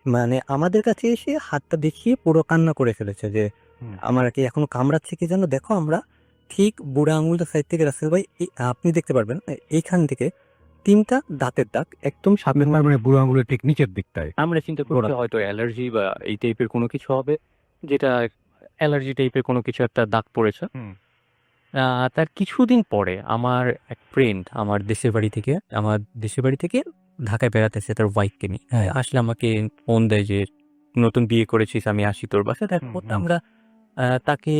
মানে আমাদের কাছে এসে হাতটা দেখিয়ে পুরো কান্না করে ফেলেছে যে আমার কি এখনো কামড়াচ্ছে কি যেন, দেখো আমরা ঠিক বুড়া আঙুলটা সাইড থেকে রাসেল ভাই আপনি দেখতে পারবেন এইখান থেকে 3টা দাঁতের দাগ একদম সামনে। মানে বুড়ো আঙুলের ঠিক নিচের দিকটায়। আমরা চিন্তা করছি হয়তো অ্যালার্জি বা এই টাইপের কোনো কিছু হবে, যেটা অ্যালার্জি টাইপের কোনো কিছু একটা দাগ পড়েছে। তার কিছুদিন পরে আমার এক ফ্রেন্ড আমার দেশের বাড়ি থেকে ঢাকায় বেড়াতে এসে তার ওয়াইফকে নিয়ে আসলে আমাকে ফোন দেয় যে নতুন বিয়ে করেছিস, আমি আসি তোর বাসায়। তারপর আমরা তাকে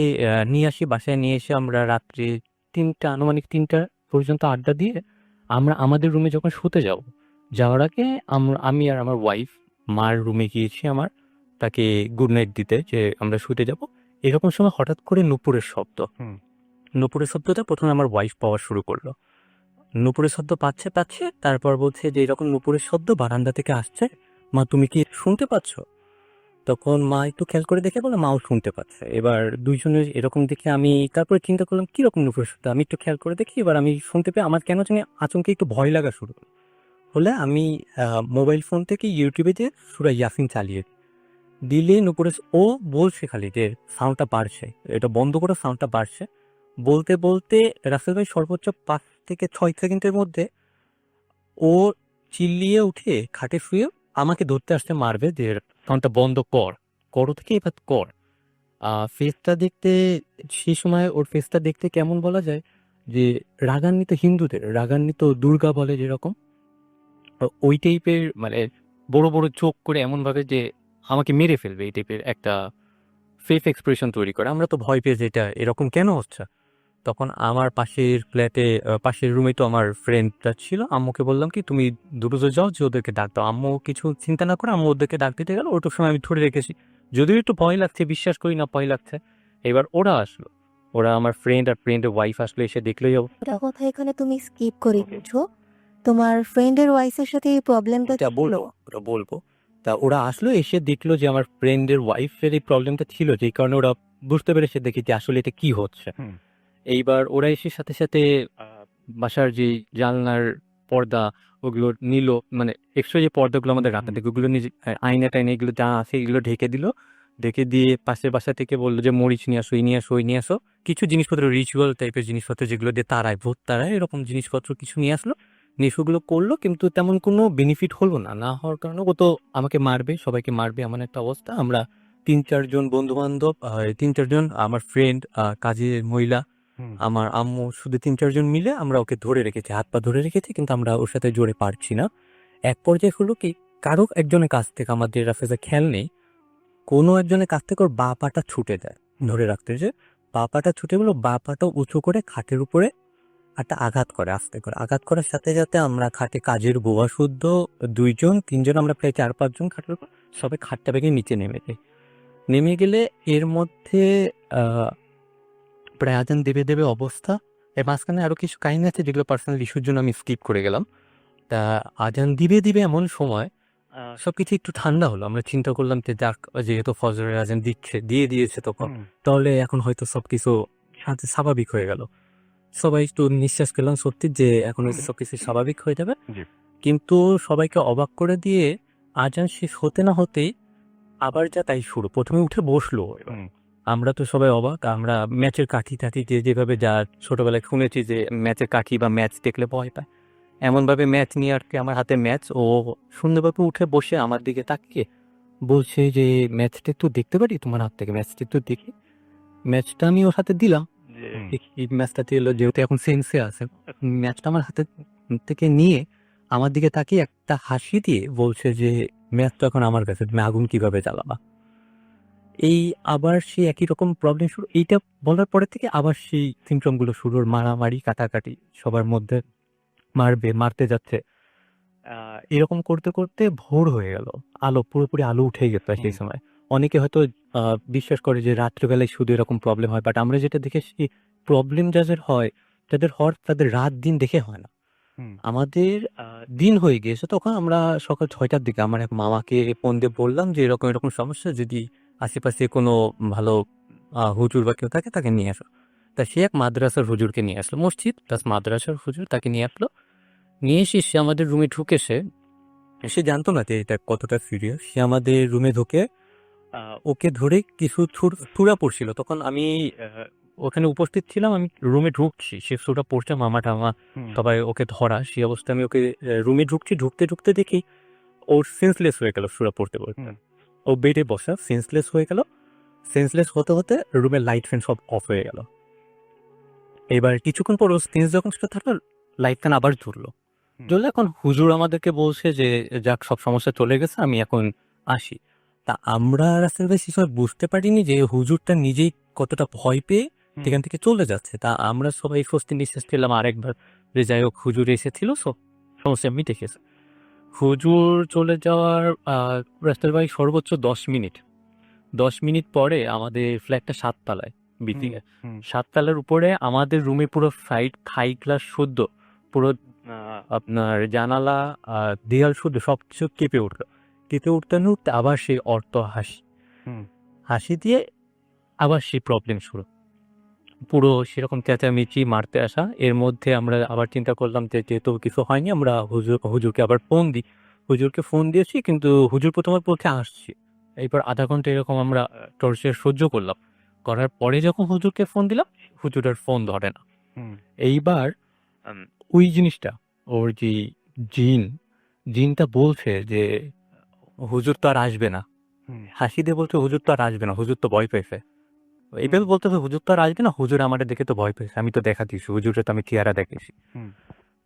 নিয়ে আসি, বাসায় নিয়ে এসে আমরা রাত্রে আনুমানিক 3টা পর্যন্ত আড্ডা দিয়ে আমরা আমাদের রুমে যখন শুতে যাওয়ার আগে আমি আর আমার ওয়াইফ মার রুমে গিয়েছি আমার, তাকে গুড নাইট দিতে, যে আমরা শুতে যাব। এরকম সময় হঠাৎ করে নুপুরের শব্দটা প্রথমে আমার ওয়াইফ পাওয়া শুরু করলো। নুপুরের শব্দ পাচ্ছে, তারপর বলছে যে এরকম নুপুরের শব্দ বারান্দা থেকে আসছে, মা তুমি কি শুনতে পাচ্ছ? তখন মা একটু খেয়াল করে দেখে বলে মাও শুনতে পাচ্ছে। এবার দুইজনের এরকম দেখে আমি তারপরে চিন্তা করলাম কিরকম নুপুরের শব্দ, আমি একটু খেয়াল করে দেখি। এবার আমি শুনতে পেয়ে আমার কেন জানি আচমকে একটু ভয় লাগা শুরু হলে আমি মোবাইল ফোন থেকে ইউটিউবে যে সূরা ইয়াসিন চালিয়ে দিলে নুপুরে ও বলছে খালি যে সাউন্ডটা বাড়ছে, এটা বন্ধ করে সাউন্ডটা বাড়ছে। বলতে বলতে রাসেল ভাই সর্বোচ্চ 5 থেকে 6 সেকেন্ডের মধ্যে ও চিল্লিয়ে উঠে খাটে শুয়ে আমাকে ধরতে আসতে মারবে, যে সাউন্ডটা বন্ধ করো থেকে এবার কর। ফেসটা দেখতে, সেই সময় ওর ফেসটা দেখতে কেমন বলা যায়, যে রাগান্বিত হিন্দুদের রাগান্বিত দুর্গা বলে যেরকম, ওই টাইপের, মানে বড় বড় চোখ করে এমনভাবে যে আমাকে মেরে ফেলবে, এই টাইপের একটা ফেস এক্সপ্রেশন তৈরি করে। আমরা তো ভয় পেয়ে, যেটা এরকম কেন হচ্ছে। তখন আমার পাশের ফ্ল্যাটে পাশের রুমে তো আমার ফ্রেন্ডটা ছিল, আম্মুকে বললাম কি তুমি দ্রুত যাও, যে ওদেরকে ডাক দাও। আম্মু কিছু চিন্তা না করে আম্মু ওদেরকে ডাক দিতে গেল। ওটার সময় আমি ধরে রেখেছি, যদিও একটু ভয় লাগছে, বিশ্বাস করি না ভয় লাগছে। এবার ওরা আসলো, ওরা আমার ফ্রেন্ড আর ফ্রেন্ডের ওয়াইফ আসলো, এসে দেখলেই ওটা কথা এখানে তুমি স্কিপ করে দিচ্ছ। তোমার ফ্রেন্ডের ওয়াইফের সাথে এই প্রবলেমটা এটা বলবো। তা ওরা আসলো, এসে দেখলো যে আমার ফ্রেন্ডের ওয়াইফের এই প্রবলেমটা ছিল, যেই কারণে ওরা বুঝতে পেরেছে দেখি যে আসলে এটা কি হচ্ছে। এইবার ওরা এসে সাথে সাথে বাসার যে জানলার পর্দা ওগুলো নিল, মানে এক্সট্রা যে পর্দাগুলো আমাদের রাখা থাকে ওগুলো নিজে আয়না টাইনা এগুলো যা আছে এগুলো ঢেকে দিল। ঢেকে দিয়ে পাশের বাসা থেকে বললো যে মরিচ নিয়ে আসো, এই নিয়ে আসো, ওই নিয়ে আসো, কিছু জিনিসপত্র রিচুয়াল টাইপের জিনিসপত্র যেগুলো দিয়ে ভূত তারায় এরকম জিনিসপত্র কিছু নিয়ে আসলো। নেশোগুলো করলো, কিন্তু তেমন কোনো বেনিফিট হলো না হওয়ার কারণে ও তো আমাকে মারবে, সবাইকে মারবে এমন একটা অবস্থা। আমরা 3-4 জন বন্ধু বান্ধব, 3-4 জন আমার ফ্রেন্ড, কাজের মহিলা, আমার আম্মু, শুধু 3-4 জন মিলে আমরা ওকে ধরে রেখেছি, হাত পা ধরে রেখেছি, কিন্তু আমরা ওর সাথে জোরে পারছি না। এক পর্যায়ে হলো কি, কারো একজনের কাছ থেকে, আমাদের রাফেজা খেয়াল নেই, কোনো একজনের কাছ থেকে ওর বা পাটা ছুটে দেয় ধরে রাখতে, যে বা পাটা ছুটে গেলো, বা পাটা উঁচু করে খাটের উপরে একটা আঘাত করে, আস্তে করে আঘাত করার সাথে সাথে আমরা খাটে কাজের বুয়া শুদ্ধ 2-3 জন, আমরা প্রায় 4-5 জন খাটের উপর, সবাই খাটটা ভেঙে নিচে নেমে যাই। নেমে গেলে এর মধ্যে প্রায় আজান দেবে দেবে অবস্থা। এর মাঝখানে আরও কিছু কাহিনী আছে যেগুলো পার্সোনাল ইস্যুর জন্য আমি স্কিপ করে গেলাম। তা আজান দিবে দিবে এমন সময় সব কিছু একটু ঠান্ডা হলো। আমরা চিন্তা করলাম যে যাক, যেহেতু ফজরের আজান দিয়ে দিয়েছে তখন, তাহলে এখন হয়তো সব কিছু স্বাভাবিক হয়ে গেল। সবাই একটু নিঃশ্বাস পেলাম সত্যি যে এখন হয়তো সব কিছু স্বাভাবিক হয়ে যাবে। জি। কিন্তু সবাইকে অবাক করে দিয়ে আজান শেষ হতে না হতেই আবার যা তাই শুরু। প্রথমে উঠে বসলো এবার। আমরা তো সবাই অবাক। আমরা ম্যাচের কাঠি টাঠি যেভাবে যা ছোটবেলায় শুনেছি যে ম্যাচের কাঠি বা ম্যাচ দেখলে ভয় পায়, এমনভাবে ম্যাচ নিয়ে আর কি আমার হাতে ম্যাচ। ও সুন্দরভাবে উঠে বসে আমার দিকে তাকিয়ে বলছে যে ম্যাচটা একটু দেখতে পারি তোমার হাত থেকে, ম্যাচটা একটু দেখি। ম্যাচটা আমি ওর হাতে দিলাম যে দেখি ম্যাচটা এলো, যেহেতু এখন সেন্সে আছে। ম্যাচটা আমার হাতে থেকে নিয়ে আমার দিকে তাকিয়ে একটা হাসি দিয়ে বলছে যে ম্যাচ তো এখন আমার কাছে, তুমি আগুন কিভাবে জ্বালাবা। এই আবার সেই একই রকম প্রবলেম শুরু। এইটা বলার পরে থেকে আবার সেই সিমটমগুলো শুরু, ওর মারামারি কাটাকাটি সবার মধ্যে, মারতে যাচ্ছে। এরকম করতে করতে ভোর হয়ে গেল, পুরোপুরি আলো উঠে গেছে সেই সময়। অনেকে হয়তো বিশ্বাস করে যে রাত্রিবেলায় শুধু এরকম প্রবলেম হয়, বাট আমরা যেটা দেখেছি প্রবলেম যাদের হয় তাদের রাত দিন দেখে হয় না। আমাদের দিন হয়ে গিয়েছে তখন। আমরা সকাল 6টার দিকে আমার এক মামাকে ফোন দিয়ে বললাম যে এরকম এরকম সমস্যা, যদি আশেপাশে কোনো ভালো হুজুর বা কেউ থাকে তাকে নিয়ে আসো। তা সে এক মাদ্রাসার হুজুরকে নিয়ে আসলো, মসজিদ প্লাস মাদ্রাসার হুজুর, তাকে নিয়ে আসলো। নিয়ে এসে সে আমাদের রুমে ঢুকেছে। সে জানতো না যে এটা কতটা সিরিয়াস। সে আমাদের রুমে ঢুকে ওকে ধরে কিছু ছুরা পড়ছিল। তখন আমি ওখানে উপস্থিত ছিলাম, আমি রুমে ঢুকছি, সে ছুরা পড়ছে, মামা টামা সবাই ওকে ধরা। সেই অবস্থায় আমি ওকে রুমে ঢুকছি, ঢুকতে ঢুকতে দেখি ওর সেন্সলেস হয়ে গেল ছুরা পড়তে পড়তে। ও বেডে বসা সেন্সলেস হয়ে গেল। সেন্সলেস হতে হতে রুমের লাইট ফ্যান সব অফ হয়ে গেল। এবার কিছুক্ষণ পর ও সেন্স যখন সেটা থাকলো, লাইট ফ্যান আবার জ্বললো। এখন হুজুর আমাদেরকে বলছে যে যাক, সব সমস্যা চলে গেছে, আমি এখন আসি। তা আমরা রাসেল ভাই সে সময় বুঝতে পারিনি যে হুজুরটা নিজেই কতটা ভয় পেয়ে সেখান থেকে চলে যাচ্ছে। তা আমরা সবাই স্বস্তি নিঃশ্বাস পেলাম আরেকবার যে যাই হোক হুজুর এসেছিল, সব সমস্যা মিটে গেছে। হুজুর চলে যাওয়ার রাসেল ভাই সর্বোচ্চ 10 মিনিট পরে আমাদের ফ্ল্যাটটা 7 তলায়, বিল্ডিং এ 7 তলার উপরে আমাদের রুমে পুরো থাই গ্লাস শুদ্ধ, পুরো আপনার জানালা দেয়াল শুদ্ধ সবকিছু কেঁপে উঠতে আবার সেই হাসি দিয়ে আবার সেই প্রবলেম শুরু, পুরো সেরকম চেঁচামেচি মারতে আসা। এর মধ্যে আমরা আবার চিন্তা করলাম যে যেহেতু কিছু হয়নি, আমরা হুজুরকে আবার হুজুরকে ফোন দিয়েছি, কিন্তু হুজুর প্রথমে বলছে আসছি। এরপর আধা ঘন্টা এরকম আমরা টর্চার সহ্য করলাম। করার পরে যখন হুজুরকে ফোন দিলাম, হুজুর আর ফোন ধরে না। এইবার ওই জিনিসটা, ওর যে জিনটা বলছে যে হুজুর তো আর আসবে না, হাসি দিয়ে বলছে হুজুর তো আর আসবে না, হুজুর তো ভয় পেয়েছে। এইভাবে বলতে হবে হুজুর তো আর আসবে না, হুজুর আমাদের দেখে তো ভয় পেয়েছে, আমি তো দেখা দিয়েছি, হুজুরে তো আমি চেহারা দেখেছি।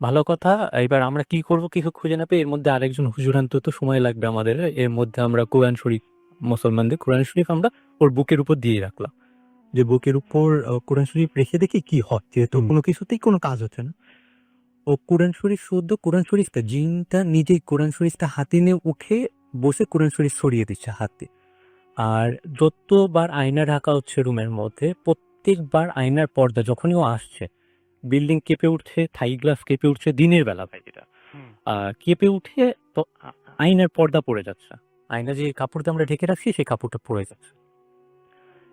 ভালো কথা। এবার আমরা কি করবো কিছু খুঁজে না পেয়ে এর মধ্যে আরেকজন হুজুর আনতে তো সময় লাগবে আমাদের। এর মধ্যে আমরা কোরআন শরীফ, মুসলমানদের কোরআন শরীফ আমরা ওর বুকের উপর দিয়ে রাখলাম, যে বুকের উপর কোরআন শরীফ রেখে দেখি কি হয়, যেহেতু কোনো কিছুতেই কোনো কাজ হচ্ছে না। ও কোরআন শরীফ শুদ্ধ, কোরআন শরীফটা জিনটা নিজেই কোরআন শরীফটা হাতে নিয়ে উঠে বসে কোরআন শরীফ ছড়িয়ে দিচ্ছে হাতে। আর যতবার আয়না ঢাকা হচ্ছে রুমের মধ্যে, প্রত্যেকবার আয়নার পর্দা যখনই ও আসছে, বিল্ডিং কেঁপে উঠছে, থাই গ্লাস কেঁপে উঠছে, দিনের বেলা ভাই এটা কেঁপে উঠে তো আয়নার পর্দা পড়ে যাচ্ছে, আয়না যে কাপড়টা আমরা ঢেকে রাখছি সেই কাপড়টা পড়ে যাচ্ছে।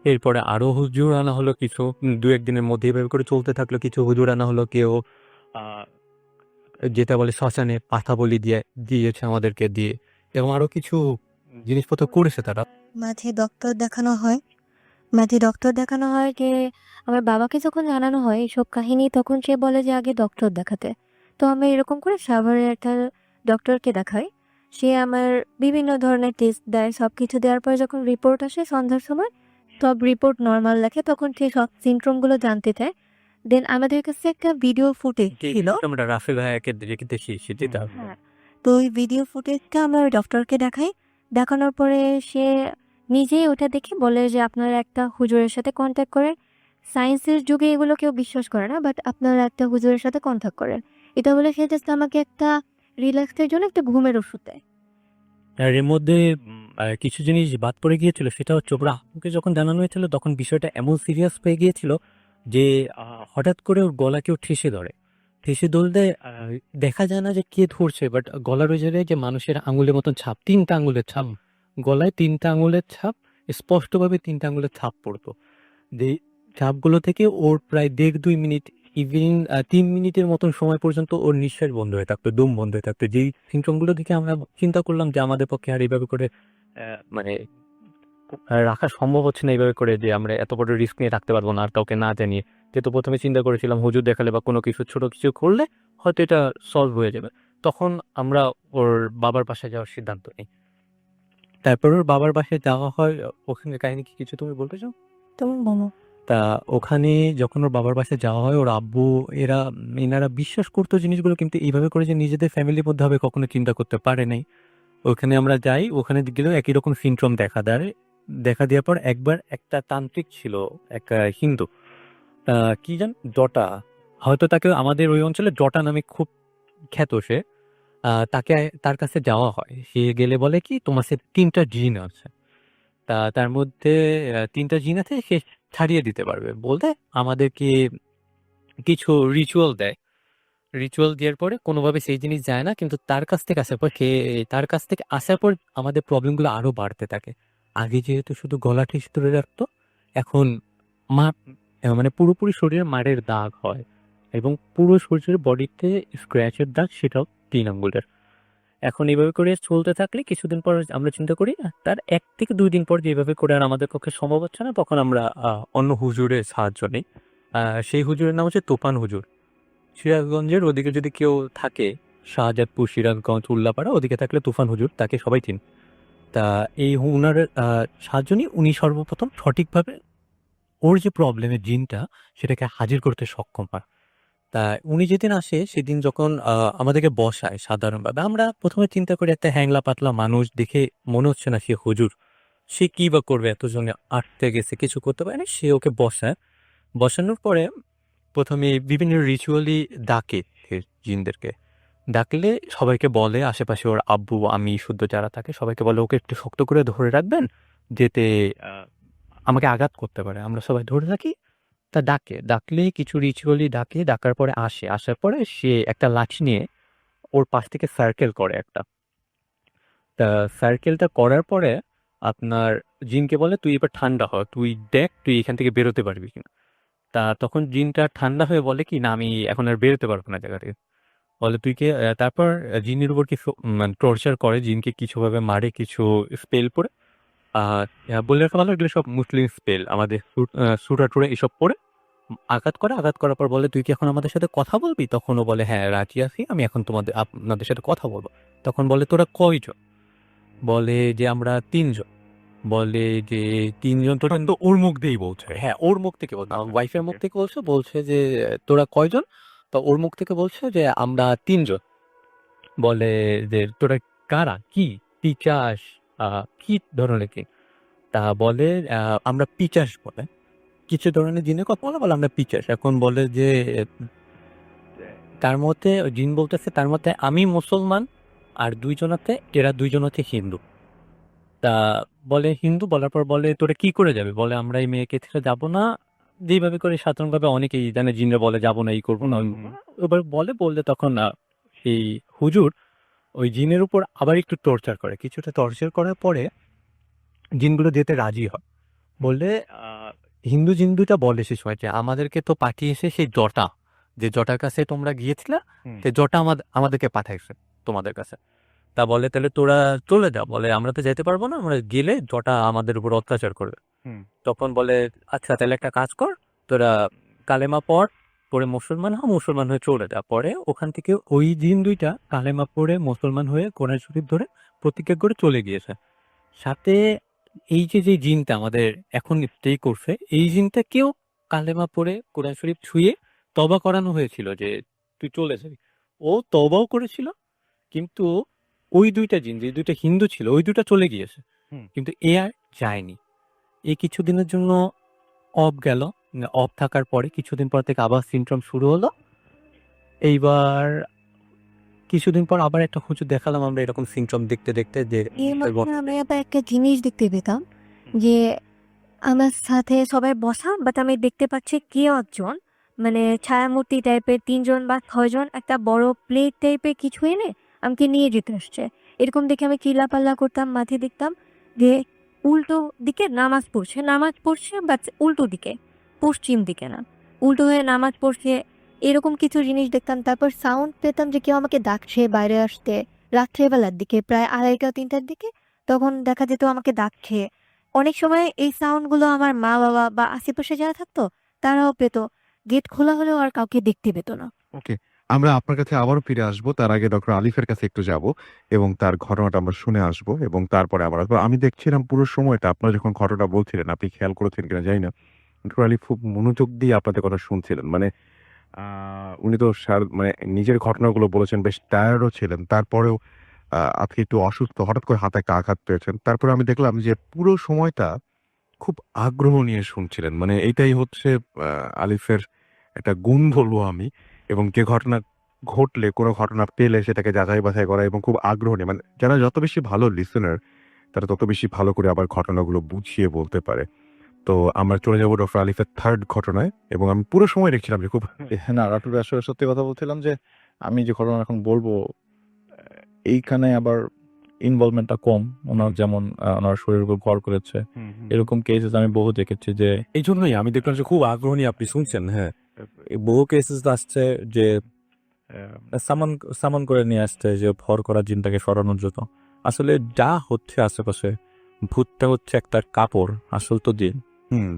এরপরে আরো হুজুর আনা হলো কিছু, 2-1 দিনের মধ্যে এভাবে করে চলতে থাকলো। কিছু হুজুর আনা হলো, কেউ যেটা বলে শ্মশানে পাঠা বলি দিয়েছে আমাদেরকে দিয়ে, এবং আরো কিছু জিনিসপত্র করেছে তারা। মাঝে ডক্টর দেখানো হয় যে আমার বাবাকে যখন জানানো হয় এইসব কাহিনী, তখন সে বলে যে আগে ডক্টর দেখাতে। তো আমি এরকম করে সাভারের একটা ডক্টরকে দেখাই। সে আমার বিভিন্ন ধরনের টেস্ট দেয়, সব কিছু দেওয়ার পরে যখন রিপোর্ট আসে সন্ধ্যার সময়, সব রিপোর্ট নর্মাল লেখে, তখন সে সব সিনড্রোমগুলো জানতে চায়। দেন আমাদের কাছে একটা ভিডিও ফুটেজ ছিল। আমরা রাফেল ভাইয়াকে দেখিয়েছি যেটা। হ্যাঁ, তো ওই ভিডিও ফুটেজটা আমরা ওই ডক্টরকে দেখাই। দেখানোর পরে সে নিজেই ওটা দেখে বলে যে আপনারা একটা হুজুরের সাথে কন্ট্যাক্ট করেন। সায়েন্সের যুগে এগুলো কেউ বিশ্বাস করে না, বাট আপনারা একটা হুজুরের সাথে কন্ট্যাক্ট করেন। এটা বলে সে জাস্ট আমাকে একটা রিল্যাক্সের জন্য একটা ঘুমের ওষুধ দেয়। আর এর মধ্যে কিছু জিনিস বাদ পড়ে গিয়েছিল, সেটা হচ্ছে ওর আব্বুকে যখন জানানো হয়েছিল তখন বিষয়টা এমন সিরিয়াস হয়ে গিয়েছিল যে হঠাৎ করে ওর গলা কেউ ঠেসে ধরে। ঠেসে ধরলে দেখা যায় না যে কে ধরছে, বাট গলার ওই জায়গায় যে মানুষের আঙুলের মতন ছাপ, ৩ টা আঙুলের ছাপ। গলায় ৩ টা আঙুলের ছাপ, স্পষ্টভাবে ৩ টা আঙুলের ছাপ পড়তো। যেই ছাপগুলো থেকে ওর প্রায় ১.৫-২ মিনিট, ইভেন ৩ মিনিটের মতন সময় পর্যন্ত ওর নিঃশ্বাস বন্ধ হয়ে থাকতো, দম বন্ধ হয়ে থাকতো। যেই সিম্পটমগুলো দেখে আমরা চিন্তা করলাম যে আমাদের পক্ষে আর এভাবে করে মানে রাখা সম্ভব হচ্ছে না, এভাবে করে যে আমরা এত বড় রিস্ক নিয়ে রাখতে পারবো না আর কাউকে না জানিয়ে। যেহেতু ১ম এ চিন্তা করেছিলাম হুজুর দেখালে বা কোনো কিছু ছোট কিছু করলে হয়তো এটা সলভ হয়ে যাবে। তখন আমরা ওর বাবার বাসায় যাওয়ার সিদ্ধান্ত নিই। তারপর ওর বাবার বাসায় যাওয়া হয়। ওখানের কাহিনী কি কিছু তুমি বলতে চাও? তুমি বলো। তা ওখানে যখন ওর বাবার বাসায় যাওয়া হয়, ওর আব্বু এনারা বিশ্বাস করতো জিনিসগুলো, কিন্তু এইভাবে করে যে নিজেদের ফ্যামিলির মধ্যে হবে কখনো চিন্তা করতে পারে নাই। ওখানে আমরা যাই, ওখানে গেলেও একই রকম সিম্পটম দেখা দেয়। দেখা দেওয়ার পর একবার একটা তান্ত্রিক ছিল, এক হিন্দু। কি জান? জটা। হয়তো তাকে আমাদের ওই অঞ্চলে জটা নামে খুব খ্যাত সে। তাকে তার কাছে যাওয়া হয়। সে গেলে বলে কি তোমার কাছে ৩ টা জিন আছে। তার মধ্যে ৩ টা জিন আছে, সে ছাড়িয়ে দিতে পারবে। বলতে আমাদেরকে কিছু রিচুয়াল দেয়। রিচুয়াল দেওয়ার পরে কোনোভাবে সেই জিনিস যায় না। কিন্তু তার কাছ থেকে আসার পর আমাদের প্রবলেমগুলো আরো বাড়তে থাকে। আগে যেহেতু শুধু গলা ঠেস ধরে রাখতো, এখন মা মানে পুরোপুরি শরীরে মারের দাগ হয় এবং পুরো শরীরের বডিতে স্ক্র্যাচের দাগ, সেটাও ৩ আঙ্গুলের। এখন এভাবে করে চলতে থাকলে কিছুদিন পর আমরা চিন্তা করি তার ১ থেকে ২ দিন পর যেভাবে করে আর আমাদের পক্ষে সম্ভব হচ্ছে না, তখন আমরা অন্য হুজুরের সাহায্য নিই। সেই হুজুরের নাম হচ্ছে তুফান হুজুর। সিরাজগঞ্জের ওদিকে যদি কেউ থাকে, শাহজাদপুর, সিরাজগঞ্জ, উল্লাপাড়া ওদিকে থাকলে তুফান হুজুর, তাকে সবাই চিন। তা এই উনার সাহায্য নিয়ে উনি সর্বপ্রথম সঠিকভাবে ওর যে প্রবলেমের জিনটা সেটাকে হাজির করতে সক্ষম হয়। তা উনি যেদিন আসে সেদিন যখন আমাদেরকে বসায় সাধারণভাবে, আমরা ১ম এ চিন্তা করি একটা হ্যাংলা পাতলা মানুষ, দেখে মনে হচ্ছে না সে হুজুর। সে কি বা করবে, এতজনে আটতে গেছে, কিছু করতে পারেনি। সে ওকে বসায়। বসানোর পরে ১ম এ বিভিন্ন রিচুয়ালি ডাকে জিনদেরকে। ডাকলে সবাইকে বলে, আশেপাশে ওর আব্বু, আমি শুদ্ধ যারা থাকে সবাইকে বলে ওকে একটু শক্ত করে ধরে রাখবেন, যাতে আমাকে আঘাত করতে পারে। আমরা সবাই ধরে রাখি। তা ডাকলে কিছু রিচুয়ালি ডাকে, ডাকার পরে আসে। আসার পরে সে একটা লাঠি নিয়ে ওর পাশ থেকে সার্কেল করে একটা। তা সার্কেলটা করার পরে আপনার জিনকে বলে, তুই এবার ঠান্ডা হ, তুই দেখ তুই এখান থেকে বেরোতে পারবি কিনা। তা তখন জিনটা ঠান্ডা হয়ে বলে কি, না আমি এখন আর বেরোতে পারবো না জায়গা থেকে। বলে তুই কে? তারপর জিনের উপর কিছু মানে টর্চার করে, জিনকে কিছুভাবে মারে, কিছু স্পেল পড়ে। বলে রাখা ভালো, এগুলো সব মুসলিম স্পেল। আমাদের সুরা টুরা এসব পড়ে আঘাত করে। আঘাত করার পর বলে, তুই কি এখন আমাদের সাথে কথা বলবি? তখন ও বলে, হ্যাঁ রাজি আছি, আমি এখন আপনাদের সাথে কথা বলবো। তখন বলে, তোরা কয়জন? বলে যে আমরা ৩ জন। বলে যে ৩ জন তোরা তো ওর মুখ দিয়েই বলছে। হ্যাঁ, ওর মুখ থেকে বলছে। আমার ওয়াইফের মুখ থেকে বলছে যে তোরা কয়জন? তো ওর মুখ থেকে বলছে যে আমরা ৩ জন। বলে যে তোরা কারা? কি? পিচাস? কি ধরনের কি? তা বলে আমরা পিচাস বলে। কিছু ধরনের জিনের কথা বলে আমরা পিচাস। এখন বলে যে তার মধ্যে জিন বলতেছে, তার মধ্যে আমি মুসলমান আর ২ জন আছে, এরা ২ জন হচ্ছে হিন্দু। তা বলে হিন্দু, বলার পর বলে তোরা কি করে যাবে? বলে আমরা এই মেয়েকে ছেড়ে যাবো না। যেভাবে করে সাধারণভাবে অনেকেই জানে জিনরা বলে যাবো না, এই করবো না, ওই করবো না। এবার বললে তখন এই হুজুর ওই জিনের উপর আবার একটু টর্চার করে। কিছুটা টর্চার করার পরে জিনগুলো যেতে রাজি হয়। বললে হিন্দু জিন ২টা বলে সে সময় যে আমাদেরকে তো পাঠিয়েছে সেই জটা, যে জটার কাছে তোমরা গিয়েছিলে, সে জটা আমাদেরকে পাঠাইছে তোমাদের কাছে। তা বলে তাহলে তোরা চলে যা। বলে আমরা তো যেতে পারবো না, আমরা গেলে জটা আমাদের উপর অত্যাচার করবে। তখন বলে আচ্ছা তাহলে একটা কাজ কর, তোরা কালেমা পড়ে মুসলমান হয়ে চলে যা। পরে ওখান থেকে ওই জিন ২টা কালেমা পড়ে মুসলমান হয়ে কোরআন শরীফ ধরে প্রতিজ্ঞা করে চলে গিয়েছে। সাথে এই যে জিনটা আমাদের এখন স্টে করছে, এই জিনটাকেও কালেমা পড়ে কোরআন শরীফ ছুঁয়ে তওবা করানো হয়েছিল যে তুই চলে যাবি। ও তওবাও করেছিল, কিন্তু ওই ২টা জিন, যে ২টা হিন্দু ছিল, ওই ২টা চলে গিয়েছে, কিন্তু এ আর যায়নি। এই কিছুদিনের জন্য অফ গেল। অফ থাকার পরে কিছুদিন পর থেকে আবার সিমটম শুরু হলো। এইবার কিছুদিন পর আবার একটা হুজুর দেখালাম আমরা এরকম সিমটম দেখতে দেখতে যে এর মধ্যে আমি আবার একটা জিনিস দেখতে পেতাম যে আমার সাথে সবাই বসা, বাট আমি দেখতে পাচ্ছি কেউ একজন মানে ছায়ামূর্তি টাইপের 3 জন বা 6 জন একটা বড় প্লেট টাইপের কিছু এনে আমাকে নিয়ে যেতে আসছে। এরকম দেখে আমি চিল্লাপাল্লা করতাম, মাঠে দেখতাম যে উল্টো দিকে নামাজ পড়ছে বাট উল্টো দিকে, পশ্চিম দিকে না, উল্টো হয়ে নামাজ পড়ছে। এরকম কিছু জিনিস দেখতাম। তারপর সাউন্ড পেতাম যে কেউ আমাকে ডাকছে বাইরে আসতে, রাত্রেবেলার দিকে প্রায় 2:30-3টার দিকে। তখন দেখা যেত আমাকে ডাকছে। অনেক সময় এই সাউন্ডগুলো আমার মা বাবা বা আশেপাশে যারা থাকতো তারাও পেত। গেট খোলা হলেও আর কাউকে দেখতে পেত না। ওকে, আমরা আপনার কাছে আবারও ফিরে আসবো। তার আগে ডক্টর আলিফের কাছে একটু যাব এবং তার ঘটনাটা আমরা শুনে আসবো এবং তারপরে আবার আসবো। আমি দেখছিলাম পুরো সময়টা আপনারা যখন ঘটনা বলছিলেন, আপনি খেয়াল করেছেন কিনা জানি না, ডক্টর আলিফ খুব মনোযোগ দিয়ে আপনাদের কথা শুনছিলেন। মানে উনি তো মানে নিজের ঘটনাগুলো বলেছেন, বেশ টায়ার্ডও ছিলেন। তারপরেও আজকে একটু অসুস্থ, হঠাৎ করে হাতে একটা আঘাত পেয়েছেন। তারপরে আমি দেখলাম যে পুরো সময়টা খুব আগ্রহ নিয়ে শুনছিলেন। মানে এইটাই হচ্ছে আলিফের একটা গুণ বলবো আমি। এবং যে ঘটনা ঘটলে, কোনো ঘটনা পেলে সেটাকে যাচাই বাছাই করা এবং খুব আগ্রহ নিয়ে, মানে যারা যত বেশি ভালো লিসেনার তারা তত বেশি ভালো করে আবার ঘটনাগুলো বুঝিয়ে বলতে পারে। তো আমরা চলে যাবো ডক্টর আলিফের থার্ড ঘটনায় এবং আমি পুরো সময় দেখছিলাম যে খুব না রাতুল ভাই, আসলে সত্যি কথা বলছিলাম যে আমি যে ঘটনা এখন বলবো এইখানে আবার ইনভলভমেন্টটা কম। ওনার যেমন ওনার শরীরের উপর ভর করেছে, এরকম কেসেস আমি বহু দেখেছি। যে এই জন্যই আমি দেখলাম যে খুব আগ্রহ নিয়ে আপনি শুনছেন। হ্যাঁ, এই বহু কেসেস আসছে যে সামান করে নিয়ে আসছে যে ভর করা জিনটাকে সরানোর জন্য। আসলে যা হচ্ছে আশেপাশে, ভূতটা হচ্ছে একটা কাপড়, আসল তো জিন। হুম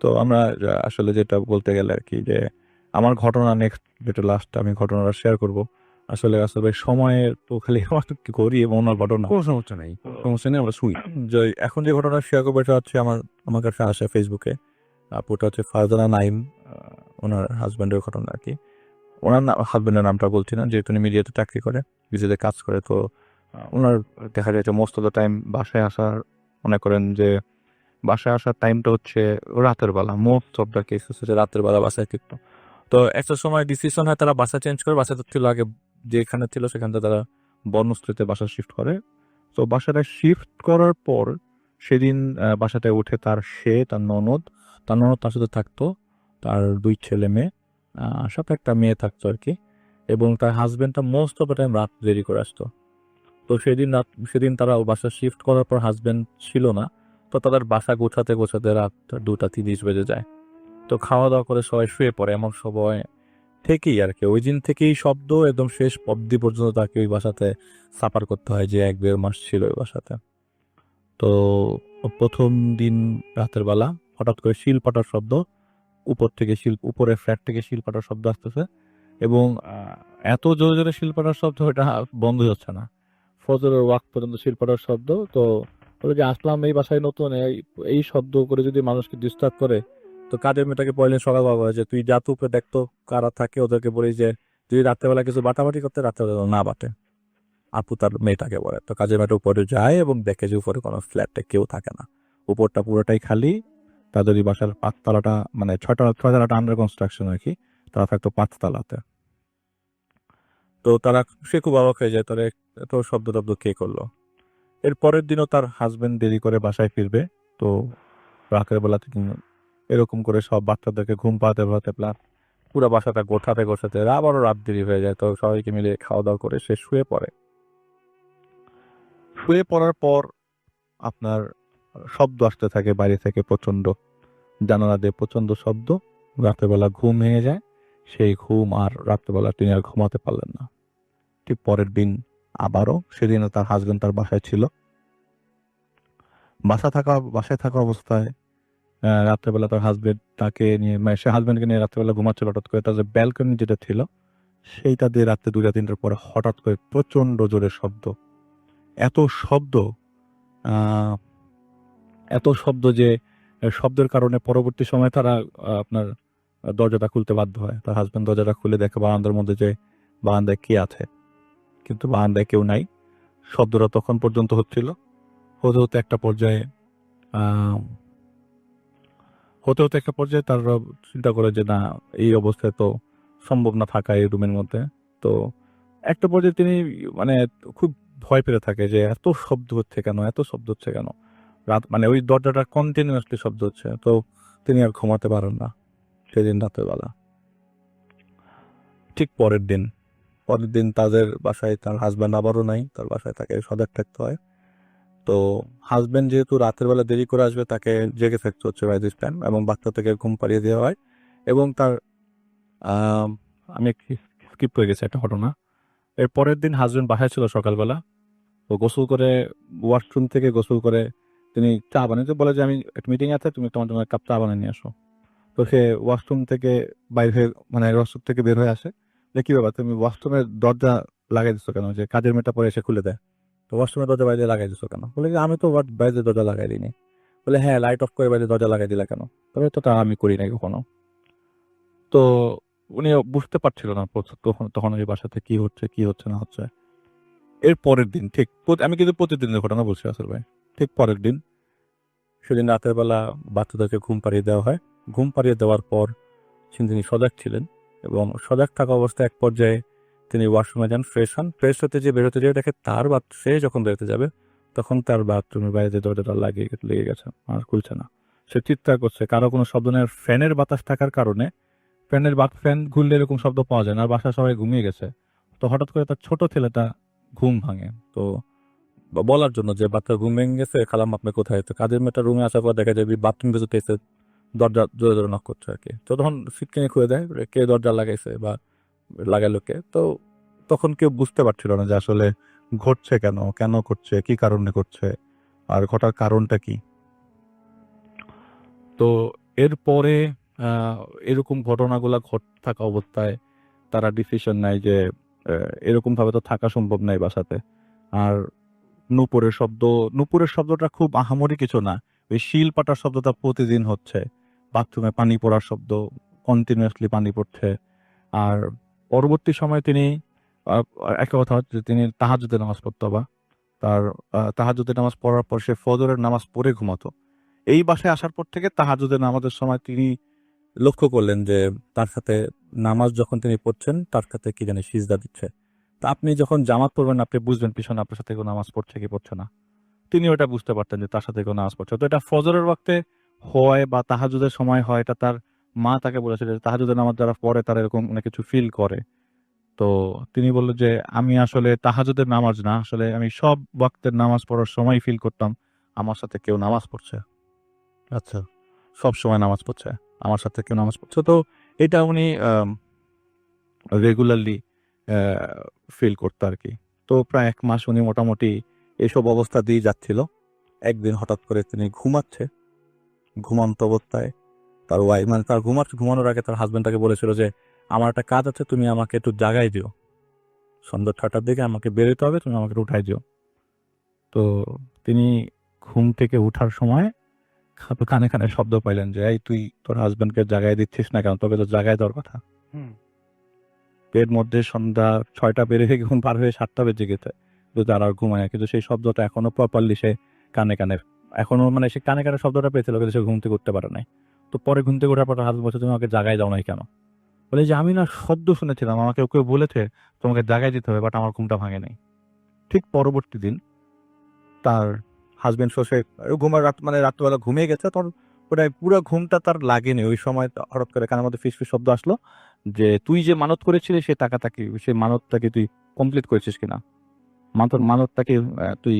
তো আমরা আসলে যেটা বলতে গেলে আর কি, যে আমার ঘটনা নেক্সট যেটা লাস্ট আমি ঘটনাটা শেয়ার করব। আসলে আসলে সময়ের তো খালি আমার করি এবং ওনার ঘটনা কোনো সমস্যা নেই, সমস্যা নেই, আমরা শুই। যে এখন যে ঘটনা শেয়ার করবো এটা হচ্ছে আমার কাছে আসে ফেসবুকে। আপুটা হচ্ছে ফারজানা নাইম, ওনার হাজব্যান্ডের ঘটনা আর কি। ওনার হাজব্যান্ডের নামটা বলছি না, যেহেতু উনি মিডিয়াতে চাকরি করে, বিজেতে কাজ করে। তো ওনার দেখা যায় যে মোস্ট অফ দ্য টাইম বাসায় আসার, মনে করেন যে বাসায় আসার টাইমটা হচ্ছে রাতের বেলা। মোস্ট অফ দ্য কেস হচ্ছে যে রাতের বেলা বাসায় ফিরতো। তো একটা সময় ডিসিশন হয় তারা বাসা চেঞ্জ করে। বাসা তো ছিল আগে যেখানে ছিল সেখান থেকে তারা বনশ্রীতে বাসা শিফট করে। তো বাসাটা শিফট করার পর সেদিন বাসাটায় উঠে তার ননদ তার সাথে থাকতো, তার 2 ছেলে মেয়ে, সাথে একটা মেয়ে থাকতো আর কি। এবং তার হাজবেন্ডটা মোস্ট অফ দ্য টাইম রাত দেরি করে আসতো। তো সেদিন তারা বাসা শিফট করার পর হাজবেন্ড ছিল না। তো তাদের বাসা গোছাতে গোছাতে রাত 2:30 বেজে যায়। তো খাওয়া দাওয়া করে সবাই শুয়ে পড়ে। এমন সময় থেকেই আর কি, ওই দিন থেকেই শব্দ একদম শেষ অবধি পর্যন্ত তাকে ওই বাসাতে সাফার করতে হয়, যে 1-1.5 মাস ছিল ওই বাসাতে। তো প্রথম দিন রাতের বেলা হঠাৎ করে শিল পাটার শব্দ, উপরের ফ্ল্যাট থেকে শিল পাটার শব্দ আসতেছে এবং এত জোরে জোরে শিল পাটার শব্দ, এটা বন্ধ হচ্ছে না। ফজরের ওয়াক্ত পর্যন্ত শিল পাটার শব্দ। তো বলে যে আসলাম এই বাসায় নতুন, এই শব্দ করে যদি মানুষকে ডিস্টার্ব করে, তো কাজের মেয়েটাকে পয়লেন সকালবেলা বলে যে তুই যা তো উপরে দেখতো কারা থাকে, ওদেরকে বলি যে যদি রাত্রেবেলা কিছু বাটাবাটি করতে, রাত্রেবেলা না বাটে। আপু তার মেয়েটাকে বলে। তো কাজের মেয়েটা উপরে যায় এবং দেখে যে উপরে কোনো ফ্ল্যাটে কেউ থাকে না, উপরটা পুরোটাই খালি। তাদের এই বাসার 5তলাটা, মানে 6তলাটা আন্ডার কনস্ট্রাকশন আর কি, তারা থাকতো 5তলাতে। তো সে খুব অবাক হয়ে যায়, তারা এত শব্দ টব্দ কে করলো। এর পরের দিনও তার হাজবেন্ড দেরি করে বাসায় ফিরবে। তো রাতের বেলা থেকে এরকম করে সব বাচ্চাদেরকে ঘুম পাড়াতে প্লাস পুরো বাসাটা গোছাতে আবারও রাত দেরি হয়ে যায়। তো সবাইকে মিলে খাওয়া দাওয়া করে সে শুয়ে পড়ার পর আপনার শব্দ আসতে থাকে বাইরে থেকে, প্রচন্ড জানালা দিয়ে প্রচন্ড শব্দ। রাতের বেলা ঘুম ভেঙে যায়। সেই ঘুম আর রাত্রেবেলা তিনি আর ঘুমাতে পারলেন না। ঠিক পরের দিন আবারও, সেদিনও তার হাজবেন্ড তার বাসায় ছিল। বাসায় থাকা অবস্থায় রাত্রেবেলা তার হাজবেন্ড তাকে নিয়ে, মানে সে হাজবেন্ডকে নিয়ে রাত্রেবেলা ঘুমাচ্ছিল। হঠাৎ করে তার যে ব্যালকনি যেটা ছিল সেইটা দিয়ে রাত্রে 2-3টার পরে হঠাৎ করে প্রচন্ড জোরে শব্দ। এত শব্দ এত শব্দ যে শব্দের কারণে পরবর্তী সময় তারা আপনার দরজাটা খুলতে বাধ্য হয়। তার হাজবেন্ড দরজাটা খুলে দেখে বারান্দার মধ্যে যে বারান্দায় কে আছে, কিন্তু বারান্দায় কেউ নাই। শব্দটা তখন পর্যন্ত হচ্ছিল। হতে হতে একটা পর্যায়ে তারা চিন্তা করে যে না, এই অবস্থায় তো সম্ভব না থাকা এই রুমের মধ্যে। তো একটা পর্যায়ে তিনি মানে খুব ভয় পেতে থাকে যে এত শব্দ হচ্ছে কেন, এত শব্দ হচ্ছে কেন। রাত মানে ওই দরজাটা কন্টিনিউয়াসলি শব্দ হচ্ছে। তো তিনি আর ঘুমাতে পারেন না সেদিন রাতের বেলা। ঠিক পরের দিন তাদের বাসায় তার হাসব্যান্ড আবারও নাই। তার বাসায় তাকে সজাগ থাকতে হয়। তো হাসব্যান্ড যেহেতু রাতের বেলা দেরি করে আসবে তাকে জেগে থাকতে হচ্ছে বাই দিস টাইম, এবং বাচ্চা থেকে ঘুম পাড়িয়ে দেওয়া হয়। এবং তার আম আমি স্কিপ হয়ে গেছি একটা ঘটনা। এর পরের দিন হাসব্যান্ড বাসায় ছিল সকালবেলা। তো গোসল করে ওয়াশরুম থেকে গোসল করে তিনি চা বানাতে বলে যে, "আমি একটা মিটিং আছে, তুমি তোমার জন্য ১ কাপ চা বানিয়ে নিয়ে আসো।" তো সে ওয়াশরুম থেকে বাইর হয়ে মানে ওয়াশরুম থেকে বের হয়ে আসে। যে, "কি ব্যাপার? তুমি ওয়াশরুমের দরজা লাগাই দিছো কেন?" যে কাজের মেয়েটা পরে এসে খুলে দেয়। তো ওয়াশরুমের দরজা বাইরে লাগাই দিছো কেন? বলে যে, "আমি তো বাইরে দরজা লাগাই দিইনি।" বলে, "হ্যাঁ, লাইট অফ করে বাইরে দরজা লাগাই দিলা কেন?" তবে তো তা আমি করি নাই কখনো। তো উনি বুঝতে পারছিল না তখন ওই বাসাতে কি হচ্ছে না হচ্ছে। এর পরের দিন ঠিক আমি কিন্তু প্রতিদিনের ঘটনা বলছি রাসেল ভাই। ঠিক পরের দিন সেদিন রাতের বেলা বাচ্চাদেরকে ঘুম পাড়িয়ে দেওয়া হয়। ঘুম পাড়িয়ে দেওয়ার পর তিনি সজাগ ছিলেন, এবং সজাগ থাকা অবস্থায় এক পর্যায়ে তিনি ওয়াশরুমে যান, ফ্রেশ হন। ফ্রেশ হতে যেয়ে বেরোতে যেয়ে দেখে সে যখন বেরোতে যাবে তখন তার বাথরুমের বাইরে যে দরজাটা লেগে গেছে, আর খুলছে না। সে চিৎকার করছে, কারো কোনো শব্দ নেই। আর ফ্যানের বাতাস থাকার কারণে ফ্যান ঘুরলে এরকম শব্দ পাওয়া যায় না। আর বাসায় সবাই ঘুমিয়ে গেছে। তো হঠাৎ করে তার ছোট ছেলেটা ঘুম ভাঙে। তো বলার জন্য যে বাচ্চার ঘুম ভেঙে গেছে, খালাম্মা আপনি কোথায়? তো কাজের মেয়েটা রুমে আসার পর দেখা যায় বাথরুম ভেতরে এসে দরজা জোরে জোরে নক করছে আর কি। তো তখন সিটকানি খুলে দেয়, কে দরজা লাগাইছে বা লাগাইলো কে? তো তখন কেউ বুঝতে পারছিল না যে আসলে ঘটছে কেন করছে, কি কারণে করছে, আর ঘটার কারণটা কি। তো এরপরে আহ, এরকম ঘটনাগুলা থাকা অবস্থায় তারা ডিসিশন নেয় যে এরকম ভাবে তো থাকা সম্ভব নয় বাসাতে। আর নুপুরের শব্দটা খুব আহামরি কিছু না। ওই শিল পাটার শব্দটা প্রতিদিন হচ্ছে। বাথরুমে পানি পড়ার শব্দ, কন্টিনিউয়াসলি পানি পড়ছে। আর পরবর্তী সময়ে তিনি আহ, একটা কথা হচ্ছে, তিনি তাহাজ্জুদের নামাজ পড়তো বা তার তাহাজ্জুদের নামাজ পড়ার পর সে ফজরের নামাজ পড়ে ঘুমাতো। এই বাসায় আসার পর থেকে তাহাজ্জুদের নামাজের সময় তিনি লক্ষ্য করলেন যে তার সাথে নামাজ যখন তিনি পড়ছেন তার সাথে কি জানি সিজদা দিচ্ছে। তা আপনি যখন জামাত পড়বেন আপনি বুঝবেন পিছনে আপনার সাথে কেউ নামাজ পড়ছে কি পড়ছে না। তিনি ওটা বুঝতে পারতেন যে তার সাথে কেউ নামাজ পড়ছে। তো এটা ফজরের ওয়াক্তে হয় বা তাহাজ্জুদের সময় হয়, এটা তার মা তাকে বলেছিল যে তাহাজ্জুদের নামাজ যারা পড়ে তারা এরকম অনেক কিছু ফিল করে। তো তিনি বললেন যে আমি আসলে তাহাজ্জুদের নামাজ না, আসলে আমি সব ওয়াক্তের নামাজ পড়ার সময় ফিল করতাম আমার সাথে কেউ নামাজ পড়ছে। আচ্ছা, সব সময় নামাজ পড়ছে, আমার সাথে কেউ নামাজ পড়ছে। তো এটা উনি রেগুলারলি ফিল করতো আর কি। তো প্রায় ১ মাস উনি মোটামুটি এসব অবস্থা দিয়ে যাচ্ছিল। একদিন হঠাৎ করে তিনি ঘুমন্ত অবস্থায় তার ওয়াইফ মানে তার ঘুমানোর আগে তার হাজবেন্ড তাকে বলেছিল যে, "আমার একটা কাজ আছে, তুমি আমাকে একটু জাগাই দিও। সন্ধ্যা ৬টার দিকে আমাকে বেরোতে হবে, তুমি আমাকে একটু উঠাই দিও।" তো তিনি ঘুম থেকে উঠার সময় কানে শব্দ পাইলেন যে, "এই তুই তোর হাজবেন্ডকে জাগাই দিচ্ছিস না কেন? তোকে তো জাগাই দেওয়ার কথা।" এর মধ্যে সন্ধ্যা ৬টা বেড়ে গিয়ে ঘুম পার হয়ে ৭টা বেজে গেছে। কিন্তু তার আর ঘুমায় না। কিন্তু সেই শব্দটা এখনো প্রপারলি সে কানে এখনো মানে সে কানে শব্দটা পেয়েছিল, কিন্তু সে ঘুম থেকে উঠতে পারে নাই। তো পরে ঘুম থেকে ওঠার পর তার হাজবেন্ড বলছে, "তুমি আমাকে জাগাই দাও নাই কেন?" বলে যে, "আমি না শব্দ শুনেছিলাম। আমাকে কেউ বলেছে তোমাকে জাগাই দিতে হবে, বাট আমার ঘুমটা ভাঙে নাই।" ঠিক পরবর্তী দিন তার হাসব্যান্ড সে রাত্রেবেলা ঘুমিয়ে গেছে। তোর ওটাই পুরো ঘুমটা তার লাগেনি। ওই সময় হঠাৎ করে কানের মধ্যে ফিস শব্দ আসলো যে, "তুই যে মানত করেছিলি সেই মানতটাকে তুই কমপ্লিট করেছিস কিনা? মানতটাকে তুই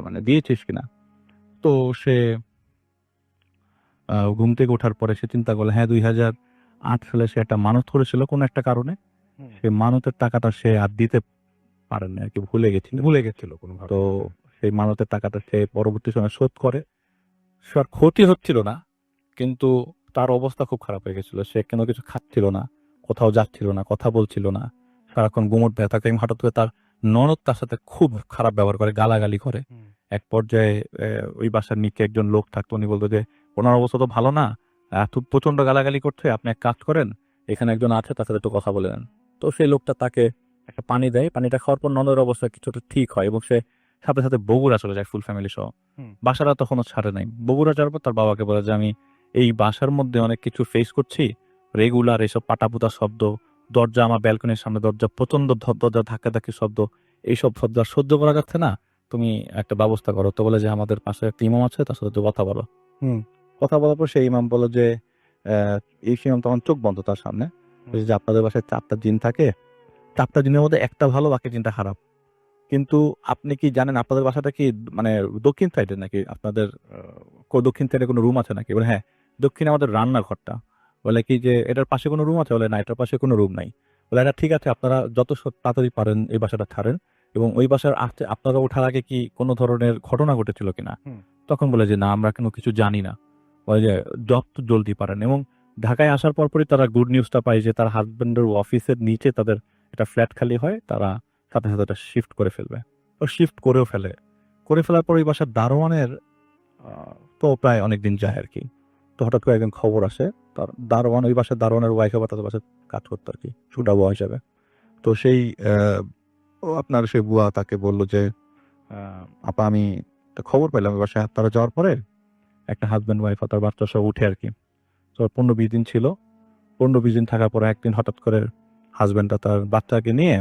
মানে দিয়েছিস কিনা?" তো সে ঘুম থেকে ওঠার পরে সে চিন্তা করলো, হ্যাঁ ২০০৮ সালে সে একটা মানত করেছিল কোনো একটা কারণে। সে মানতের টাকাটা সে আর দিতে পারেনি আরকি, ভুলে গেছিল কোনোভাবে। তো সেই মানতের টাকাটা সে পরবর্তী সময়ে শোধ করে। তার ক্ষতি হচ্ছিল না, কিন্তু তার অবস্থা খুব খারাপ হয়ে গেছিল। সে কোনো কিছু খাচ্ছিল না, কোথাও যাচ্ছিল না, কথা বলছিল না। সারাক্ষণ গুমোট ব্যথা থাকে। হঠাৎ করে তার ননদ তার সাথে খুব খারাপ ব্যবহার করে, গালাগালি করে। এক পর্যায়ে ওই বাসার নিচে একজন লোক থাকতো, উনি বলতো যে, "ওনার অবস্থা তো ভালো না, এত প্রচন্ড গালাগালি করছে, আপনি এক কাজ করেন, এখানে একজন আছে তার সাথে একটু কথা বলে নেন।" তো সেই লোকটা তাকে একটা পানি দেয়। পানিটা খাওয়ার পর ননদের অবস্থা কিছুটা ঠিক হয়, এবং সে সাথে সাথে বগুড়া চলে যায় ফুল ফ্যামিলি সহ। বাসাটা তখনও ছাড়ে নাই। বগুড়া যাওয়ার পর তার বাবাকে বলে যে, "আমি এই বাসার মধ্যে অনেক কিছু ফেস করছি, রেগুলার এসব পাটাপুতা শব্দ, দরজা, আমার ব্যালকনির সামনে দরজা, প্রচন্ড দরজা ধাক্কাধাক্কি শব্দ, এইসব শব্দ আর সহ্য করা যাচ্ছে না, তুমি একটা ব্যবস্থা করো। তো বলে যে আমাদের পাশে একটা ইমাম আছে, তার সাথে একটু কথা বলো। কথা বলার পর সেই ইমাম বলল যে এই ইমাম তখন চোখ বন্ধ তার সামনে, বলছে যে আপনাদের বাসায় 4টা জিন থাকে, 4টা জিনের মধ্যে একটা ভালো, বাকি 3টা খারাপ। কিন্তু আপনি কি জানেন আপনাদের বাসাটা কি মানে দক্ষিণ সাইডে নাকি? আপনাদের দক্ষিণ সাইডে কোনো রুম আছে নাকি? বলে হ্যাঁ, দক্ষিণে আমাদের রান্নাঘরটা। বলে কি যে এটার পাশে কোনো রুম আছে? বলে না, এটার পাশে কোনো রুম নাই। বলে এটা ঠিক আছে, আপনারা যত তাড়াতাড়ি পারেন এই বাসাটা ছাড়েন, এবং ওই বাসার আপনারা ওঠার আগে কি কোনো ধরনের ঘটনা ঘটেছিল কিনা? তখন বলে যে না, আমরা কোনো কিছু জানি না। বলে যে যত জলদি পারেন। এবং ঢাকায় আসার পরপরই তারা গুড নিউজটা পায় যে তার হাজবেন্ডের অফিসের নিচে তাদের একটা ফ্ল্যাট খালি হয়, তারা সাথে সাথে এটা শিফট করে ফেলবে। ও শিফট করেও ফেলে। করে ফেলার পর ওই বাসার দারোয়ানের তো প্রায় অনেকদিন যায় আর কি। তো হঠাৎ করে একদিন খবর আসে, তার দারোয়ান, ওই বাসার দারোয়ানের ওয়াইফ আবার তাদের বাসায় কাজ করতো আর কি, সুডা বুয়া হিসাবে। তো সেই ও আপনার সেই বুয়া তাকে বললো যে আপা, আমি একটা খবর পেলাম ওই বাসায় তারা যাওয়ার পরে একটা হাজব্যান্ড ওয়াইফ আর তার বাচ্চা সব উঠে আর কি। তো 15-20 দিন ছিল। 15-20 দিন থাকার পরে একদিন হঠাৎ করে হাজব্যান্ডটা তার বাচ্চাকে নিয়ে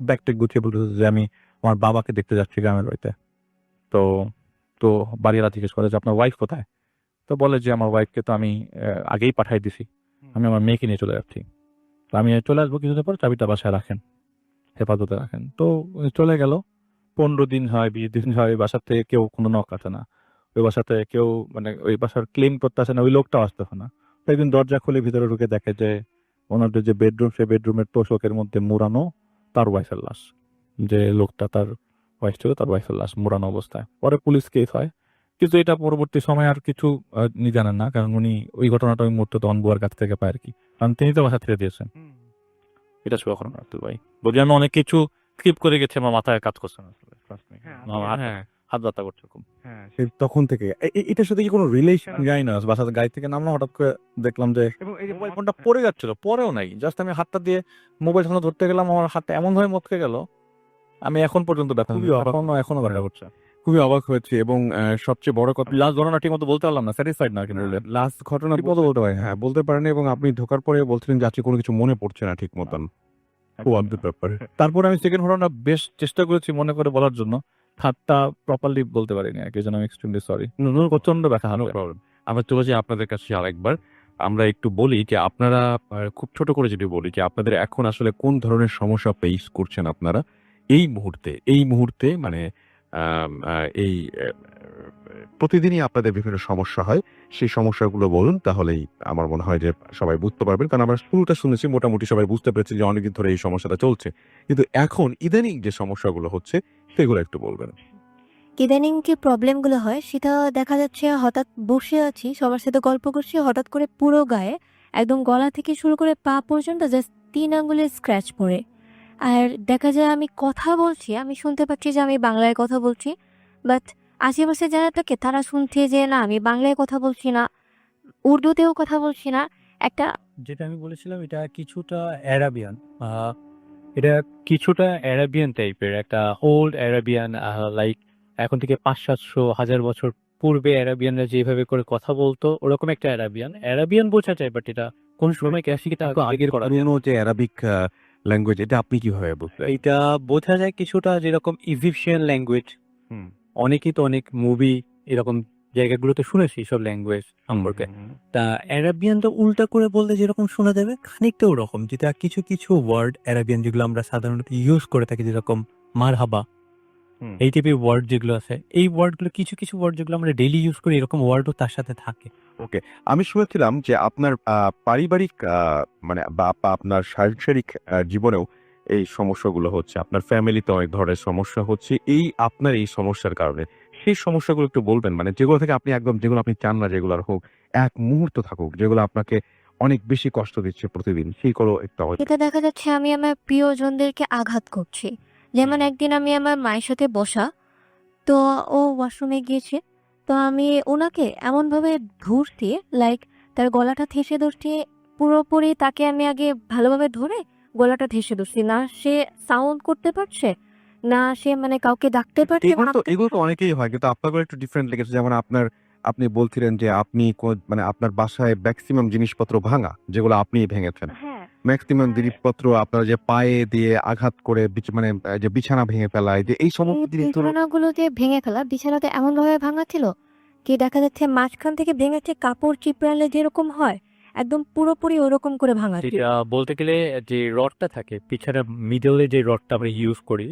ব্যাগটেক গুছিয়ে বলতেছে যে আমি আমার বাবাকে দেখতে যাচ্ছি গ্রামের বাড়িতে। তো তো বাড়িওয়ালা জিজ্ঞেস করে যে আপনার ওয়াইফ কোথায়? তো বলে যে আমার ওয়াইফকে তো আমি আগেই পাঠাই দিছি, আমি আমার মেয়েকে নিয়ে চলে যাচ্ছি। তো আমি চলে আসবো কিছুদিন পর, চাবিটা বাসায় রাখেন, হেফাজতে রাখেন। তো চলে গেল। 15 দিন হয়, 20 দিন হয়, ওই বাসার থেকে কেউ কোনো নক আসে না। ওই বাসাতে কেউ মানে ওই বাসার ক্লেম করতে আসে না, ওই লোকটাও আসতেছে না। তো একদিন দরজা খুলে ভিতরে ঢুকে দেখে যে ওনাদের যে বেডরুম, সেই বেডরুমের তোষকের মধ্যে মুড়ানো তার ওয়াইফের লাশ। যে লোকটা তার ওয়াইফ ছিল, তার ওয়াইফের লাশ মুড়ানো অবস্থায়। পরে পুলিশ কেস হয়, কিন্তু এটা পরবর্তী সময় আর কিছু উনি জানেন না, কারণ উনি ওই ঘটনাটা ওই মুহূর্তে তখন বুয়ার কাছ থেকে পায় আর কি, কারণ তিনি তো বাসা ছেড়ে দিয়েছেন। এটা ছিল ঘটনা রাতুল ভাই। বলি আমি অনেক কিছু স্কিপ করে গেছি, আমার মাথায় কাজ করছে না আসলে। Trust me. আমার হাত ব্যথা করছে খুব। সেই তখন থেকে এটার সাথে কি কোনো রিলেশন? যাই না, বাসাতে গাড়ি থেকে নামলাম, হঠাৎ করে দেখলাম যে মোবাইল ফোনটা পড়ে যাচ্ছিল, পরেও নাই, জাস্ট আমি হাতটা দিয়ে মোবাইল ফোনটা ধরতে গেলাম, আমার হাতটা এমন ভাবে মচকে গেল, আমি এখন পর্যন্ত ব্যথা খুবই অবাক। এখনো ব্যথা করছে। খুবই অবাক হয়েছি এবং সবচেয়ে বড় কথা, লাস্ট ঘটনা ঠিক মতো বলতে পারলাম না, স্যাটিসফাইড না কিন্তু লাস্ট ঘটনা ঠিক মতো বলতে পারি। হ্যাঁ বলতে পারেন, এবং আপনি ঢোকার পরে বলছিলেন যে আজকে কোনো কিছু মনে পড়ছে না ঠিক মতন। খুব অদ্ভুত ব্যাপার। তারপর আমি সেকেন্ড ঘটনা বেশ চেষ্টা করেছি মনে করে বলার জন্য, থার্ডটা প্রপারলি বলতে পারিনি আর কি, যেন আমি এক্সট্রিমলি সরি। প্রচন্ড ব্যথা হানো। আমরা চলে যাই আপনাদের কাছে আরেকবার। আমরা একটু বলি যে আপনারা খুব ছোট করে যদি বলি যে আপনাদের এখন আসলে কোন ধরনের সমস্যা ফেস করছেন আপনারা এই মুহূর্তে মানে এই প্রতিদিনই আপনাদের বিভিন্ন সমস্যা হয়, সেই সমস্যাগুলো বলুন, তাহলেই আমার মনে হয় যে সবাই বুঝতে পারবেন। কারণ আমরা শুরুটা শুনেছি, মোটামুটি সবাই বুঝতে পেরেছি যে অনেকদিন ধরে এই সমস্যাটা চলছে, কিন্তু এখন ইদানিং যে সমস্যাগুলো হচ্ছে সেগুলো একটু বলবেন। ইদানিং যে প্রবলেমগুলো হয় সেটা দেখা যাচ্ছে, হঠাৎ বসে আছি সবার সাথে গল্প করছি, হঠাৎ করে পুরো গায়ে একদম গলা থেকে শুরু করে পা পর্যন্ত জাস্ট 3 আঙ্গুলের স্ক্র্যাচ পড়ে। আর দেখা যায় আমি কথা বলছি, আমি শুনতে পাচ্ছি যে আমি বাংলায় কথা বলছি, বাট আশেপাশে যারা থাকে তারা শুনছে যে না, আমি বাংলায় কথা বলছি না, উর্দুতেও কথা বলছি না। একটা যেটা আমি বলেছিলাম এটা কিছুটা অ্যারাবিয়ান, এটা কিছুটা অ্যারাবিয়ান টাইপের, একটা ওল্ড অ্যারাবিয়ান, লাইক এখন থেকে 500-700 বছর পূর্বে অ্যারাবিয়ানরা যেভাবে করে কথা বলতো ওরকম একটা অ্যারাবিয়ান বোঝা যায়, বাট এটা কোন সময় সেটা আগের করা যায়। পুরনো যে অ্যারাবিক ল্যাঙ্গুয়েজ, এটা আপনি কিভাবে বুঝলেন? এটা বোঝা যায় কিছুটা যেরকম ইজিপশিয়ান ল্যাঙ্গুয়েজ, অনেকেই তো অনেক মুভি এরকম জায়গাগুলোতে শুনেছি সব ল্যাঙ্গুয়েজ সম্পর্কে। তা অ্যারাবিয়ান তো উল্টা করে বললে যেরকম শোনা যাবে খানিকটা ওরকম, যেটা কিছু কিছু ওয়ার্ড অ্যারাবিয়ান যেগুলো আমরা সাধারণত ইউজ করে থাকি, যেরকম মারহাবা, এই টাইপের ওয়ার্ড যেগুলো আছে, এই ওয়ার্ডগুলো কিছু কিছু ওয়ার্ড যেগুলো আমরা ডেইলি ইউজ করি, এরকম ওয়ার্ডও তার সাথে থাকে। আমি শুনেছিলাম যে আপনার পারিবারিক মানে বা আপনার সাংসারিক জীবনেও এই সমস্যাগুলো হচ্ছে, আপনার ফ্যামিলিতে অনেক ধরনের সমস্যা হচ্ছে এই আপনার এই সমস্যার কারণে। সেই সমস্যাগুলো একটু বলবেন, মানে যেগুলো থেকে আপনি একদম, যেগুলো আপনি চান না যেগুলো আর হোক, এক মুহূর্ত থাকুক, যেগুলো আপনাকে অনেক বেশি কষ্ট দিচ্ছে প্রতিদিন, সেইগুলো একটু এটা দেখা যাচ্ছে আমি আমার প্রিয়জনদেরকে আঘাত করছি। যেমন একদিন আমি আমার মায়ের সাথে বসা, তো ও ওয়াশরুমে গিয়েছে, তো আমি ওনাকে এমনভাবে ধরছি, লাইক তার গলাটা ঠেসে ধরছি পুরোপুরি, তাকে আমি আগে ভালোভাবে ধরে গলাটা ঠেসে ধরছি, না সে সাউন্ড করতে পারছে, না সে মানে কাউকে ডাকতে পারছে। এগুলো তো অনেকেই হয়, কিন্তু আপনার একটু ডিফারেন্ট লেগেছে। যেমন আপনি বলছিলেন যে আপনি মানে আপনার বাসায় ম্যাক্সিমাম জিনিসপত্র ভাঙা, যেগুলো আপনি ভেঙেছেন। হ্যাঁ, ম্যাক্সিমাম জিনিসপত্র আপনারা যে পায়ে দিয়ে আঘাত করে মানে যে বিছানা ভেঙে ফেলায় যে এই সমস্ত এই জিনিস তো বিছানাগুলো দিয়ে ভেঙে ফেলা, বিছানাতে এমনভাবে ভাঙা ছিল কি দেখা যাচ্ছে মাঝখান থেকে ভেঙেছে, কাপড় চিপড়ালে যেরকম হয় একদম পুরোপুরি ওরকম করে ভাঙা ছিল। যেটা বলতে গেলে যে রডটা থাকে পিছনে মিডলে যে রডটা আমরা ইউজ করি,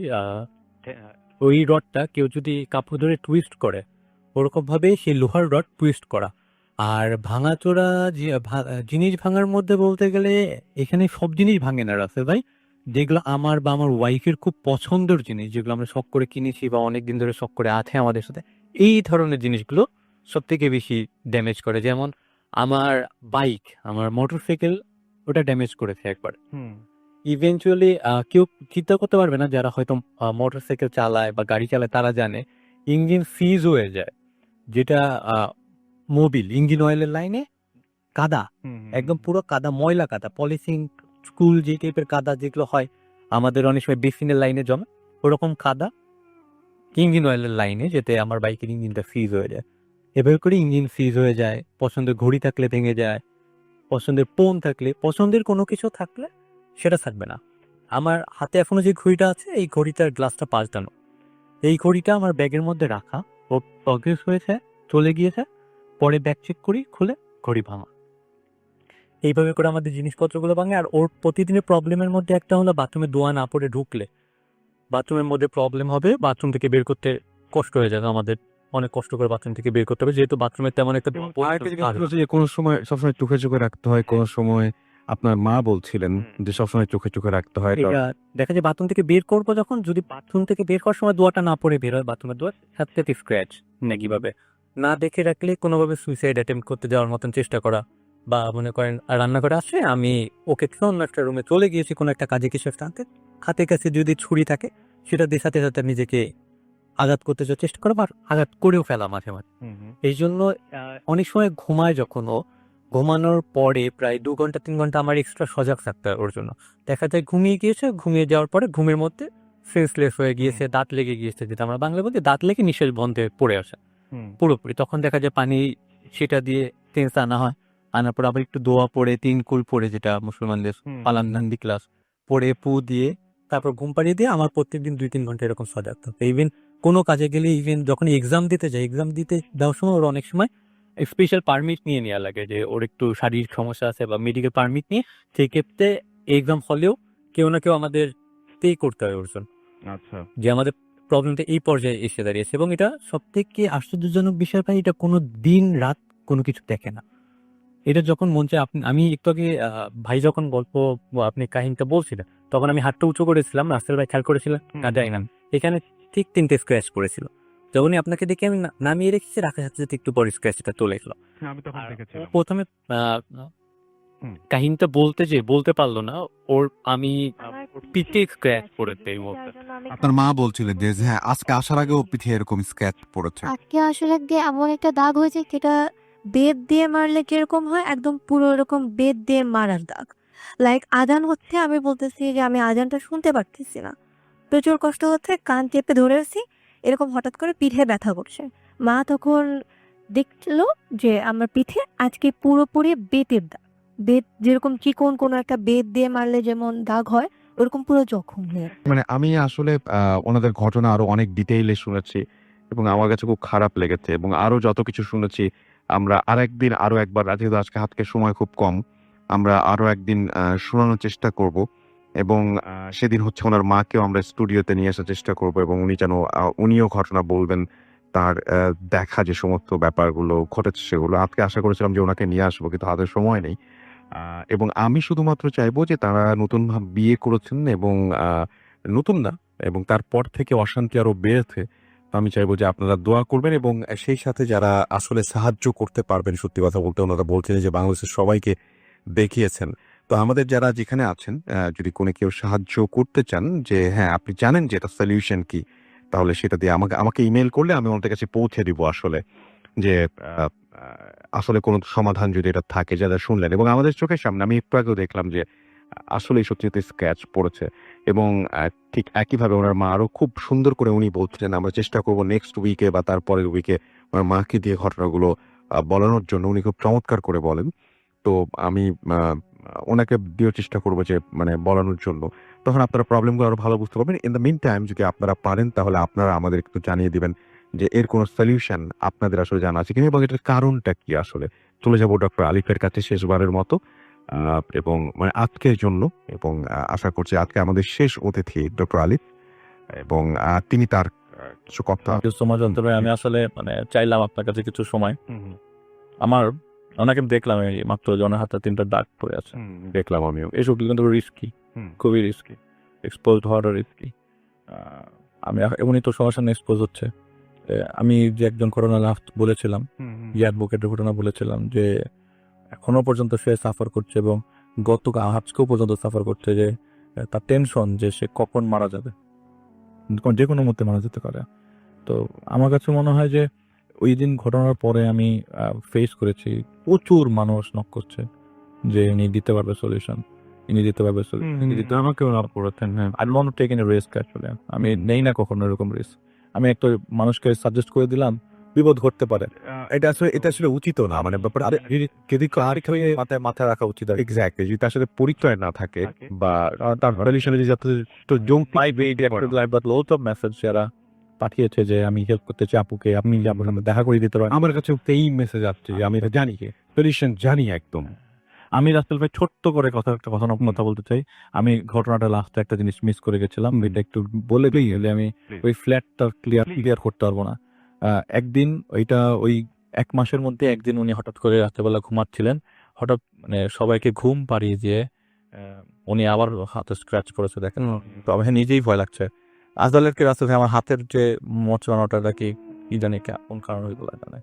ওই রডটা কেউ যদি কাপড় ধরে টুইস্ট করে ওরকম ভাবে সেই লোহার রড টুইস্ট করা। আর ভাঙাচোরা জিনিস ভাঙার মধ্যে বলতে গেলে এখানে সব জিনিস ভাঙে না রাসেল ভাই, যেগুলো আমার বা আমার ওয়াইফের খুব পছন্দের জিনিস, যেগুলো আমরা শখ করে কিনেছি বা অনেক দিন ধরে শখ করে আছে আমাদের সাথে, এই ধরনের জিনিসগুলো সব থেকে বেশি ড্যামেজ করে। যেমন আমার বাইক, আমার মোটরসাইকেল, ওটা ড্যামেজ করেছে একবার। ইভেনচুয়ালি কেউ চিন্তা করতে পারবে না যারা হয়তো মোটরসাইকেল চালায় বা গাড়ি চালায়, তারা জানে ইঞ্জিন ফ্রিজ হয়ে যায়, যেটা মোবিল ইঞ্জিন অয়েলের লাইনে কাদা, একদম পুরো কাদা, ময়লা কাদা, পলিথিন স্কুল যে টাইপের কাদা যেগুলো হয় আমাদের অনেক সময় বেসিনের লাইনে জমে, ওরকম কাদা ইঞ্জিন অয়েলের লাইনে যেতে আমার বাইকের ইঞ্জিনটা ফ্রিজ হয়ে যায়। এভাবে করে ইঞ্জিন ফ্রিজ হয়ে যায়, পছন্দের ঘড়ি থাকলে ভেঙে যায়, পছন্দের ফোন থাকলে, পছন্দের কোনো কিছু থাকলে সেটা থাকবে না। আমার হাতে এখনো যে ঘড়িটা আছে, এই ঘড়িটার গ্লাসটা পাল্টানো, এই ঘড়িটা আমার ব্যাগের মধ্যে রাখা, ও প্রগ্রেস হয়েছে, চলে গিয়েছে, পরে ব্যাগ চেক করি, খুলে ঘড়ি ভাঙা। এইভাবে করে আমাদের জিনিসপত্রগুলো ভাঙে। আর ওর প্রতিদিনের প্রবলেমের মধ্যে একটা হলো বাথরুমে দোয়া না পড়ে ঢুকলে বাথরুমের মধ্যে প্রবলেম হবে, বাথরুম থেকে বের করতে কষ্ট হয়ে যাবে, আমাদের অনেক কষ্ট করে বাথরুম থেকে বের করতে হবে, যেহেতু বাথরুমের তেমন একটা আরেকটা জিনিস হচ্ছে যে কোনো সময় সবসময় চোখে চোখে রাখতে হয়, কোনো সময় আপনার মা বলছিলেন যে সবসময় চোখে চোখে রাখতে হয়। এটা দেখা যায় বাথরুম থেকে বের করবো যখন, যদি বাথরুম থেকে বের করার সময় দোয়াটা না পড়ে বের হয়, বাথরুমের দোয়ার সাথে সাথে স্ক্র্যাচ নাকিভাবে না দেখে রাখলে কোনোভাবে সুইসাইড অ্যাটেম্প্ট করতে যাওয়ার মতন চেষ্টা করা, বা মনে করেন রান্নাঘরে আসে আমি ওকে অন্য একটা রুমে চলে গিয়েছি কোনো একটা কাজে, কিছু একটা আনতে, হাতে কাছে যদি ছুরি থাকে সেটা দিয়ে সাথে সাথে নিজেকে আঘাত করতে যাওয়ার চেষ্টা করা বা আঘাত করেও ফেলা মাঝে মাঝে। এই জন্য অনেক সময় ঘুমায় যখন ও, ঘুমানোর পরে প্রায় 2 ঘন্টা 3 ঘন্টা আমার এক্সট্রা সজাগ থাকতে হয় ওর জন্য। দেখা যায় ঘুমিয়ে গিয়েছে, ঘুমিয়ে যাওয়ার পরে ঘুমের মধ্যে সেন্সলেস হয়ে গিয়েছে, দাঁত লেগে গিয়েছে, যেটা আমরা বাংলা বলতে দাঁত লেগে নিঃশ্বাস বন্ধে পড়ে আসে পুরোপুরি। তখন দেখা যায় পানি সেটা দিয়ে সেন্স আনা হয়, আনার পর আবার একটু দোয়া পড়ে 3 কুল পড়ে, যেটা মুসলমানদের পালান নান্দি ক্লাস পড়ে পু দিয়ে তারপর ঘুম পাড়িয়ে দিয়ে আমার প্রত্যেকদিন 2-3 ঘন্টা এরকম সজাগ থাকতো। ইভেন কোনো কাজে গেলে, ইভেন যখন এক্সাম দিতে যাই, এক্সাম দিতে দেওয়ার সময় ওর অনেক সময় স্পেশাল পারমিট নিয়ে নেওয়া লাগে, যে ওর একটু শারীরিক সমস্যা আছে বা মেডিকেল পারমিট নিয়ে সেই ক্ষেত্রে এক্সাম হলেও কেউ না কেউ আমাদের পে করতে হয় ওর জন্য। আচ্ছা, যে আমাদের প্রবলেমটা এই পর্যায়ে এসে দাঁড়িয়েছে। এবং এটা সব থেকে আশ্চর্যজনক বিষয় ভাই, এটা কোনো দিন রাত কোনো কিছু দেখে না। এটা যখন মন চায়, আমি একটু আগে ভাই যখন গল্প বা আপনি কাহিনীটা বলছিলেন, তখন আমি হাতটা উঁচু করেছিলাম, রাসেল ভাই খেয়াল করেছিলেন না যাই না, এখানে ঠিক 3টে স্ক্র্যাচ পড়েছিল। যখনই আপনাকে দেখে আমি নামিয়ে রেখেছি, রাখার সাথে সাথে একটু পরে স্ক্র্যাচটা চলে এলো। আমি তখন দেখেছিলাম। প্রথমে কাহিনীটা বলতে পারলো না ওর, আমি পিঠে স্ক্র্যাচ পড়েছে এই মুহূর্তে। আপনার মা বলছিলেন যে হ্যাঁ আজকে আসার আগেও পিঠে এরকম স্ক্র্যাচ পড়েছে। আজকে আসলে গিয়ে এমন একটা দাগ হয়েছে যেটা বেত দিয়ে মারলে কিরকম হয়, একদম পুরো এরকম বেত দিয়ে মারার দাগ। লাইক আজান হচ্ছে, আমি বলতেছি যে আমি আজানটা শুনতে পারতেছি না, প্রচুর কষ্ট হচ্ছে, কান চেপে ধরেছি, এরকম হঠাৎ করে পিঠে ব্যথা করছে। মা তখন দেখলো যে আমার পিঠে আজকে পুরোপুরি বেতের দাগ, বেত যেরকম চিকন কোনো একটা বেত দিয়ে মারলে যেমন দাগ হয়, ওরকম পুরো জখম হয়ে। মানে আমি আসলে ওনাদের ঘটনা আরো অনেক ডিটেইলে শুনেছি এবং আমার কাছে খুব খারাপ লেগেছে, এবং আরো যত কিছু শুনেছি আমরা আরেকদিন আরো একবার, যেহেতু আজকে সময় খুব কম, আমরা আরো একদিন শোনানোর চেষ্টা করব, এবং সেদিন হচ্ছে ওনার মাকেও আমরা স্টুডিওতে নিয়ে আসার চেষ্টা করব, এবং উনি যেন উনিও ঘটনা বলবেন, তার দেখা যে সমস্ত ব্যাপারগুলো ঘটেছে সেগুলো। আজকে আশা করেছিলাম যে ওনাকে নিয়ে আসবো, কিন্তু হাতে সময় নেই। এবং আমি শুধুমাত্র চাইবো যে তারা নতুন বিয়ে করেছেন এবং নতুন না, এবং তারপর থেকে অশান্তি আরো বেড়েছে। তো আমি চাইবো যে আপনারা দোয়া করবেন, এবং সেই সাথে যারা আসলে সাহায্য করতে পারবেন, সত্যি কথা বলতে ওনারা বলছেন যে বাংলাদেশের সবাইকে দেখিয়েছেন। তো আমাদের যারা যেখানে আছেন, যদি কোনো কেউ সাহায্য করতে চান, যে হ্যাঁ আপনি জানেন যে এটা সলিউশন কি, তাহলে সেটা দিয়ে আমাকে ইমেল করলে আমি ওনাদের কাছে পৌঁছে দিব আসলে, যে আসলে কোনো সমাধান যদি এটা থাকে, যারা শুনলেন। এবং আমাদের চোখের সামনে আমি একটু আগেও দেখলাম যে আসলে সত্যিতে স্ক্র্যাচ পড়েছে, এবং ঠিক একইভাবে ওনার মা আরো খুব সুন্দর করে উনি বলছিলেন, আমরা চেষ্টা করবো নেক্সট উইকে বা তারপরের উইকে ওনার মাকে দিয়ে ঘটনাগুলো বলানোর জন্য। উনি খুব চমৎকার করে বলেন। তো আমি ওনাকে দেওয়ার চেষ্টা করবো যে মানে বলানোর জন্য, তখন আপনারা প্রবলেমগুলো আরো ভালো বুঝতে পারবেন। ইন দ্য মিন টাইম যদি আপনারা পারেন তাহলে আপনারা আমাদের একটু জানিয়ে দিবেন যে এর কোনো সলিউশন আপনাদের আসলে জানা আছে কিনা এবং এটার কারণটা কি আসলে। চলে যাব ডক্টর আলিফের কাছে শেষবারের মতো এবং মানে আজকের জন্য, এবং আশা করছি আজকে আমাদের শেষ অতিথি ডক্টর আলিফ, এবং তিনি তার কিছু কথা। সমাজ ভাই, আমি আসলে মানে চাইলাম আপনার কাছে কিছু সময়। আমার ওনাকে দেখলাম এই মাত্র জনের হাতে 3টা দাগ পড়ে আছে, দেখলাম আমিও। এসব কিন্তু রিস্কি, খুবই রিস্কি, এক্সপোজ হওয়াটা রিস্কি। আমি এমনই তো সমস্যা এক্সপোজ হচ্ছে। আমি যে একজন করোনা লাস্ট বলেছিলাম, অ্যাডভোকেটের ঘটনা বলেছিলাম, যে এখনো পর্যন্ত সে সাফার করছে এবং গতকাল আজকেও পর্যন্ত সাফার করছে, যে তার টেনশন যে সে কখন মারা যাবে, যে কোনো মুহূর্তে মারা যেতে পারে। তো আমার কাছে মনে হয় যে ওই দিন ঘটনার পরে আমি ফেস করেছি প্রচুর মানুষ নক করছে যে ইনি দিতে পারবে সলিউশন, ইনি দিতে পারবে সলিউশন। আমাকেও না করেছেন। হ্যাঁ, I don't want to take any risk actually. আমি নেই না কখনো এরকম রিস্ক। আমি একটা মানুষকে সাজেস্ট করে দিলাম, বিপদ ঘটতে পারে। এটা আসলে উচিত না, মানে ব্যাপারটা যদি মাথায় রাখা উচিত। এক্স্যাক্টলি, যদি তার সাথে পরিচয় না থাকে বা তার সলিউশনে যে যথেষ্ট লোড অফ মেসেজ যারা পাঠিয়েছে যে আমি হেল্প করতে চাই আপুকে, আপনি আপনার সাথে দেখা করে দিতে পারেন। আমার কাছে এই মেসেজ আসছে যে আমি এটা জানি, সলিউশন জানি একদম। আমি রাসেল ভাই ছোট্ট করে কথা বলতে চাই। আমি ঘটনাটা লাস্টে একটা জিনিস মিস করে গেছিলাম, এটা একটু বলে দিই, হলে আমি ওই ফ্ল্যাটটা ক্লিয়ার করতে পারবো না। একদিন ওই 1 মাসের মধ্যে একদিন উনি হঠাৎ করে রাত্রেবেলা ঘুমাচ্ছিলেন, হঠাৎ মানে সবাইকে ঘুম পাড়িয়ে দিয়ে উনি আবার হাতে স্ক্র্যাচ করেছে, দেখেন। তো আমি নিজেই ভয় লাগছে। আজদালের কি রাসেল ভাই, আমার হাতের যে মোচড়ানোটা কি জানি কোন কারণ হইগুলো জানে।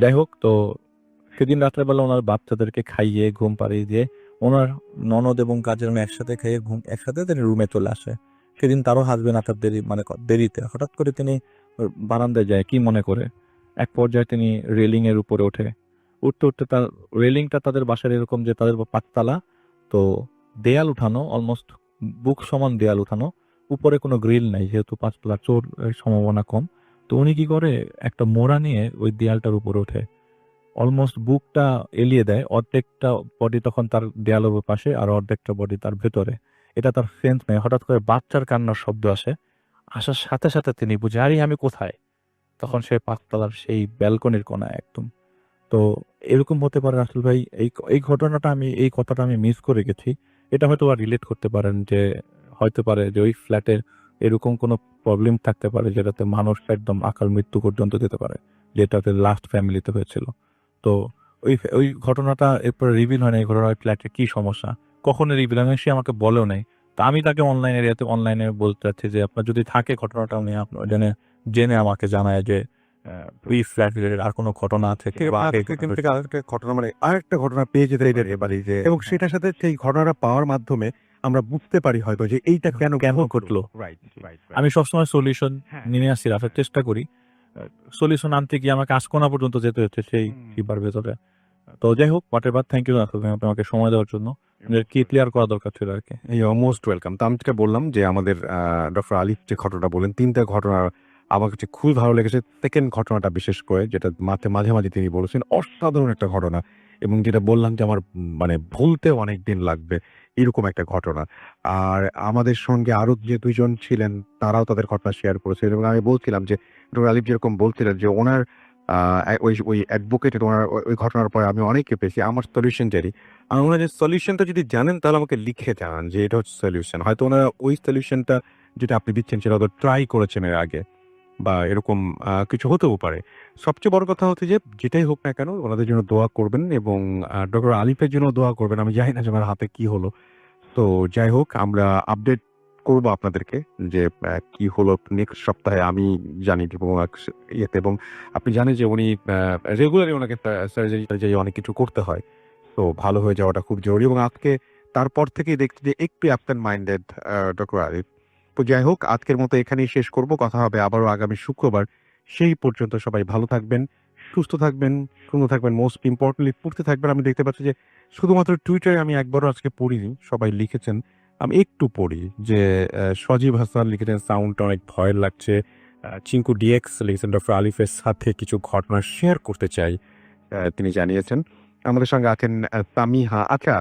যাই হোক, তো সেদিন রাত্রেবেলা ওনার বাচ্চাদেরকে খাইয়ে ঘুম পাড়িয়ে দিয়ে ওনার ননদ এবং কাজের মেয়ে একসাথে খাইয়ে একসাথে তিনি রুমে চলে আসে। সেদিন তারও হাসবেন আপনার দেরিতে হঠাৎ করে তিনি বারান্দায় যায় কি মনে করে। এক পর্যায়ে তিনি রেলিং এর উপরে উঠতে তার রেলিংটা তাদের বাসার এরকম যে তাদের 5 তলা, তো দেয়াল উঠানো, অলমোস্ট বুক সমান দেয়াল উঠানো, উপরে কোনো গ্রিল নাই, যেহেতু 5 তলা চোর সম্ভাবনা কম। তো উনি কি করে, একটা মোড়া নিয়ে ওই দেয়ালটার উপরে ওঠে, অলমোস্ট বুকটা এলিয়ে দেয়, অর্ধেকটা বডি তখন তার দেয়ালের পাশে আর অর্ধেকটা বডি তার ভেতরে। এটা তার সেন্স নেই। হঠাৎ করে বাচ্চার কান্নার শব্দ আসার সাথে সাথে তিনি বুঝে, আরে আমি কোথায়। তখন সে 5 তলার সেই ব্যালকনির কোনায় একদম। তো এরকম হতে পারে আসল ভাই, এই ঘটনাটা এই কথাটা আমি মিস করে গেছি। এটা হয়তো রিলেট করতে পারেন যে হয়তো পারে যে ওই ফ্ল্যাটের এরকম কোনো প্রবলেম থাকতে পারে যেটাতে মানুষ একদম আকাল মৃত্যু পর্যন্ত যেতে পারে, যেটাতে লাস্ট ফ্যামিলিতে হয়েছিল। তো ওই ঘটনাটা এরপরে রিভিল হয় না, এই ঘটনা ফ্ল্যাটের কি সমস্যা কখনো রিভিল হয় না, সে আমাকে বলেও নাই। তা আমি তাকে অনলাইনে বলতে চাচ্ছি যে আপনার যদি থাকে ঘটনাটা উনি আপনার জেনে আমাকে জানায় যে ওই ফ্ল্যাট রিলেটেড আর কোনো ঘটনা থেকে ঘটনা, মানে আরেকটা ঘটনা পেয়ে যেতে এবারে যে, এবং সেটার সাথে সেই ঘটনাটা পাওয়ার মাধ্যমে আমরা বুঝতে পারি হয়তো যে এইটা কেন ঘটলো। রাইট। আমি সবসময় সলিউশন নিয়ে আসি, রাখার চেষ্টা করি। সলিউশন আনতে গিয়ে আমাকে আসকোনা পর্যন্ত যেতে হচ্ছে সেই কিবার ভেতরে। তো যাই হোক, হোয়াটএভার, থ্যাংক ইউ আমাকে সময় দেওয়ার জন্য। কি ক্লিয়ার করা দরকার ছিল আর কি। Most welcome. তো আমি যেটা বললাম যে আমাদের ডক্টর আলিফ যে ঘটনাটা বলেন, 3টা ঘটনা আমার কাছে খুব ভালো লেগেছে। সেকেন্ড ঘটনাটা বিশেষ করে, যেটা মাঝে মাঝে তিনি বলেছেন, অসাধারণ একটা ঘটনা, এবং যেটা বললাম যে আমার মানে ভুলতেও অনেক দিন লাগবে এরকম একটা ঘটনা। আর আমাদের সঙ্গে আরো যে 2 জন ছিলেন তারাও তাদের ঘটনা শেয়ার করেছেন, এবং আমি বলছিলাম যে ডক্টর আলিফ যেরকম বলছিলেন যে ওনার ওই অ্যাডভোকেট, ওনার ওই ঘটনার পরে আমি অনেককে পেয়েছি আমার সলিউশন জানি। আর ওনারা যে সলিউশনটা যদি জানেন তাহলে আমাকে লিখে জানান যে এটা হচ্ছে সলিউশন। হয়তো ওনারা ওই সলিউশনটা যেটা আপনি দিচ্ছেন সেটা হয়তো ট্রাই করেছেন এর আগে, বা এরকম কিছু হতেও পারে। সবচেয়ে বড় কথা হচ্ছে যে যেটাই হোক না কেন ওনাদের জন্য দোয়া করবেন, এবং ডক্টর আলিফের জন্য দোয়া করবেন। আমি জানি না যে আমার হাতে কি হলো। তো যাই হোক, আমরা আপডেট করবো আপনাদেরকে যে কি হলো নেক্সট সপ্তাহে, আমি জানি ইয়েতে। এবং আপনি জানেন যে উনি রেগুলারই ওনাকে সার্জারি অনেক কিছু করতে হয়, তো ভালো হয়ে যাওয়াটা খুব জরুরি। এবং আজকে তারপর থেকেই দেখছি যে একটু অ্যাবসেন্ট মাইন্ডেড ডক্টর আলিফ। তো যাই হোক, আজকের মতো এখানেই শেষ করব। কথা হবে আবারও আগামী শুক্রবার। সেই পর্যন্ত সবাই ভালো থাকবেন, সুস্থ থাকবেন, সুন্দর থাকবেন, মোস্ট ইম্পর্টেন্টলি পড়তে থাকবেন। আমি দেখতে পাচ্ছি যে শুধুমাত্র টুইটারে আমি একবারও আজকে পড়িনি, সবাই লিখেছেন, আমি একটু পড়ি। যে সজীব হাসান লিখেছেন সাউন্ডটা অনেক ভয়ের লাগছে। চিঙ্কু ডিএক্স লিখেছেন ডক্টর আলিফের সাথে কিছু ঘটনা শেয়ার করতে চাই, তিনি জানিয়েছেন। আমাদের সঙ্গে আছেন তামিহা। আচ্ছা,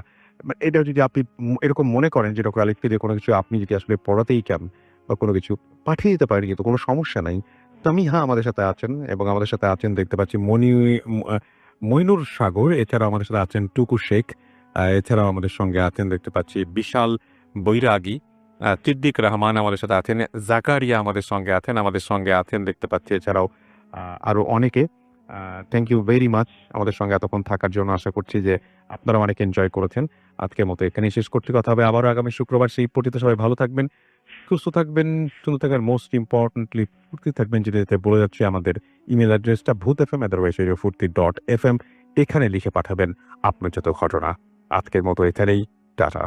এটা যদি আপনি এরকম মনে করেন যে ডক্টর আলিফকে দিয়ে কোনো কিছু আপনি যদি আসলে পড়াতেই চান বা কোনো কিছু পাঠিয়ে দিতে পারেন, কিন্তু কোনো সমস্যা নাই। তামিহা আমাদের সাথে আছেন এবং আমাদের সাথে আছেন দেখতে পাচ্ছি মইনুর সাগর, এছাড়াও আমাদের সাথে আছেন টুকু শেখ, এছাড়াও আমাদের সঙ্গে আছেন দেখতে পাচ্ছি বিশাল বৈরাগী, সিদ্দিক রহমান আমাদের সাথে আছেন, জাকারিয়া আমাদের সঙ্গে আছেন দেখতে পাচ্ছি, এছাড়াও আরো অনেকে। থ্যাংক ইউ ভেরি মাচ আমাদের সঙ্গে এতক্ষণ থাকার জন্য। আশা করছি যে আপনারা অনেক এনজয় করেছেন। আজকের মতো এখানে শেষ করতে, কথা হবে আবারও আগামী শুক্রবার। সেই পর্যন্ত সবাই ভালো থাকবেন, সুস্থ থাকবেন, সুন্দর থাকার মোস্ট ইম্পর্টেন্টলি ফুর্তি থাকবেন। যেতে বলে যাচ্ছি আমাদের ইমেল অ্যাড্রেসটা bhutfm@radio40.fm, এখানে লিখে পাঠাবেন আপনার যত ঘটনা। আজকের মতো এখানেই, টাটা।